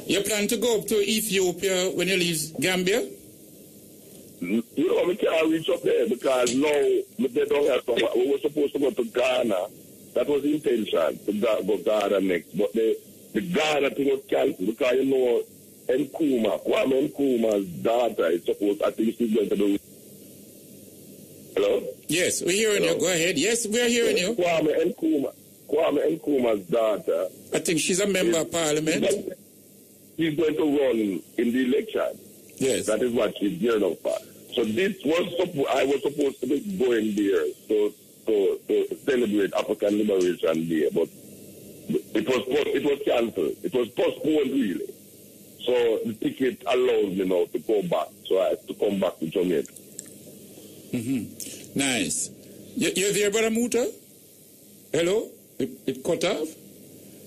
You plan to go up to Ethiopia when you leave Gambia? You know, we can't reach up there because now they don't have somewhere. We were supposed to go to Ghana. That was the intention, to go Ghana next. But the Ghana thing was cancelled because, you know, Kwame Nkrumah's daughter is supposed, I think she's going to do. Hello? Yes, we're hearing you. Go ahead. Yes, we're hearing you. Kwame Nkrumah's daughter. I think she's a member of parliament. She's going to run in the election. Yes. That is what she's geared up for. So this was I was supposed to be going there to celebrate African Liberation Day, but it was cancelled. It was postponed really. So the ticket allows me now to go back. So I have to come back to Jamaica. Mm-hmm. Nice. You're there, Brother Muta? Hello? It cut off?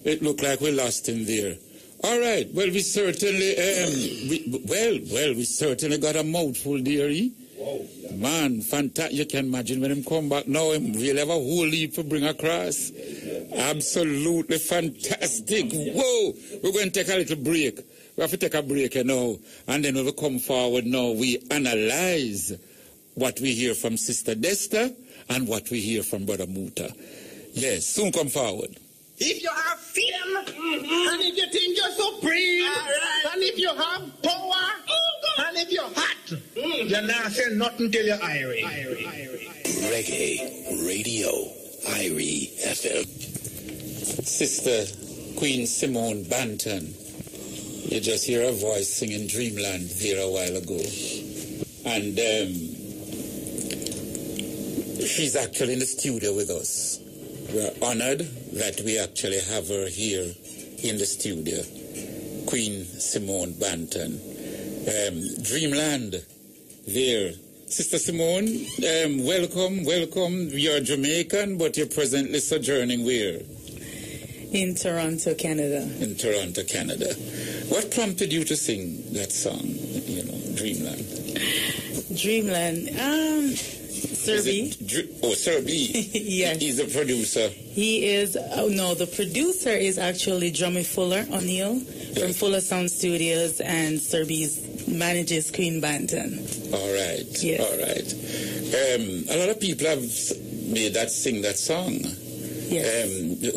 It looked like we lost him there. All right. Well, we certainly, we certainly got a mouthful there, eh? Wow. Man, fantastic. You can imagine when him come back now, we'll have a whole heap to bring across. Absolutely fantastic. Whoa. We're going to take a little break. We have to take a break now. And then when we come forward now, we analyze what we hear from Sister Desta and what we hear from Brother Muta. Yes, soon come forward. If you have freedom, and if you think you're supreme, and if you have power, and if you're hot, you're not saying nothing till you're Irie. Reggae Radio, Irie FM. Sister Queen Simone Banton, you just hear her voice singing Dreamland there a while ago. And she's actually in the studio with us. We're honored that we actually have her here in the studio. Queen Simone Banton. Dreamland there. Sister Simone, welcome. You're Jamaican, but you're presently sojourning where? In Toronto, Canada. In Toronto, Canada. What prompted you to sing that song, Dreamland? Dreamland, Serby. Serby. Yes. He's the producer. He is, the producer is actually Drummy Fuller O'Neill from Fuller Sound Studios, and Serby manages Queen Banton. All right. Yes. All right. A lot of people have made sing that song. Yes.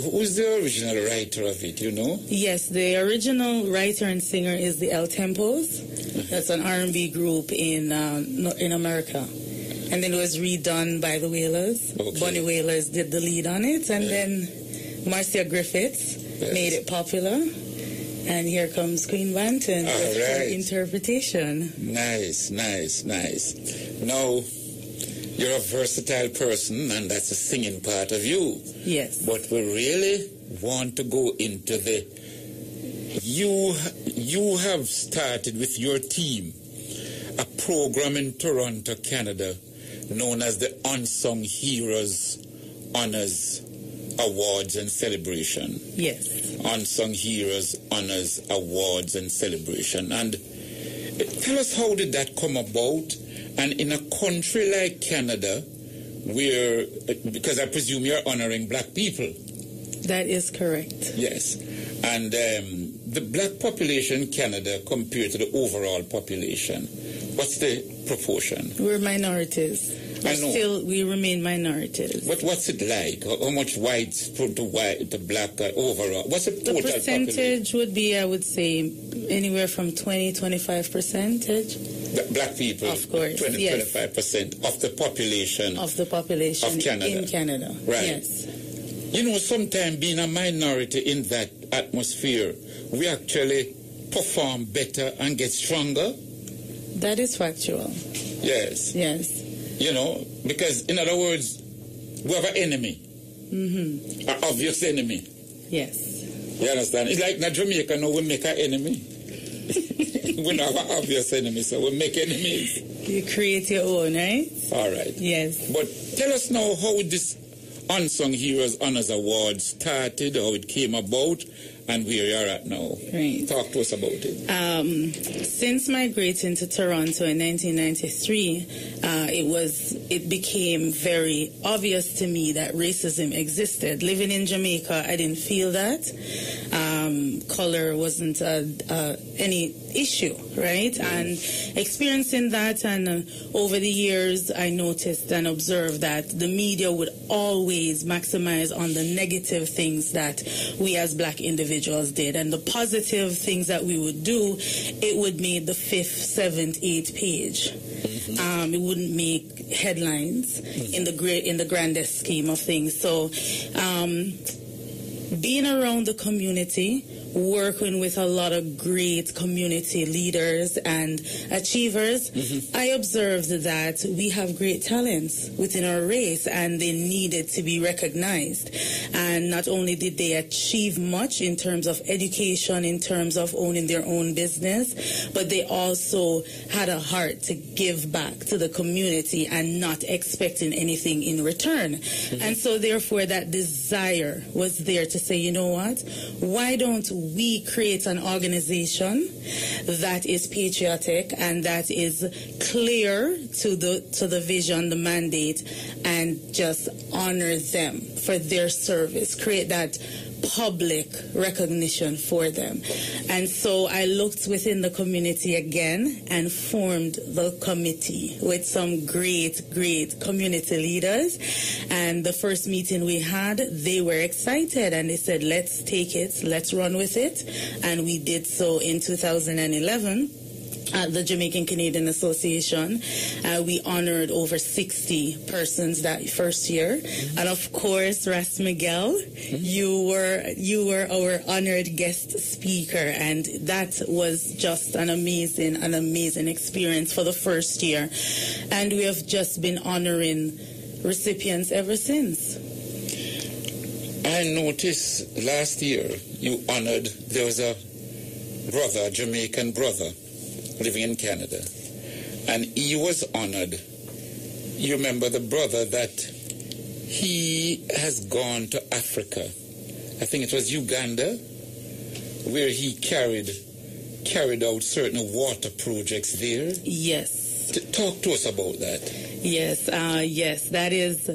Who's the original writer of it, you know? Yes, the original writer and singer is the El Tempos. That's an R&B group in America. And then it was redone by the Wailers. Okay. Bunny Wailers did the lead on it. And then Marcia Griffiths made it popular. And here comes Queen Banton with her interpretation. Nice. Now, you're a versatile person, and that's a singing part of you. Yes. But we really want to go into you have started with your team a program in Toronto, Canada, known as the Unsung Heroes Honors Awards and Celebration. Yes. Unsung Heroes Honors Awards and Celebration. And tell us, how did that come about? And in a country like Canada, where, because I presume you're honoring black people. That is correct. Yes. And the black population in Canada compared to the overall population, what's the proportion? We're minorities. I know. We remain minorities. What's it like? How much whites to black overall? What's the total percentage would be, I would say, anywhere from 20-25%. Black people, of course, 25% of the population. Of the population of Canada. in Canada. Right. Yes. You know, sometimes being a minority in that atmosphere, we actually perform better and get stronger. That is factual. Yes. Yes. You know, because in other words, we have an enemy. Mm-hmm. An obvious enemy. Yes. You understand? It's like in Jamaica, now we make an enemy. We don't have an obvious enemy, so we make enemies. You create your own, right? All right. Yes. But tell us now how this Unsung Heroes Honors Award started, how it came about, and where you're at now. Right. Talk to us about it. Since migrating to Toronto in 1993, it became very obvious to me that racism existed. Living in Jamaica, I didn't feel that. Color wasn't any issue, right? And experiencing that, and over the years, I noticed and observed that the media would always maximize on the negative things that we as black individuals did, and the positive things that we would do, it would make the 5th, 7th, 8th page. It wouldn't make headlines in the grandest scheme of things. So bebeing around the community working with a lot of great community leaders and achievers, I observed that we have great talents within our race and they needed to be recognized. And not only did they achieve much in terms of education, in terms of owning their own business, but they also had a heart to give back to the community and not expecting anything in return. And so therefore that desire was there to say, you know what, why don't we create an organization that is patriotic and that is clear to the vision, the mandate, and just honor them for their service, create that public recognition for them. And so I looked within the community again and formed the committee with some great community leaders. And the first meeting we had, they were excited and they said, let's take it, let's run with it. And we did so in 2011. At the Jamaican Canadian Association, we honored over 60 persons that first year, and of course, Ras Miquel, you were our honored guest speaker, and that was just an amazing experience for the first year, and we have just been honoring recipients ever since. I noticed last year you honored. There was a brother, a Jamaican brother, living in Canada, and he was honored. You remember the brother that he has gone to Africa, I think it was Uganda, where he carried out certain water projects there? Yes. Talk to us about that. Yes, that is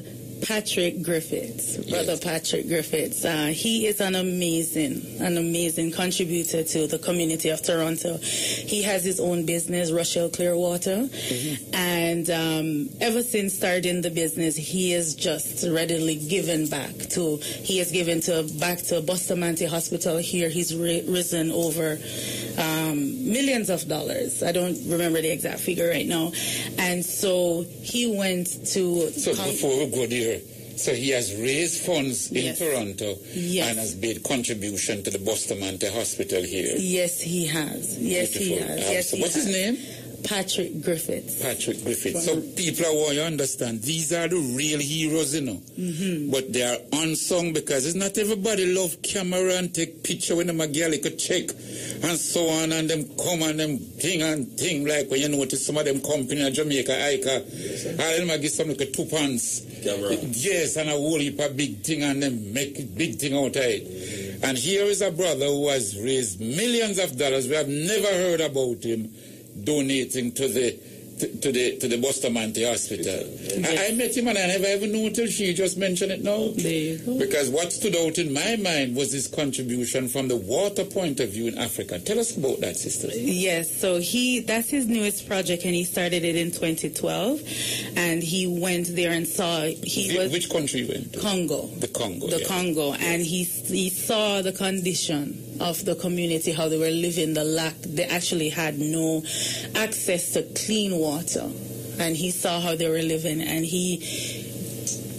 Patrick Griffiths, Brother Patrick Griffiths. He is an amazing contributor to the community of Toronto. He has his own business, Rochelle Clearwater, and ever since starting the business, he has just readily given back to Bustamante Hospital here. He's risen over millions of dollars. I don't remember the exact figure right now. And so he went to... So before we go there, so he has raised funds in Toronto and has made contribution to the Bustamante Hospital here. Yes, he has. Yes, Beautiful. he has. Yes, so what's his name? Patrick Griffiths. Patrick Griffiths. So people want you to understand, these are the real heroes, you know. But they are unsung because it's not everybody love camera and take picture when them a girl could check and so on, and them come and them thing like when you notice some of them company in Jamaica, Ica, all them give some like 2 pounds. Camera. Yes, and a whole heap of big thing and them make a big thing out of it. And here is a brother who has raised millions of dollars. We have never heard about him donating to the Bustamante Hospital. I met him and I never ever knew until she just mentioned it now. There you go. Because what stood out in my mind was his contribution from the water point of view in Africa. Tell us about that, sister. Yes, so that's his newest project, and he started it in 2012. And he went there and saw... Which country he went to? Congo. The Congo. The Congo. Yes. And he saw the condition of the community, how they were living, the lack. They actually had no access to clean water. And he saw how they were living, and he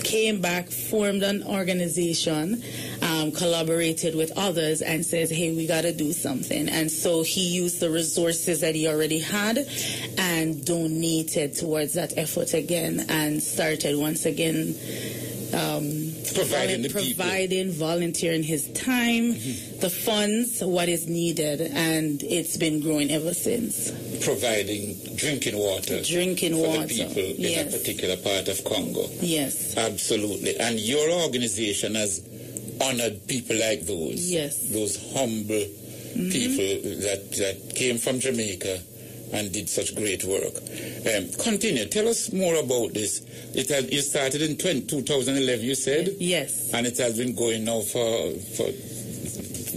came back, formed an organization, collaborated with others, and says, hey, we got to do something. And so he used the resources that he already had and donated towards that effort again, and started once again volunteering his time, the funds, what is needed, and it's been growing ever since. Providing drinking water for the people in a particular part of Congo. Yes. Absolutely. And your organization has honored people like those. Yes. Those humble people that came from Jamaica and did such great work. Continue. Tell us more about this. You started in 2011, you said? Yes. And it has been going now for...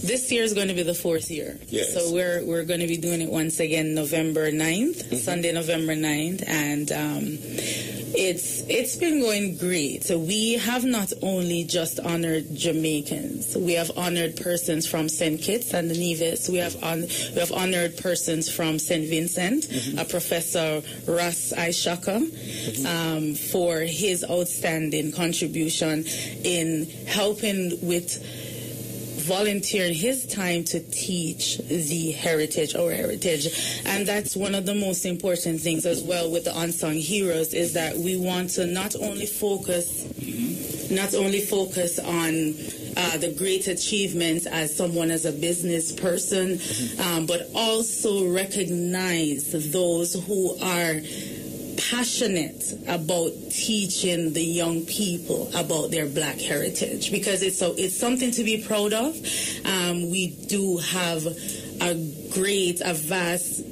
This year is going to be the 4th year. Yes. So we're going to be doing it once again November 9th, Sunday, November 9th. And it's been going great. So we have not only just honored Jamaicans. We have honored persons from St. Kitts and Nevis. We have honored persons from St. Vincent, Professor Ras Ishaka, for his outstanding contribution in helping with volunteering his time to teach the heritage, our heritage. And that's one of the most important things as well with the unsung heroes, is that we want to not only focus on the great achievements as someone, as a business person, but also recognize those who are passionate about teaching the young people about their Black heritage, because it's something to be proud of. We do have a vast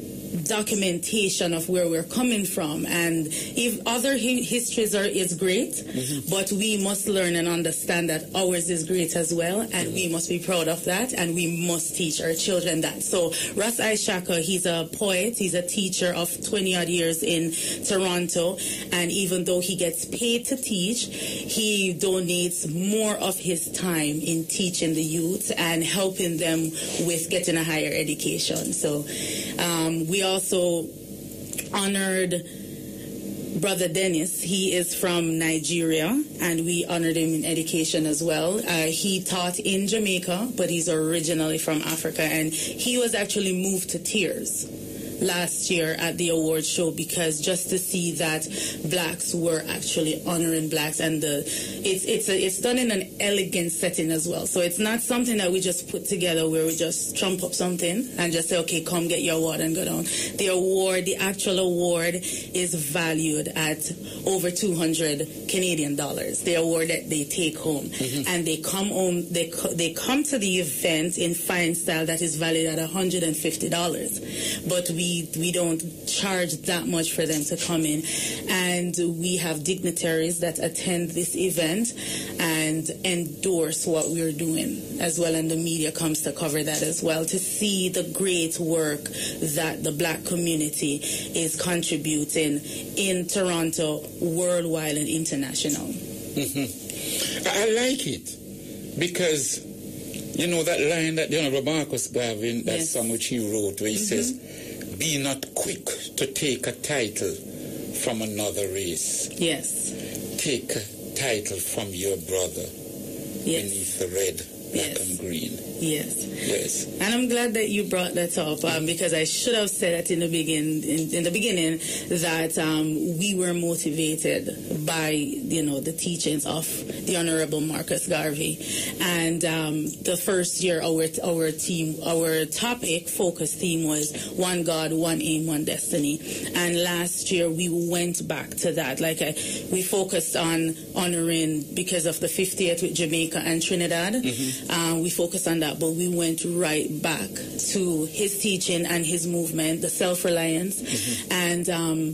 documentation of where we're coming from, and if other histories is great, but we must learn and understand that ours is great as well, and we must be proud of that, and we must teach our children that. So Ras Ishaka, he's a poet, he's a teacher of 20 odd years in Toronto, and even though he gets paid to teach, he donates more of his time in teaching the youth and helping them with getting a higher education. So we also honored Brother Dennis. He is from Nigeria, and we honored him in education as well. He taught in Jamaica, but he's originally from Africa, and he was actually moved to tears last year at the award show, because just to see that Blacks were actually honoring Blacks, and it's done in an elegant setting as well. So it's not something that we just put together where we just trump up something and just say, okay, come get your award and go down. The actual award is valued at over $200 Canadian. The award that they take home, and they come home. They come to the event in fine style that is valued at $150, but we don't charge that much for them to come in, and we have dignitaries that attend this event and endorse what we're doing as well, and the media comes to cover that as well, to see the great work that the Black community is contributing in Toronto, worldwide and international. I like it, because you know that line that the Honorable Marcus Garvin, that song which he wrote, where he says, "Be not quick to take a title from another race. Yes. Take a title from your brother beneath the red, black and green." Yes. Yes. And I'm glad that you brought that up, because I should have said that in the beginning that we were motivated by the teachings of the Honorable Marcus Garvey, and the first year our focus theme was one God, one aim, one destiny, and last year we went back to that. We focused on honoring because of the 50th with Jamaica and Trinidad. We focused on that. But we went right back to his teaching and his movement, the self-reliance, and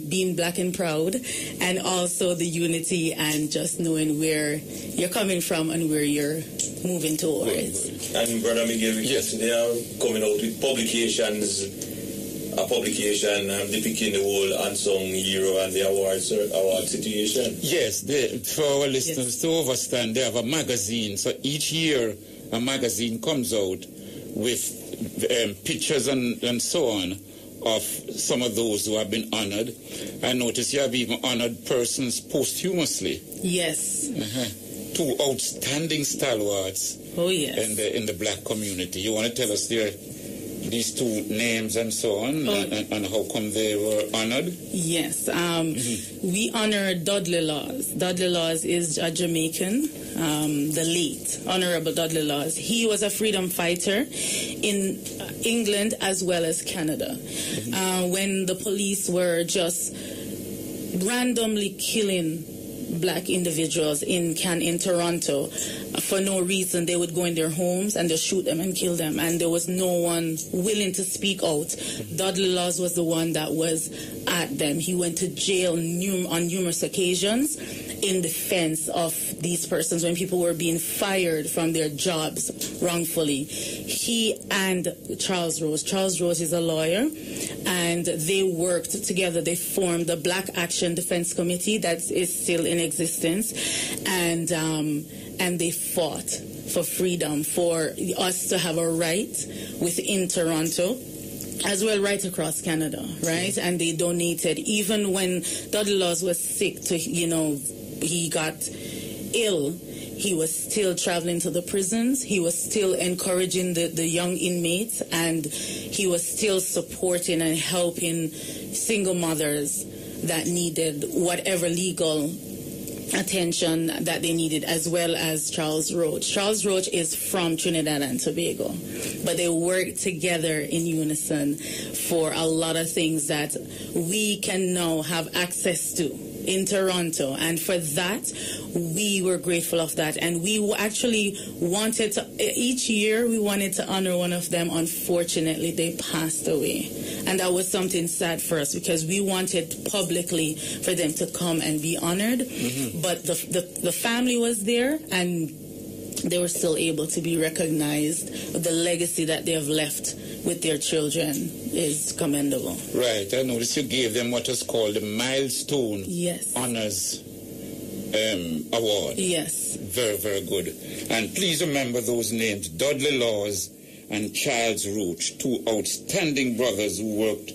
being Black and proud, and also the unity and just knowing where you're coming from and where you're moving towards. And Brother Miquel, they are coming out with publications, a publication depicting the whole unsung hero and the award situation. Yes, for our listeners to understand, they have a magazine. So each year a magazine comes out with pictures and so on of some of those who have been honored. I notice you have even honored persons posthumously. Yes. Two outstanding stalwarts. Oh, yes. In the Black community. You want to tell us these two names and so on, and how come they were honored? Yes. We honor Dudley Laws. Dudley Laws is a Jamaican, the late Honorable Dudley Laws. He was a freedom fighter in England as well as Canada. When the police were just randomly killing Black individuals in Toronto for no reason, they would go in their homes and just shoot them and kill them, and there was no one willing to speak out. Dudley Laws was the one that was at them. He went to jail on numerous occasions in defense of these persons when people were being fired from their jobs wrongfully. He and Charles Rose is a lawyer, and they worked together. They formed the Black Action Defense Committee that is still in existence, and they fought for freedom, for us to have a right within Toronto, as well right across Canada, right? And they donated, even when Dudley Laws was sick, he got ill, He was still traveling to the prisons. He was still encouraging the young inmates, and he was still supporting and helping single mothers that needed whatever legal attention that they needed, as well as Charles Roach. Charles Roach is from Trinidad and Tobago, but they work together in unison for a lot of things that we can now have access to in Toronto, and for that we were grateful of that. And we actually wanted to, each year we wanted to honor one of them. Unfortunately, they passed away, and that was something sad for us because we wanted publicly for them to come and be honored. But the family was there, and they were still able to be recognized. The legacy that they have left with their children is commendable. Right. I noticed you gave them what is called the Milestone Honors Award. Yes. Very, very good. And please remember those names: Dudley Laws and Charles Roach, two outstanding brothers who worked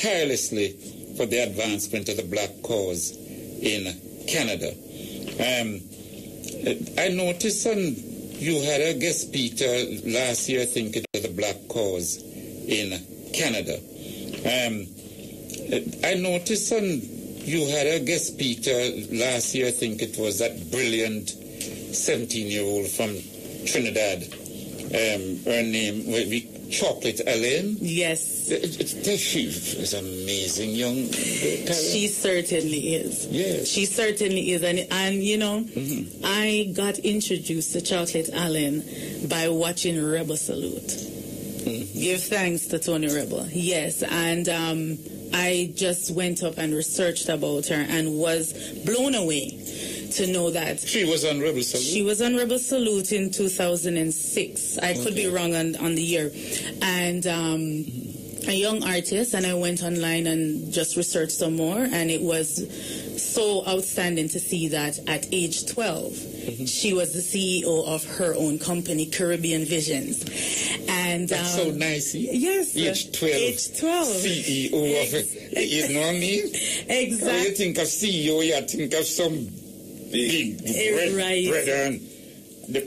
tirelessly for the advancement of the black cause in Canada. I noticed you had a guest speaker last year, I think it was the black cause in Canada. I noticed you had a guest speaker last year, I think it was that brilliant 17-year-old from Trinidad. Her name was Chocolate Ellen. Yes. She is amazing young girl. She certainly is. Yes. She certainly is. And you know, I got introduced to Chocolate Allen by watching Rebel Salute. Give thanks to Tony Rebel. Yes. And I just went up and researched about her and was blown away to know that she was on Rebel Salute. She was on Rebel Salute in 2006. I could be wrong on the year. And a young artist, and I went online and just researched some more, and it was so outstanding to see that at age 12 she was the CEO of her own company, Caribbean Visions. And that's so nice. Yes. Age 12. CEO of you know what I mean? Exactly. When you think of CEO, you think of some big bread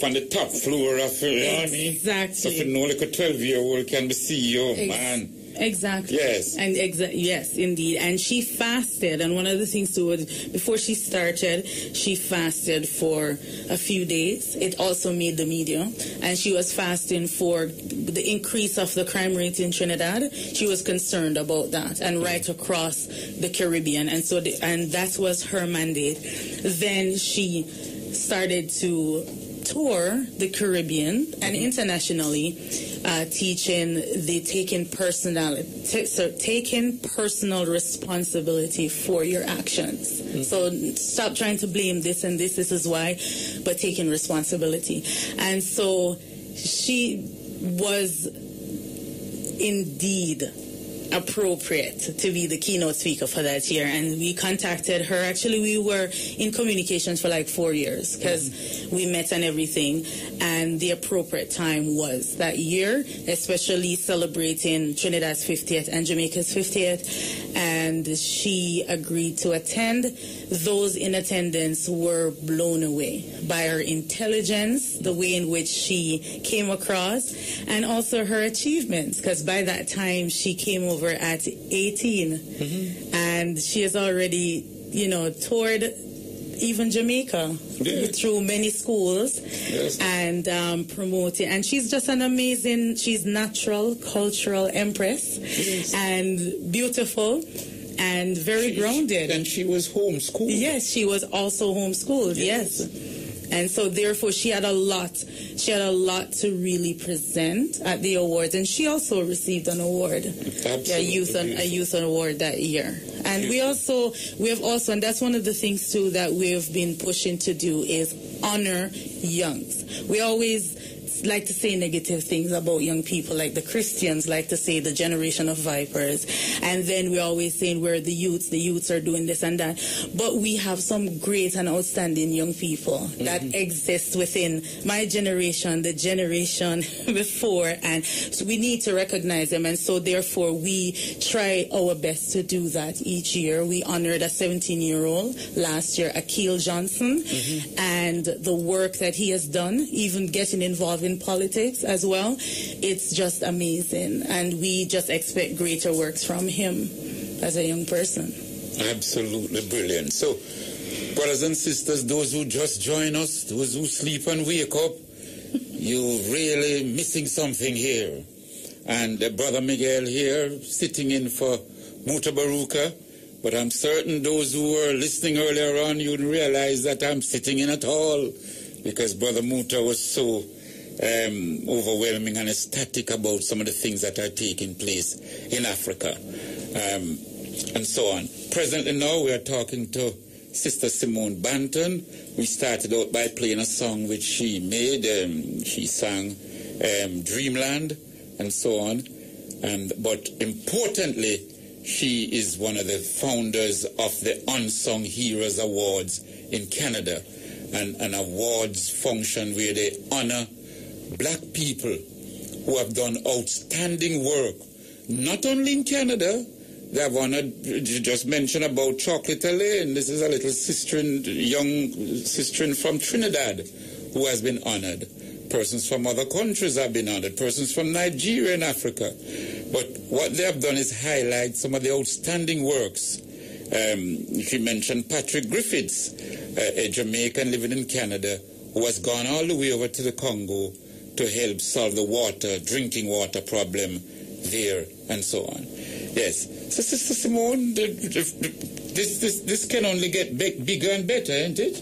on the top floor of you know what I mean? Exactly. So if you know like a 12-year-old can be CEO, man. Exactly. Yes. And yes, indeed. And she fasted. And one of the things too was before she started, she fasted for a few days. It also made the media. And she was fasting for the increase of the crime rate in Trinidad. She was concerned about that, and right across the Caribbean. And so, and that was her mandate. Then she started to tour the Caribbean and internationally, teaching the taking personal responsibility for your actions. So stop trying to blame this and this is why, but taking responsibility. And so she was indeed appropriate to be the keynote speaker for that year, and we contacted her. Actually, we were in communications for like 4 years because we met and everything, and the appropriate time was that year, especially celebrating Trinidad's 50th and Jamaica's 50th, and she agreed to attend. Those in attendance were blown away by her intelligence, the way in which she came across, and also her achievements, because by that time she came over at 18, and she has already, toured even Jamaica through many schools and promoting. And she's just an amazing, she's natural, cultural empress and beautiful and very grounded. And she was homeschooled. Yes, she was also homeschooled, yes. And so therefore she had a lot to really present at the awards, and she also received an award. A youth award that year. And we have also, and that's one of the things too that we've been pushing to do, is honor youngs. We always like to say negative things about young people, like the Christians like to say the generation of vipers, and then we're always saying we're the youths are doing this and that. But we have some great and outstanding young people that exist within my generation, the generation before, and so we need to recognize them. And so therefore we try our best to do that each year. We honored a 17-year-old last year, Akil Johnson, and the work that he has done, even getting involved in politics as well. It's just amazing, and we just expect greater works from him as a young person. Absolutely brilliant. So, brothers and sisters, those who just join us, those who sleep and wake up, you're really missing something here. And Brother Miquel here, sitting in for Mutabaruka, but I'm certain those who were listening earlier on, you didn't realize that I'm sitting in at all, because Brother Muta was so overwhelming and ecstatic about some of the things that are taking place in Africa, and so on. Presently now we are talking to Sister Simone Banton. We started out by playing a song which she made. She sang Dreamland and so on. But importantly, she is one of the founders of the Unsung Heroes Awards in Canada, an awards function where they honor black people who have done outstanding work, not only in Canada. They have honored, you just mentioned about Chocolate Lane. This is a little young sister from Trinidad who has been honored. Persons from other countries have been honored, persons from Nigeria and Africa. But what they have done is highlight some of the outstanding works. She mentioned Patrick Griffiths, a Jamaican living in Canada, who has gone all the way over to the Congo to help solve the drinking water problem there, and so on. Yes. So, Sister Simone, this can only get bigger and better, ain't it?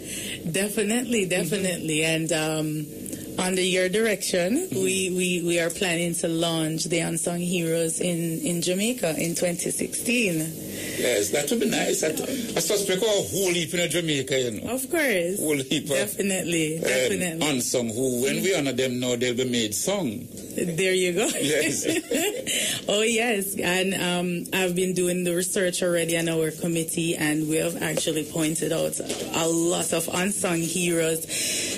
Definitely. And under your direction, we are planning to launch the Unsung Heroes in Jamaica in 2016. Yes, that would be nice. I suspect a whole heap in Jamaica, you know. Of course. Whole heap definitely. Unsung, who, when we honor them now, they'll be made song. There you go. Yes. Oh, yes. And I've been doing the research already on our committee, and we have actually pointed out a lot of unsung heroes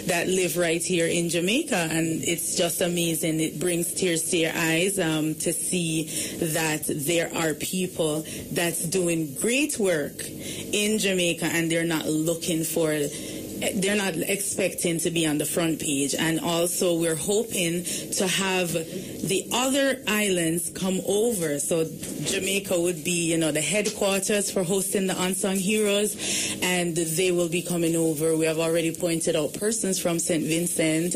that live right here in Jamaica, and it's just amazing. It brings tears to your eyes to see that there are people that's doing great work in Jamaica, and they're not expecting to be on the front page. And also we're hoping to have the other islands come over. So Jamaica would be, the headquarters for hosting the Unsung Heroes, and they will be coming over. We have already pointed out persons from St. Vincent,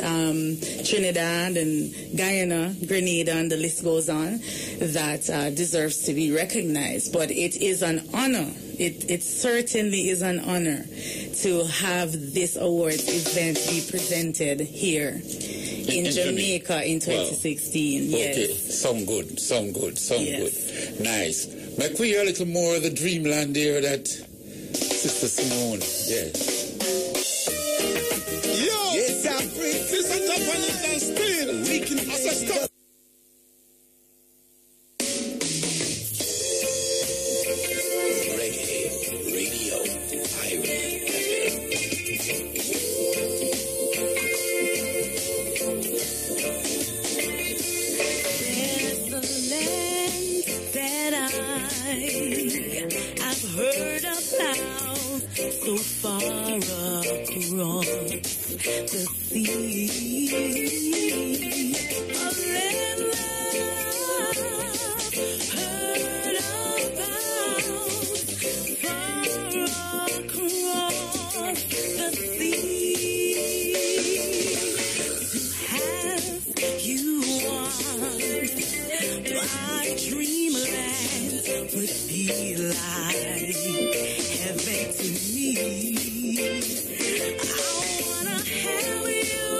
Trinidad and Guyana, Grenada, and the list goes on, that deserves to be recognized. But it is an honor. It certainly is an honor to have this awards event be presented here in Jamaica in 2016. Well, yes. Okay, some good. Nice. Make we hear a little more of the dreamland here that Sister Simone, yes. Yo! Yes, I'm free. Sister Japanese and still. We can stop. I've heard about so far across the sea. A land I've heard about far across the sea. To have you once, my dreamland would be like heaven to me. I wanna have you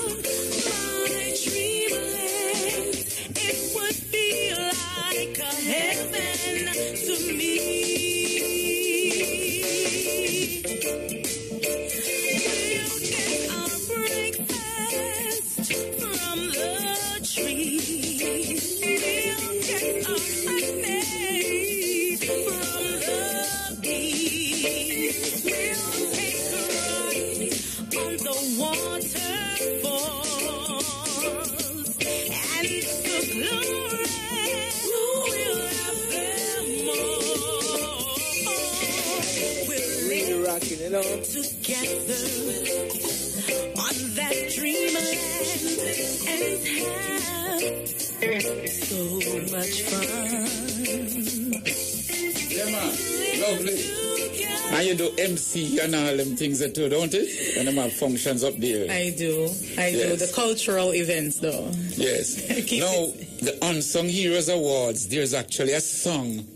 on my dreamland. It would be like a heaven to me. We'll get our breakfast rocking, you know. Together on that dreamland and have so much fun. Yeah, man. Lovely. And you do MC and all them things that too, don't you? And them have functions up there. I do. The cultural events, though. Yes. Now, the Unsung Heroes Awards, there's actually a song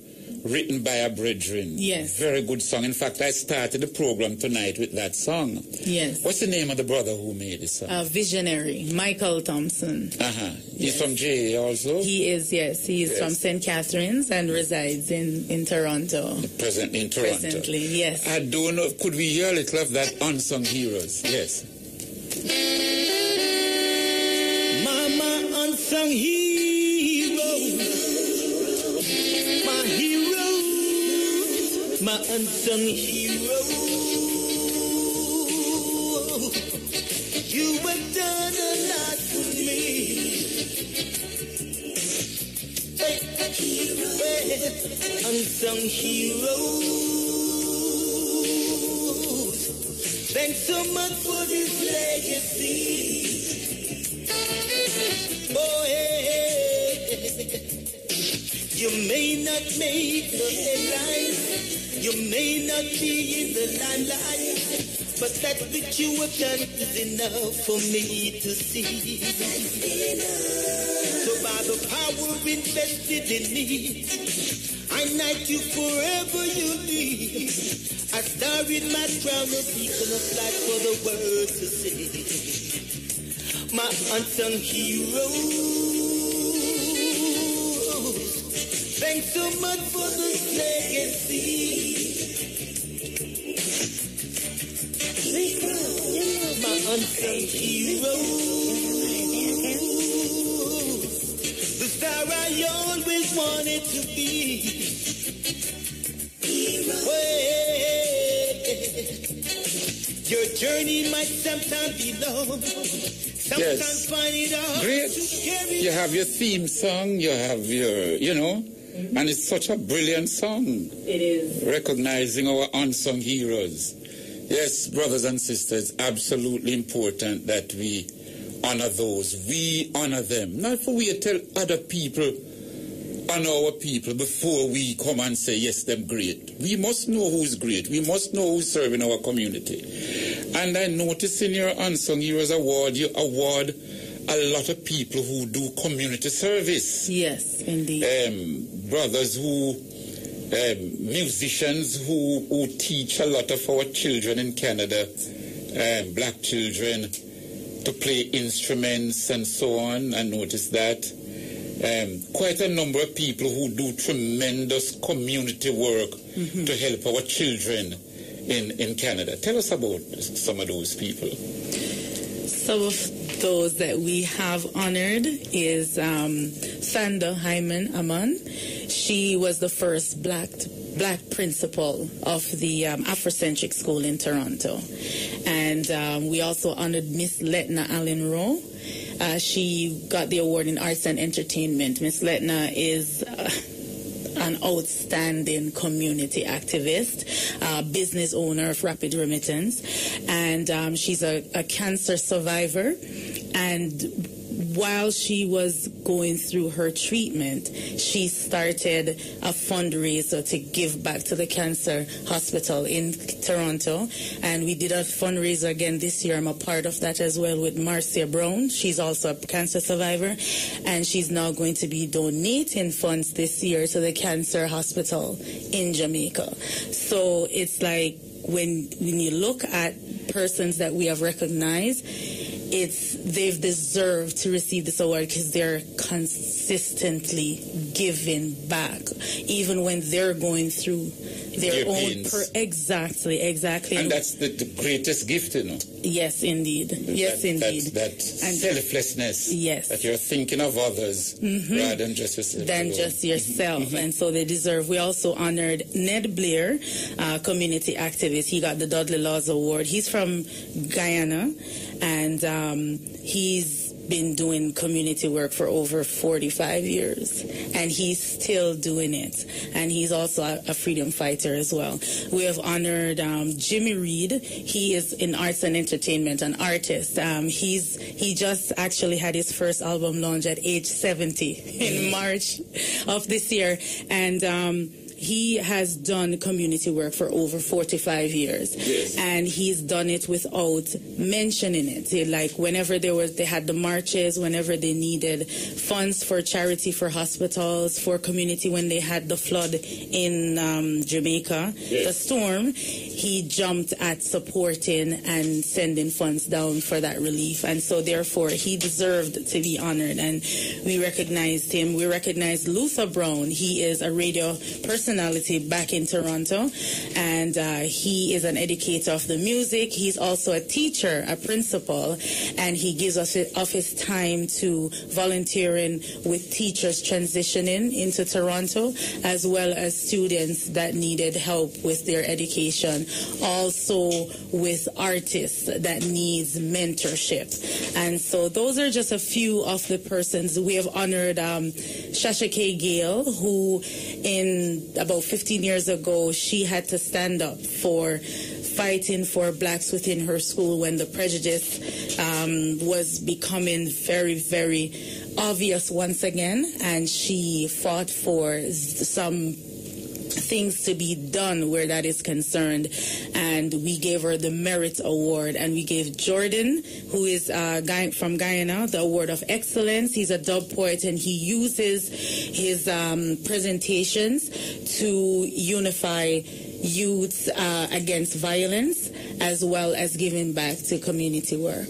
written by a brethren. Yes. Very good song. In fact, I started the program tonight with that song. Yes. What's the name of the brother who made this song? Visionary, Miquel Thompson. He's from JA also? He is, yes. He is from St. Catharines and resides in Toronto. Presently in Toronto. Presently, yes. I don't know. Could we hear a little of that Unsung Heroes? Yes. Mama unsung heroes, my heroes, my unsung heroes. You have done a lot for me. Hey, unsung heroes. Thanks so much for this legacy. Oh, hey. You may not make the headlines, you may not be in the limelight, but that which you have done is enough for me to see. So by the power invested in me, I knight you forever you need. I star in my crown, a beacon of light for the world to see. My unsung heroes, thanks so much for this legacy. My unsung heroes, the star I always wanted to be. Your journey might sometimes be long. Yes. Great. You have your theme song, you have your, and it's such a brilliant song. It is. Recognizing our unsung heroes. Yes, brothers and sisters, absolutely important that we honor those. We honor them. Not for we to tell other people, honor our people before we come and say, yes, them great. We must know who's great. We must know who's serving our community. And I notice in your Unsung Heroes Award, you award a lot of people who do community service. Yes, indeed. Brothers who, musicians who teach a lot of our children in Canada, black children, to play instruments and so on. I noticed that. Quite a number of people who do tremendous community work to help our children in Canada. Tell us about some of those people. Some of those that we have honored is Sanda Hyman Aman. She was the first black principal of the Afrocentric School in Toronto. And we also honored Miss Letna Allen Rowe. She got the award in Arts and Entertainment. Miss Letna is an outstanding community activist, business owner of Rapid Remittance, and she's a cancer survivor. And while she was going through her treatment, she started a fundraiser to give back to the cancer hospital in Toronto. And we did a fundraiser again this year. I'm a part of that as well with Marcia Brown. She's also a cancer survivor. And she's now going to be donating funds this year to the cancer hospital in Jamaica. So it's like when you look at persons that we have recognized, they've deserved to receive this award because they're consistently giving back, even when they're going through their own exactly. And that's the greatest gift, Yes, indeed. Indeed. That selflessness. Yes. That you're thinking of others rather than just yourself. And so they deserve. We also honored Ned Blair, community activist. He got the Dudley Laws Award. He's from Guyana, and he's been doing community work for over 45 years. and he's still doing it. And he's also a freedom fighter as well. We have honored Jimmy Reed. He is in arts and entertainment, an artist. He just actually had his first album launch at age 70 in March of this year. And he has done community work for over 45 years. Yes. And he's done it without mentioning it. Like whenever they had the marches, whenever they needed funds for charity, for hospitals, for community, when they had the flood in Jamaica, yes, the storm, he jumped at supporting and sending funds down for that relief. And so therefore he deserved to be honored. And we recognized him. We recognized Luther Brown. He is a radio personality back in Toronto, and he is an educator of the music. He's also a teacher, a principal, and he gives us of his time to volunteering with teachers transitioning into Toronto, as well as students that needed help with their education, also with artists that needs mentorship. And so those are just a few of the persons. We have honored Shasha K. Gale, who in about 15 years ago, she had to stand up for fighting for blacks within her school when the prejudice was becoming very, very obvious once again. And she fought for some things to be done where that is concerned, and we gave her the Merit Award, and we gave Jordan, who is from Guyana, the Award of Excellence. He's a dub poet, and he uses his presentations to unify youths against violence, as well as giving back to community work.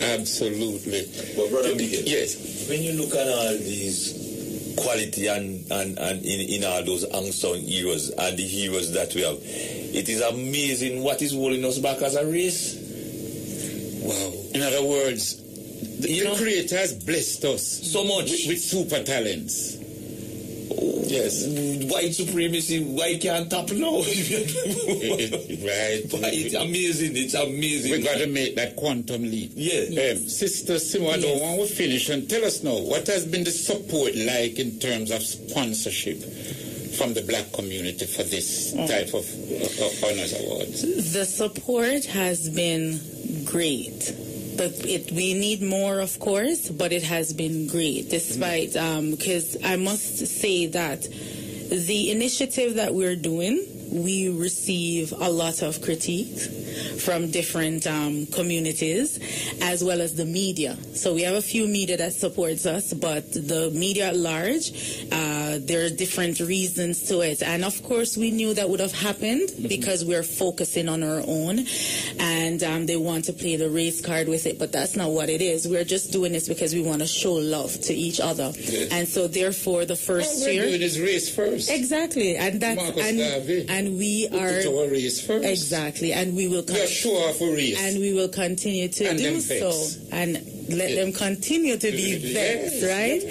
Absolutely. But Brother Miquel, yes, when you look at all these quality and in all those unsung heroes and the heroes that we have, it is amazing what is holding us back as a race. Wow. In other words, the Creator has blessed us so much with super talents. Yes. White supremacy, why can't tap now? Right. It's amazing. It's amazing. We got to make that quantum leap. Yes. Sister Simo, I don't want to finish and tell us now, what has been the support like in terms of sponsorship from the black community for this type of honors awards? The support has been great. We need more, of course, but it has been great, despite, because I must say that the initiative that we're doing, we receive a lot of critique from different communities, as well as the media. So we have a few media that supports us, but the media at large, there are different reasons to it. And of course, we knew that would have happened because we're focusing on our own, and they want to play the race card with it, but that's not what it is. We're just doing this because we want to show love to each other. Yes. And so therefore, the first year... We're doing this race first. Exactly. And that's... And we are... Put our race first. Exactly. And we will... show off a race. And we will continue to do so. And let them continue to be vexed, right?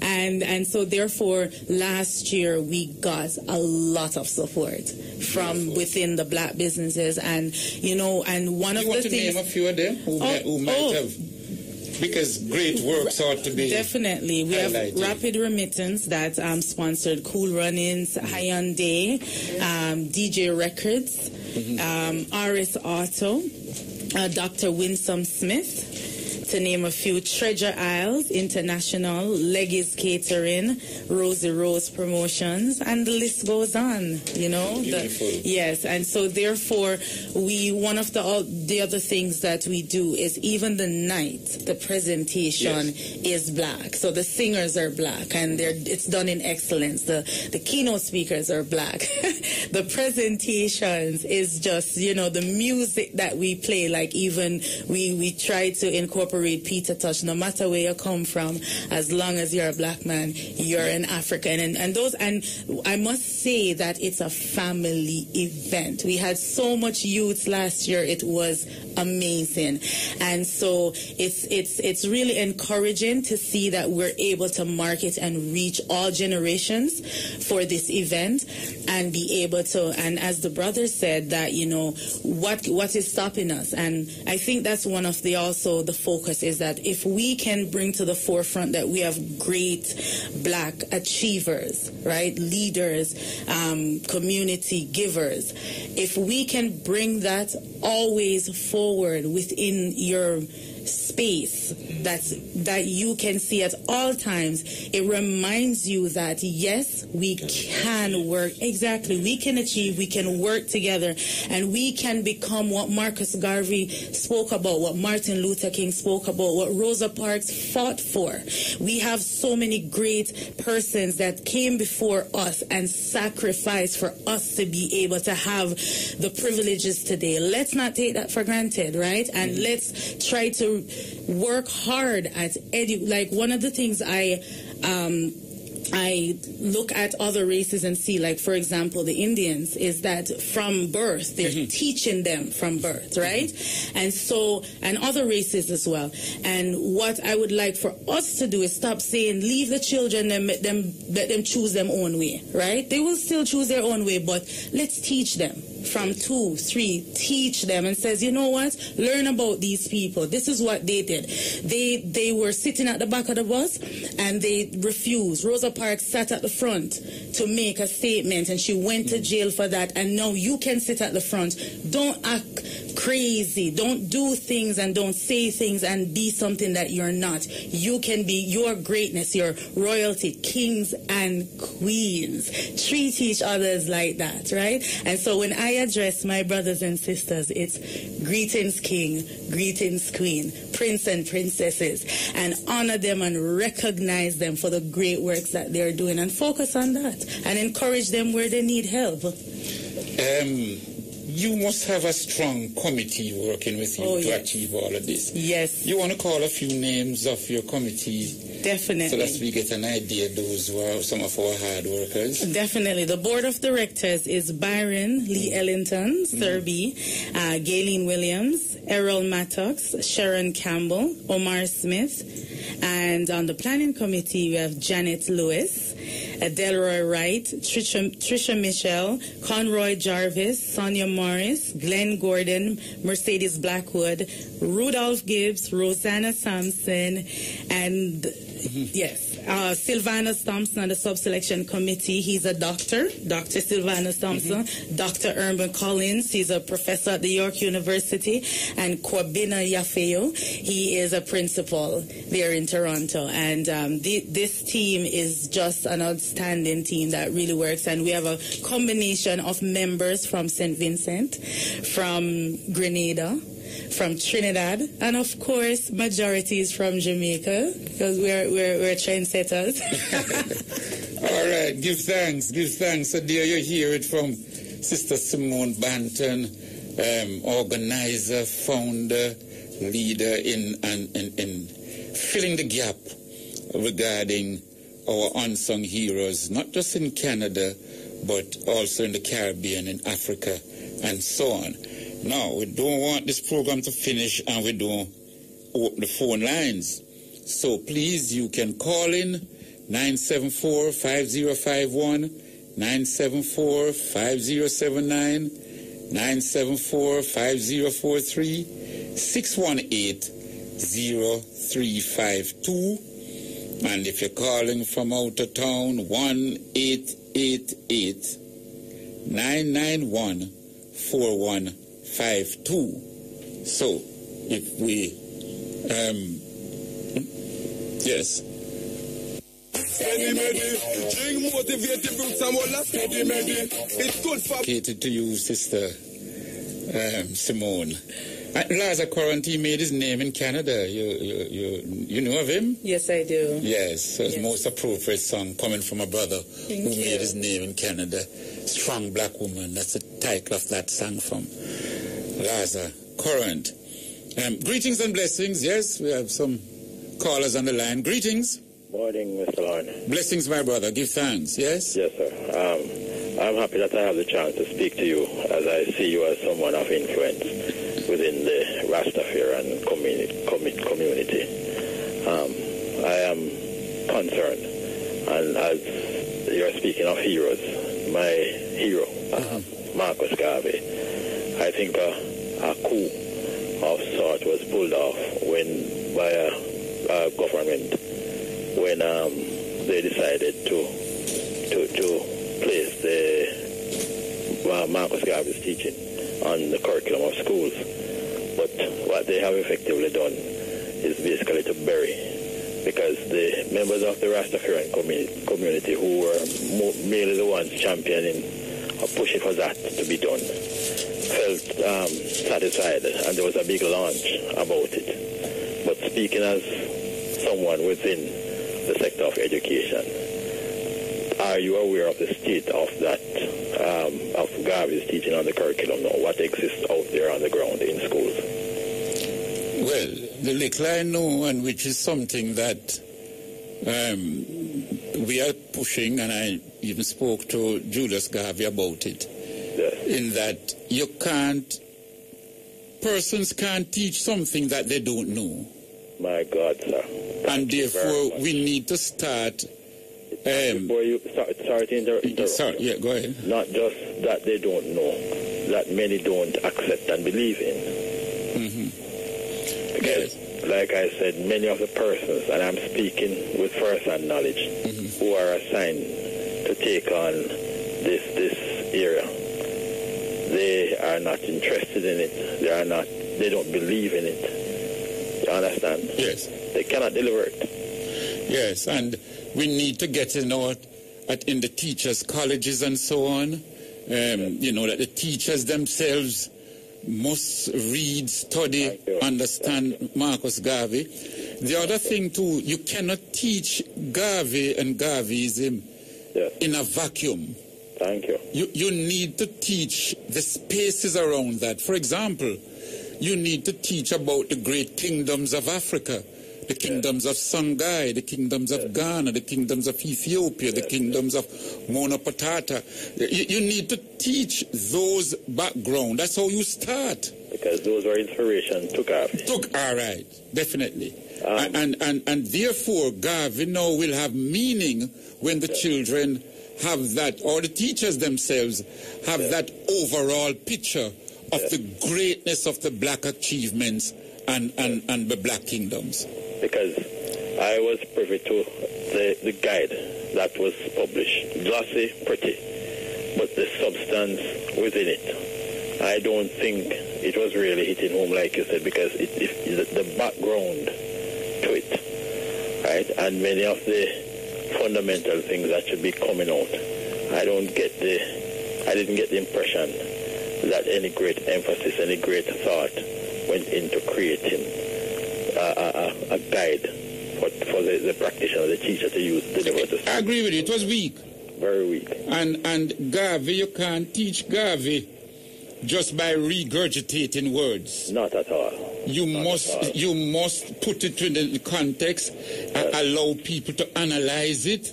And so therefore, last year we got a lot of support from within the black businesses, and and one of the things. You want to name a few of them who might have? Because great works ought to be definitely. We highlighted. have Rapid Remittance that sponsored Cool Runnings, Hyundai, DJ Records, RS Auto, Dr. Winsome Smith, to name a few, Treasure Isles International, Leggy's Catering, Rosie Rose Promotions, and the list goes on, yes, and so therefore, one of the other things that we do is even the night, the presentation is black. So the singers are black, and it's done in excellence. The keynote speakers are black. The presentations is just, the music that we play, like even we try to incorporate Peter Touch, no matter where you come from, as long as you're a black man, you're an African. And I must say that it's a family event. We had so much youth last year, it was amazing. And so it's really encouraging to see that we're able to market and reach all generations for this event and be able to, and as the brother said, that, you know, what is stopping us. And I think that's one of the focus is that if we can bring to the forefront that we have great black achievers, right, leaders, community givers, if we can bring that always forward within your space that you can see at all times, it reminds you that yes, we can work, exactly, we can achieve, we can work together, and we can become what Marcus Garvey spoke about, what Martin Luther King spoke about, what Rosa Parks fought for. We have so many great persons that came before us and sacrificed for us to be able to have the privileges today. Let's not take that for granted, right? And let's try to work hard at like one of the things I look at other races and see, like, for example, the Indians, is that from birth, they're teaching them from birth, right? And so, and other races as well. And what I would like for us to do is stop saying, leave the children and let them choose their own way, right? They will still choose their own way, but let's teach them. From 2, 3, teach them and says, you know what? Learn about these people. This is what they did. They were sitting at the back of the bus and they refused. Rosa Parks sat at the front to make a statement and she went to jail for that. And now you can sit at the front. Don't act crazy. Don't do things and don't say things and be something that you're not. You can be your greatness, your royalty, kings and queens. Treat each others like that, right? And so when I address my brothers and sisters, it's greetings king, greetings queen, prince and princesses, and honor them and recognize them for the great works that they're doing and focus on that and encourage them where they need help. You must have a strong committee working with you to achieve all of this. Yes. You want to call a few names of your committee? Definitely. So that we get an idea of those who are some of our hard workers. Definitely. The board of directors is Byron Lee Ellington, Sir B, Gayleen Williams, Errol Mattox, Sharon Campbell, Omar Smith, and on the planning committee we have Janet Lewis, Delroy Wright, Trisha Michelle, Conroy Jarvis, Sonia Morris, Glenn Gordon, Mercedes Blackwood, Rudolph Gibbs, Rosanna Sampson, and Sylvanus Thompson on the sub-selection committee. He's a doctor, Dr. Sylvanus Thompson. Dr. Urban Collins, he's a professor at the York University. And Kwabena Yafeo, he is a principal there in Toronto. And this team is just an outstanding team that really works. And we have a combination of members from St. Vincent, from Grenada, from Trinidad, and of course majorities from Jamaica, because we're trendsetters. All right, give thanks. So there you hear it from Sister Simone Banton, organizer, founder, leader in filling the gap regarding our unsung heroes, not just in Canada, but also in the Caribbean, in Africa, and so on. Now, we don't want this program to finish and we don't open the phone lines. So please, you can call in 974-5051, 974-5079, 974-5043, 618-0352. And if you're calling from out of town, 1-888-991-4152. So, if we, yes. Catered to you, Sister Simone. Laza Quarantine made his name in Canada. You know of him? Yes, I do. Yes, so it's most appropriate song coming from a brother who made his name in Canada. Strong Black Woman. That's the title of that song from Laza Current. Greetings and blessings. Yes, we have some callers on the line. Greetings. Morning, Mr. Lorne. Blessings, my brother. Give thanks. Yes? Yes, sir. I'm happy that I have the chance to speak to you, as I see you as someone of influence. within the Rastafarian community. I am concerned, and as you're speaking of heroes, my hero, Marcus Garvey, I think a coup of sort was pulled off by a government when they decided to place the Marcus Garvey's teaching on the curriculum of schools. But what they have effectively done is basically to bury, because the members of the Rastafarian community who were merely the ones championing or pushing for that to be done felt satisfied, and there was a big launch about it. But speaking as someone within the sector of education, are you aware of the state of that, of Garvey's teaching on the curriculum now? What exists out there on the ground in schools? Well, the little I know, and which is something that we are pushing, and I even spoke to Julius Garvey about it, in that persons can't teach something that they don't know. My God, sir. And therefore, we need to start... Before you sorry to interrupt. Sorry, yeah, go ahead. Not just that they don't know, that many don't accept and believe in. Because, like I said, many of the persons, and I'm speaking with first-hand knowledge, who are assigned to take on this area, they are not interested in it. They don't believe in it. You understand? Yes. They cannot deliver it. Yes, and we need to get in the teachers' colleges and so on. That the teachers themselves must read, study, understand Marcus Garvey. The other thing too, you cannot teach Garvey and Garveyism in a vacuum. Thank you. You need to teach the spaces around that. For example, you need to teach about the great kingdoms of Africa, the kingdoms of Songhai, the kingdoms of Ghana, the kingdoms of Ethiopia, the kingdoms of Monopatata. You need to teach those background. That's how you start. Because those were inspiration to Garvey. All right, definitely. And therefore, Garvey now will have meaning when the children have that, or the teachers themselves have that overall picture of the greatness of the black achievements and the black kingdoms. Because I was privy to the guide that was published. Glossy, pretty, but the substance within it, I don't think it was really hitting home, like you said, because the background to it, right, and many of the fundamental things that should be coming out, I didn't get the impression that any great emphasis, any great thought went into creating a guide for the practitioner, the teacher to use to deliver the. I agree with you. It was weak. Very weak. And Garvey, you can't teach Garvey just by regurgitating words. Not at all. You must put it in the context, allow people to analyze it,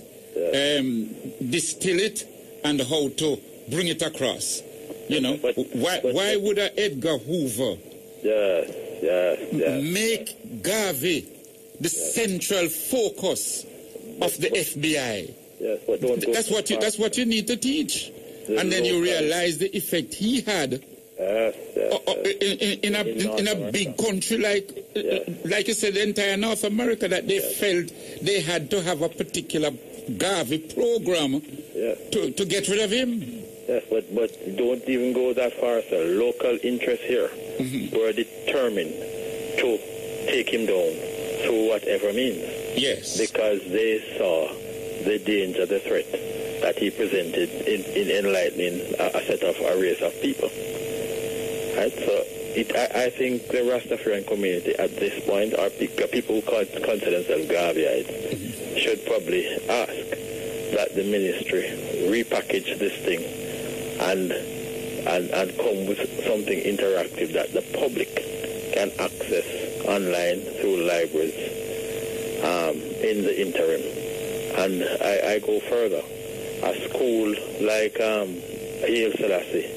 distill it, and how to bring it across. Why would Edgar Hoover make Garvey the central focus of the FBI? Yes, but that's what you need to teach. And then you realize the effect he had in a big country like you said, the entire North America, that they felt they had to have a particular Garvey program to get rid of him. Yes, but don't even go that far, sir. Local interests here were determined to take him down through whatever means. Yes. Because they saw the danger, the threat that he presented in enlightening a race of people. Right? So I think the Rastafarian community at this point, or people who consider themselves Garveyites, should probably ask that the ministry repackage this thing and come with something interactive that the public can access online through libraries in the interim. And I go further. A school like Haile Selassie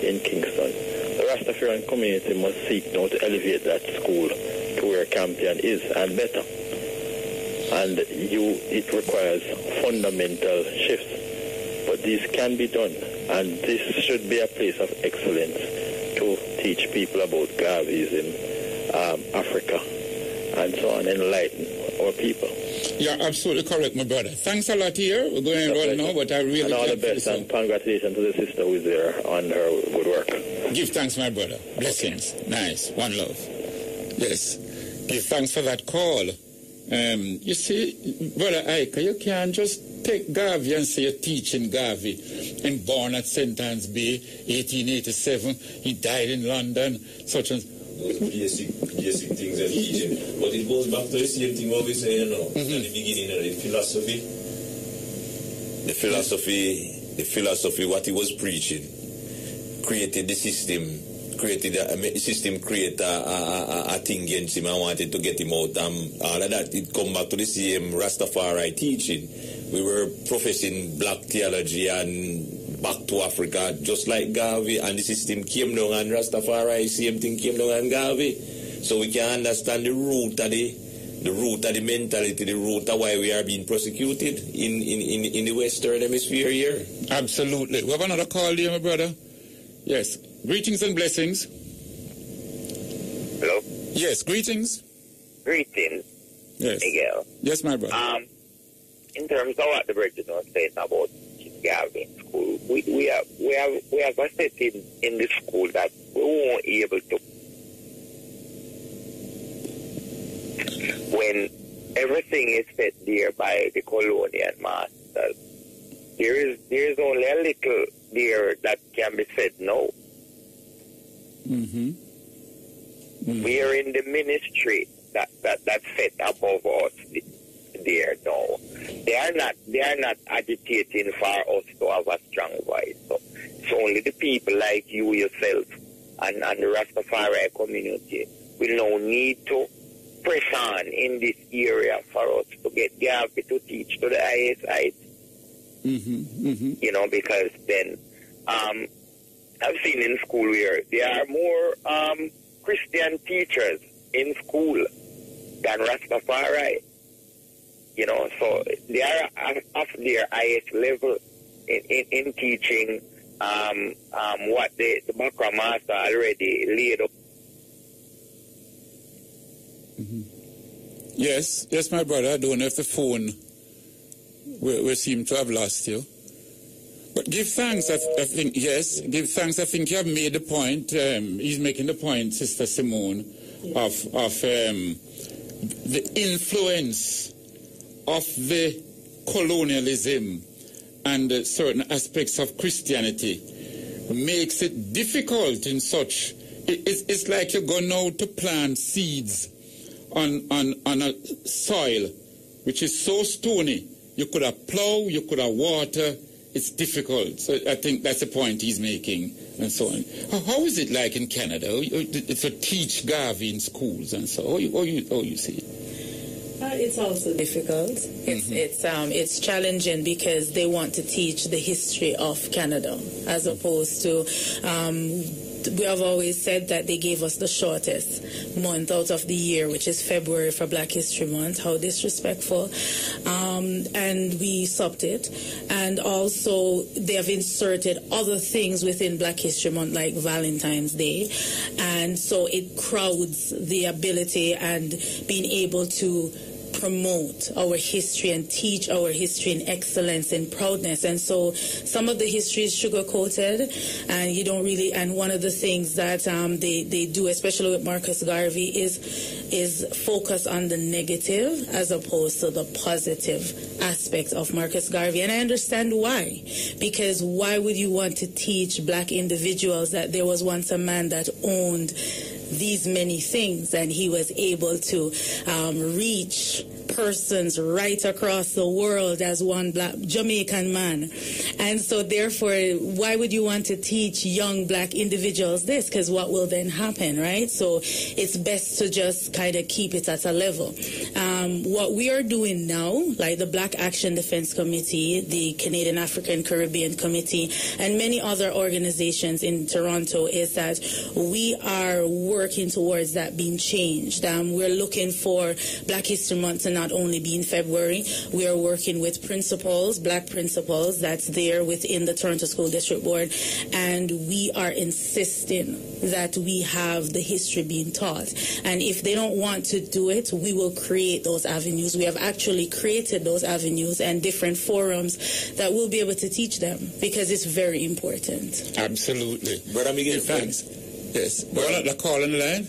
in Kingston The Rastafarian community must seek now to elevate that school to where Campion is and better. And it requires fundamental shifts. But these can be done. And this should be a place of excellence to teach people about Garveyism, Africa, and so on, enlighten our people. You're absolutely correct, my brother. Thanks a lot here. We're going around now, but I really... And all the best, and congratulations to the sister who is there on her good work. Give thanks, my brother. Blessings. Nice. One love. Yes. Give thanks for that call. You see, Brother Ike, you can't just take Garvey and say you're teaching Garvey. And born at St. Anne's Bay, 1887. He died in London, such and... Basic things and teaching. But it goes back to the same thing what we say, at the beginning of the philosophy, what he was preaching, created the system, created a thing against him and wanted to get him out. All of that, it come back to the same Rastafari teaching. We were professing black theology and back to Africa, just like Garvey, and the system came down, and Rastafari, same thing came down and Garvey. So we can understand the root of the mentality, the root of why we are being persecuted in the Western Hemisphere here. Absolutely. We have another call here, my brother. Yes. Greetings and blessings. Hello? Yes, greetings. Greetings. Yes. Miguel. Yes, my brother. In terms of what the brethren was saying about Garvey in school, we have a setting in the school that we won't be able to, when everything is set there by the colonial masters, there is only a little there that can be said no. We are in the ministry that's set above us there now. They are not agitating for us to have a strong voice. So it's only the people like you yourself and the Rastafari community will now need to press on in this area for us to get Garvey to teach to the highest heights. You know, because then I've seen in school where there are more Christian teachers in school than Rastafari. You know, so they are of their highest level in teaching what the Bakra Master already laid up. Yes, my brother. I don't know if the phone we seem to have lost you. But give thanks, I think, yes, give thanks. I think you have made the point. He's making the point, Sister Simone, of the influence of the colonialism and certain aspects of Christianity makes it difficult in such. It's like you're going out to plant seeds on a soil which is so stony. You could have plow, you could have water. It's difficult. So I think that's the point he's making, and so on. How is it like in Canada? To teach Garvey in schools and so. How you see it? It's also difficult. It's challenging because they want to teach the history of Canada as opposed to. We have always said that they gave us the shortest month out of the year, which is February for Black History Month. How disrespectful. And we stopped it. And also they have inserted other things within Black History Month like Valentine's Day. And so it crowds the ability and being able to promote our history and teach our history in excellence and proudness. And so some of the history is sugar-coated, and you don't really, and one of the things that they do, especially with Marcus Garvey, is focus on the negative as opposed to the positive aspects of Marcus Garvey. And I understand why. Because why would you want to teach black individuals that there was once a man that owned these many things and he was able to reach persons right across the world as one black Jamaican man. And so therefore, why would you want to teach young black individuals this? Because what will then happen, right? So it's best to just kind of keep it at a level. What we are doing now, like the Black Action Defense Committee, the Canadian African Caribbean Committee, and many other organizations in Toronto, is that we are working towards that being changed. We're looking for Black History Month to not only be in February. We are working with principals, black principals, that's there within the Toronto School District Board, and we are insisting that we have the history being taught. And if they don't want to do it, we will create those avenues. We have actually created those avenues and different forums that will be able to teach them, because it's very important. Absolutely. Brother Miguel, thanks. Yes. The call on the line?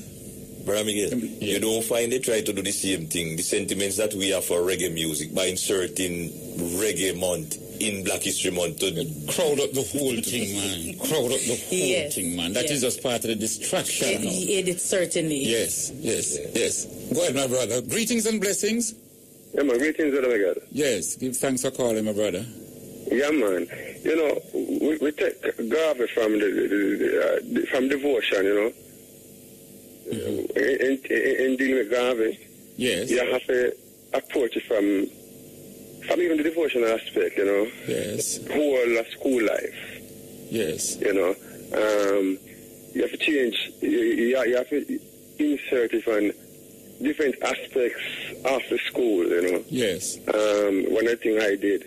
Brother Miguel, you don't find they try to do the same thing, the sentiments that we have for reggae music, by inserting reggae month in Black History Month to crowd up the whole thing, man. Crowd up the whole thing, man. That is just part of the distraction. It certainly is. Yes. Go ahead, my brother. Greetings and blessings. Yeah, man. Greetings, brother Miguel. Yes. Give thanks for calling, my brother. Yeah, man. You know, we take Garvey from from devotion, you know. In dealing with Garvey, yes, you have to approach it from even the devotional aspect, you know. Yes. Whole school life. Yes. You know, you have to change. You have to insert it on different aspects of the school, you know. Yes. One other thing I did,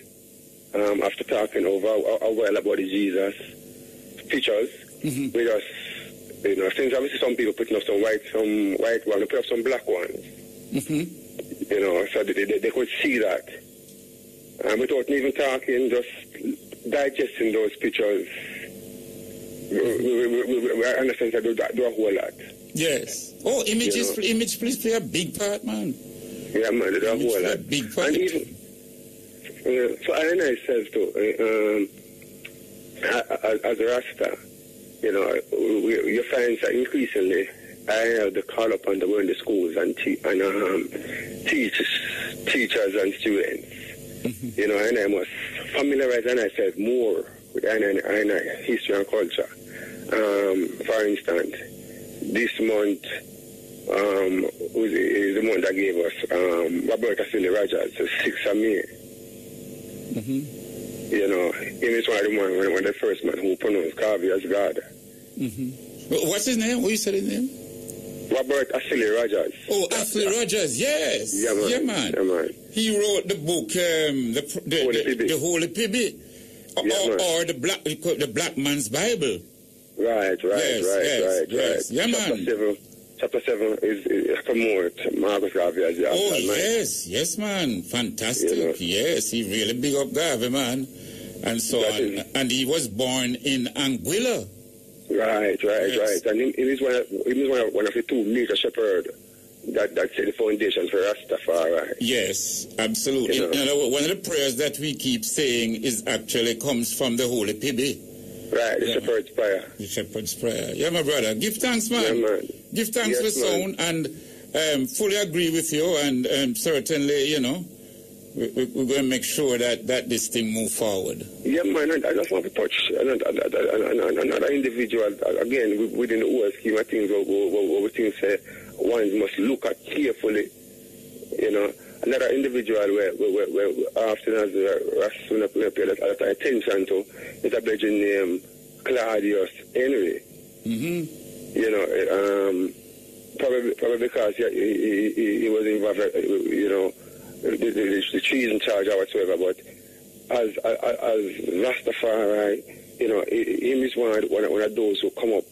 after talking over a while about the Jesus pictures, we just, you know, since obviously some people putting up some white ones, they put up some black ones. You know, so they could see that. Without even talking, just digesting those pictures, we understand that do a whole lot. Yes. Oh, image please play a big part, man. Yeah, man, they do a whole lot. Big part. And even, so I myself too, as a Rasta, you know, you find that increasingly I have to call upon the word in the schools and teachers and students. You know, and I must familiarize myself more with history and culture. For instance, this month is the month that gave us Roberta Silly Rogers, the 6th of May. You know, he is one of the first man who pronounced Garvey as God. What's his name? What you said his name? Robert Ashley Rogers. Oh, Ashley Rogers, yes. Yeah, man. Yeah, man. He wrote the book, the Holy Pibby, or the Black Man's Bible. Right. Yes. Yeah, man. Chapter 7 is promote Marcus Garvey as the yes, man. Fantastic. You know? Yes, he really big up Garvey, man. And so on. And he was born in Anguilla. Right. And he is one of the two major shepherds that set the foundation for Rastafari. Yes, absolutely. You know, one of the prayers that we keep saying comes from the Holy Pibby. Right, the shepherd's prayer. The shepherd's prayer. Yeah, my brother. Give thanks, man. Yeah, man. Give thanks for sound, and fully agree with you, and certainly, you know, we're going to make sure that this thing move forward. Yeah, man, I just want to touch another individual, again, within the whole scheme of things, what we think say one must look at carefully, you know. Another individual where often as Rasuna pay a lot of attention to is a brother named Claudius Henry. You know, probably because he was involved, you know, the treason charge or whatsoever. But as Rastafari, you know, him is one of those who come up,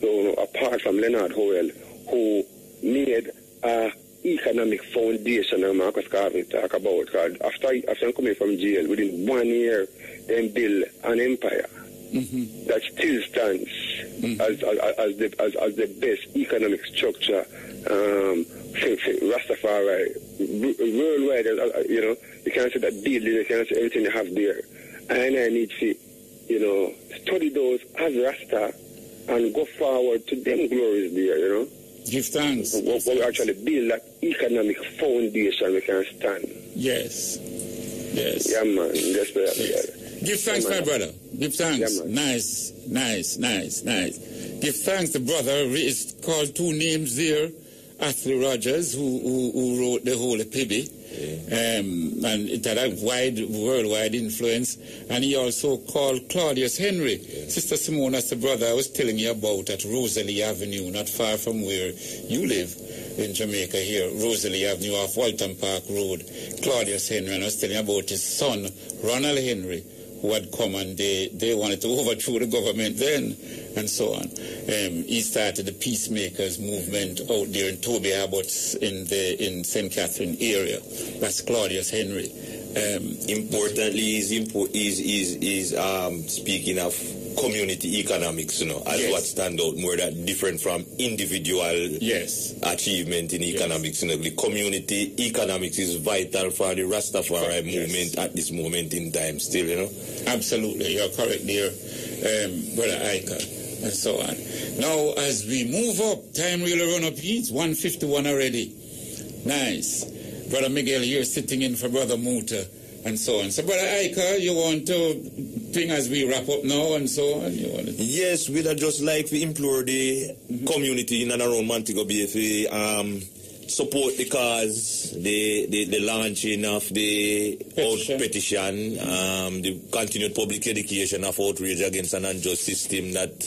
you know, apart from Leonard Howell, who made a economic foundation that Marcus Garvey talk about. Because after coming from jail, within 1 year, they build an empire that still stands as the best economic structure for Rastafari worldwide. You know, you can't say that building, you can't say everything you have there. And I need to, you know, study those as Rasta and go forward to them glories there, you know. Give thanks. But we actually build that economic foundation we can stand. Yes. Yes. Yeah, man. Yes. Give thanks, my brother. Give thanks. Yeah, nice. Give thanks. The brother is called two names there. Athley Rogers, who wrote the whole Pibby. And it had a worldwide influence. And he also called Claudius Henry. Sister Simone, that's the brother I was telling you about at Rosalie Avenue, not far from where you live in Jamaica here. Rosalie Avenue off Walton Park Road. Claudius Henry, and I was telling you about his son, Ronald Henry, who had come and they wanted to overthrow the government then, and so on. He started the Peacemakers movement out there in Toby Abbott's in St. Catherine area. That's Claudius Henry. Importantly, is speaking of community economics, as what stand out more that different from individual achievement in economics. The community economics is vital for the Rastafari movement at this moment in time still, Absolutely, you're correct there, Brother Ika, and so on. Now, as we move up, time really run up. It's 1:51 already. Nice. Brother Miquel here sitting in for Brother Muta, and so on. So, Brother Ika, you want to thing as we wrap up now and so on? Yes, we'd just like to implore the community in and around Montego Bay if support the cause, the launching of the petition, the continued public education of outrage against an unjust system that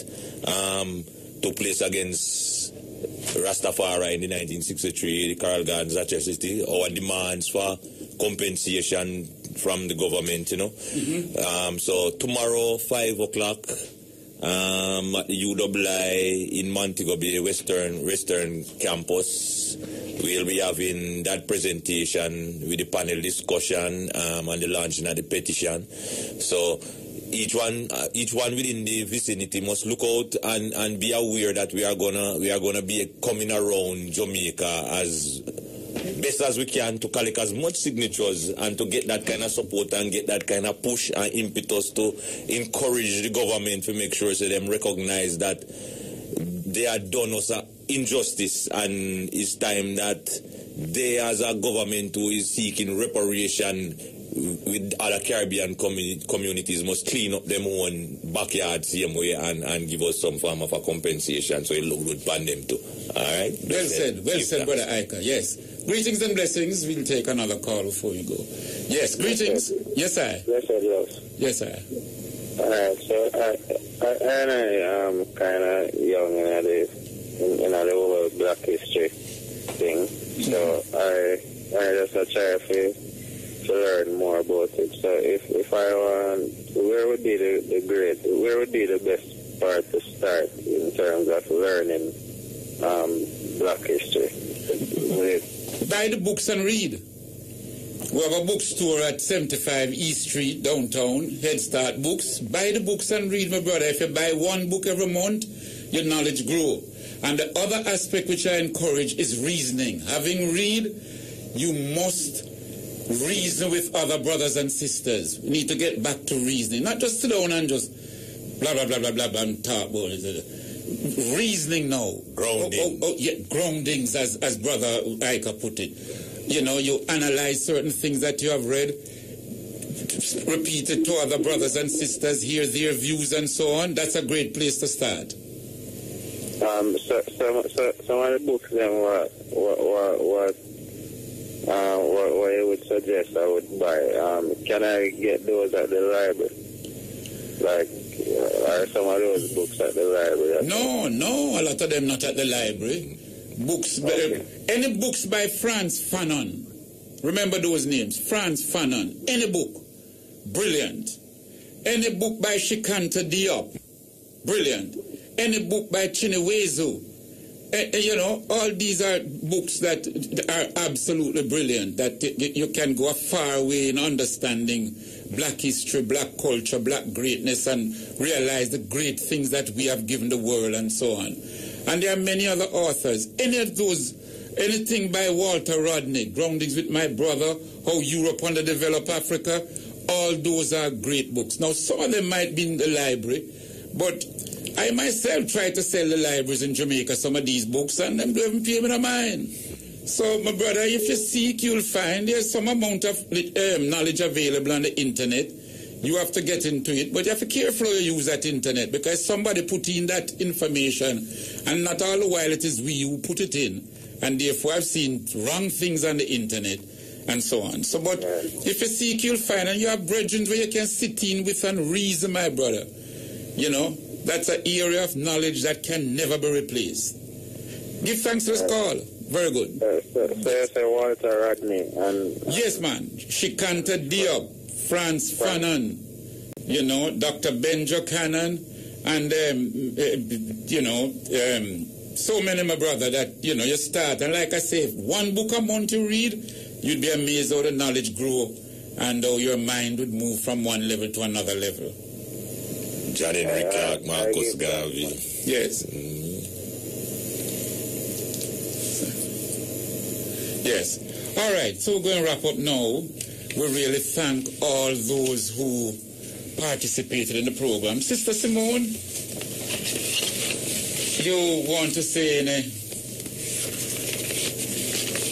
took place against Rastafari in the 1963, the Carl Gardens atrocity, our demands for compensation from the government, So tomorrow, 5 o'clock, at the UWI in Montego Bay Western Campus, we'll be having that presentation with the panel discussion and the launching of the petition. So each one within the vicinity must look out and be aware that we are gonna be coming around Jamaica as best as we can to collect as much signatures and to get that kind of support and get that kind of push and impetus to encourage the government to make sure so them recognize that they are done us an injustice, and it's time that they as a government who is seeking reparation with other Caribbean communities must clean up them own backyard same way and give us some form of a compensation so it look good upon them too. Alright? Well said, Brother Ika. Yes. Greetings and blessings. We'll take another call before you go. Yes, greetings. Yes, sir. Yes, sir. Alright, so I'm kind of young in the whole Black history thing. So I just try to learn more about it. So if I want, where would be the best part to start in terms of learning Black history? Buy the books and read. We have a bookstore at 75 East Street, downtown, Head Start Books. Buy the books and read, my brother. If you buy one book every month, your knowledge grow. And the other aspect which I encourage is reasoning. Having read, you must reason with other brothers and sisters. We need to get back to reasoning. Not just sit down and just blah, blah, blah, blah, blah, blah, and talk about it. Reasoning now. Grounding. Groundings, as Brother Ika put it. You analyze certain things that you have read, repeat it to other brothers and sisters, hear their views and so on. That's a great place to start. So some of the books then what you would suggest I would buy? Can I get those at the library? Are some of those books at the library? No, a lot of them not at the library. Books, any books by Frantz Fanon. Remember those names, Frantz Fanon. Any book, brilliant. Any book by Shikanta Diop, brilliant. Any book by Chinewezu. All these are books that are absolutely brilliant, that you can go a far way in understanding Black history, Black culture, Black greatness, and realize the great things that we have given the world and so on. And there are many other authors. Anything by Walter Rodney, Groundings with My Brother, How Europe Underdeveloped Africa, all those are great books. Now, some of them might be in the library, but I myself tried to sell the libraries in Jamaica some of these books, and them don't even pay me no mind. So, my brother, if you seek, you'll find there's some amount of knowledge available on the internet. You have to get into it, but you have to carefully use that internet, because somebody put in that information, and not all the while it is we who put it in. And therefore I've seen wrong things on the internet, and so on. So, but if you seek, you'll find, and you have brethren where you can sit in with and reason, my brother. You know, that's an area of knowledge that can never be replaced. Give thanks to this call. Very good. Say Walter Rodney. And yes, man. Shikanta Diop, Franz Fanon, you know, Dr. Benjo Cannon, and, so many, my brother, that, you know, you start. And like I say, if one book a month you read, you'd be amazed how the knowledge grow and how your mind would move from one level to another level. John Henry Clark, Marcus Garvey. Yes. Yes. All right, so we're going to wrap up now. We really thank all those who participated in the program. Sister Simone, you want to say any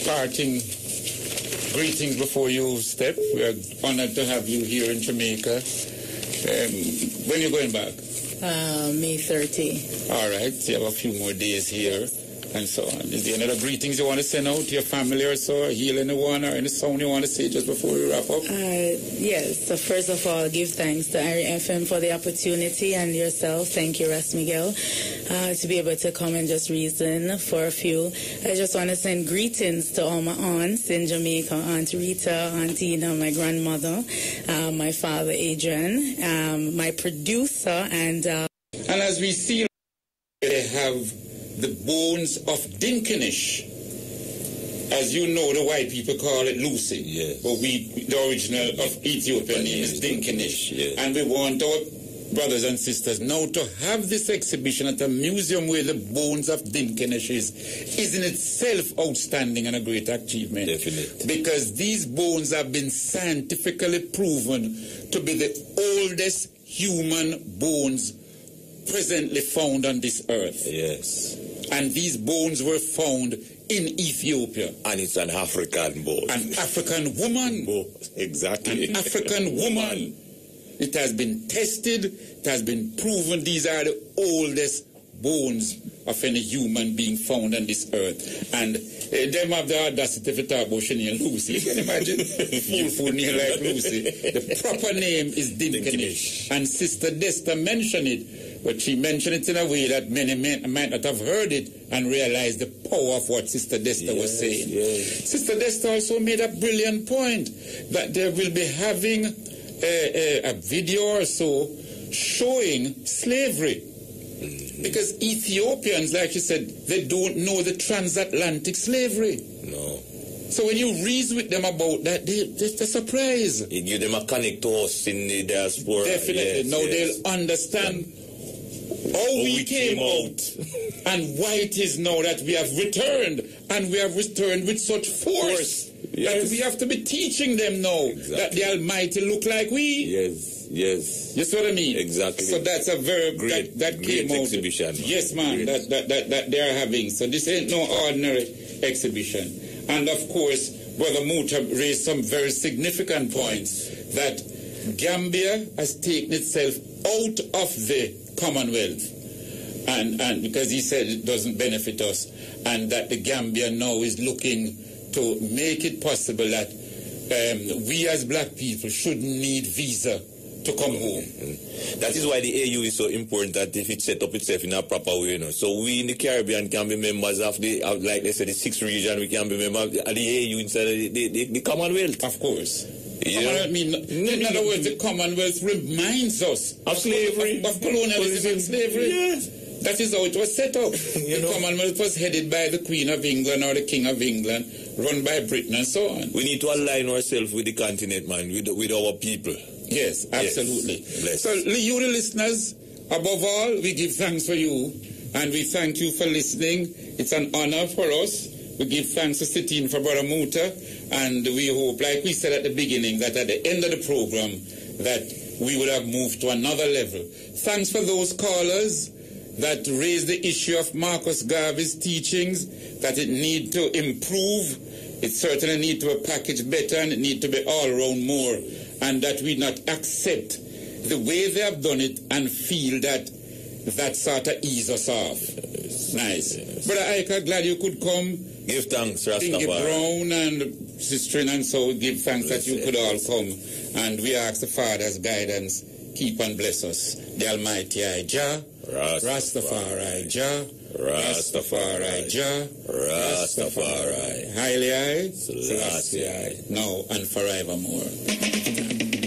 parting greetings before you step? We are honored to have you here in Jamaica. When are you going back? May 30. All right, so you have a few more days here. And so on. Is there any other greetings you want to send out to your family or so? Heal anyone or any song you want to say just before we wrap up? Yes. So first of all, give thanks to Ari FM for the opportunity, and yourself. Thank you, Ras Miguel, to be able to come and just reason for a few. I just want to send greetings to all my aunts in Jamaica, Aunt Rita, Aunt Tina, my grandmother, my father, Adrian, my producer, and as we see, they have the bones of Dinkinish. As you know, the white people call it Lucy. Yes. But the original of Ethiopian name is Dinkinish. Yes. And we want our brothers and sisters now to have this exhibition at a museum where the bones of Dinkinish is in itself outstanding and a great achievement. Definitely. Because these bones have been scientifically proven to be the oldest human bones presently found on this earth. Yes. And these bones were found in Ethiopia. And it's an African bone. An African woman. Exactly. An African woman. It has been tested. It has been proven these are the oldest bones of any human being found on this earth. And them have the audacity to talk about Shania and Lucy. You can imagine? Full name like Lucy. The proper name is Dinkinish. And Sister Desta mentioned it, but she mentioned it in a way that many men might not have heard it and realized the power of what Sister Desta was saying. Yes. Sister Desta also made a brilliant point that they will be having a video or so showing slavery. Because Ethiopians, like you said, they don't know the transatlantic slavery. No. So when you reason with them about that, they're surprised. You give them a connect to us in the diaspora. Definitely. Yes, now yes. they'll understand how we came out and why it is now that we have returned, and we have returned with such force. Yes. That we have to be teaching them now that the Almighty look like we. Yes, yes. You see what I mean? Exactly. So that's a very great, that great came out. Exhibition. Yes, man. That they are having. So this ain't no ordinary exhibition. And of course, Brother Muta raised some very significant points that Gambia has taken itself out of the Commonwealth, and because he said it doesn't benefit us, and that the Gambia now is looking to make it possible that we as black people shouldn't need visa to come home. That is why the AU is so important, that if it set up itself in a proper way, you know. So we in the Caribbean can be members of the, like they said, the 6th region, we can be members of the AU instead of the Commonwealth. Of course. Yeah. In other words, the Commonwealth reminds us of slavery, of colonialism and slavery. Yes. That is how it was set up. The Commonwealth was headed by the Queen of England or the King of England, run by Britain and so on. We need to align ourselves with the continent, man, with our people. Yes, absolutely. Yes. So, you, the listeners, above all, we give thanks for you, and we thank you for listening. It's an honor for us. We give thanks to sitting for Brother Muta, and we hope, like we said at the beginning, that at the end of the program, that we would have moved to another level. Thanks for those callers that raised the issue of Marcus Garvey's teachings, that it need to improve, it certainly need to be packaged better, and it need to be all around more, and that we not accept the way they have done it and feel that sort of ease us off. Nice. Brother Ike, glad you could come. Give thanks, Rastafari. Brown and Sister and so give thanks that you could all come. And we ask the Father's guidance, keep and bless us. The Almighty Jah, Rastafari Jah, Rastafari Jah, Rastafari. Highly I, Selassie I, now and forevermore.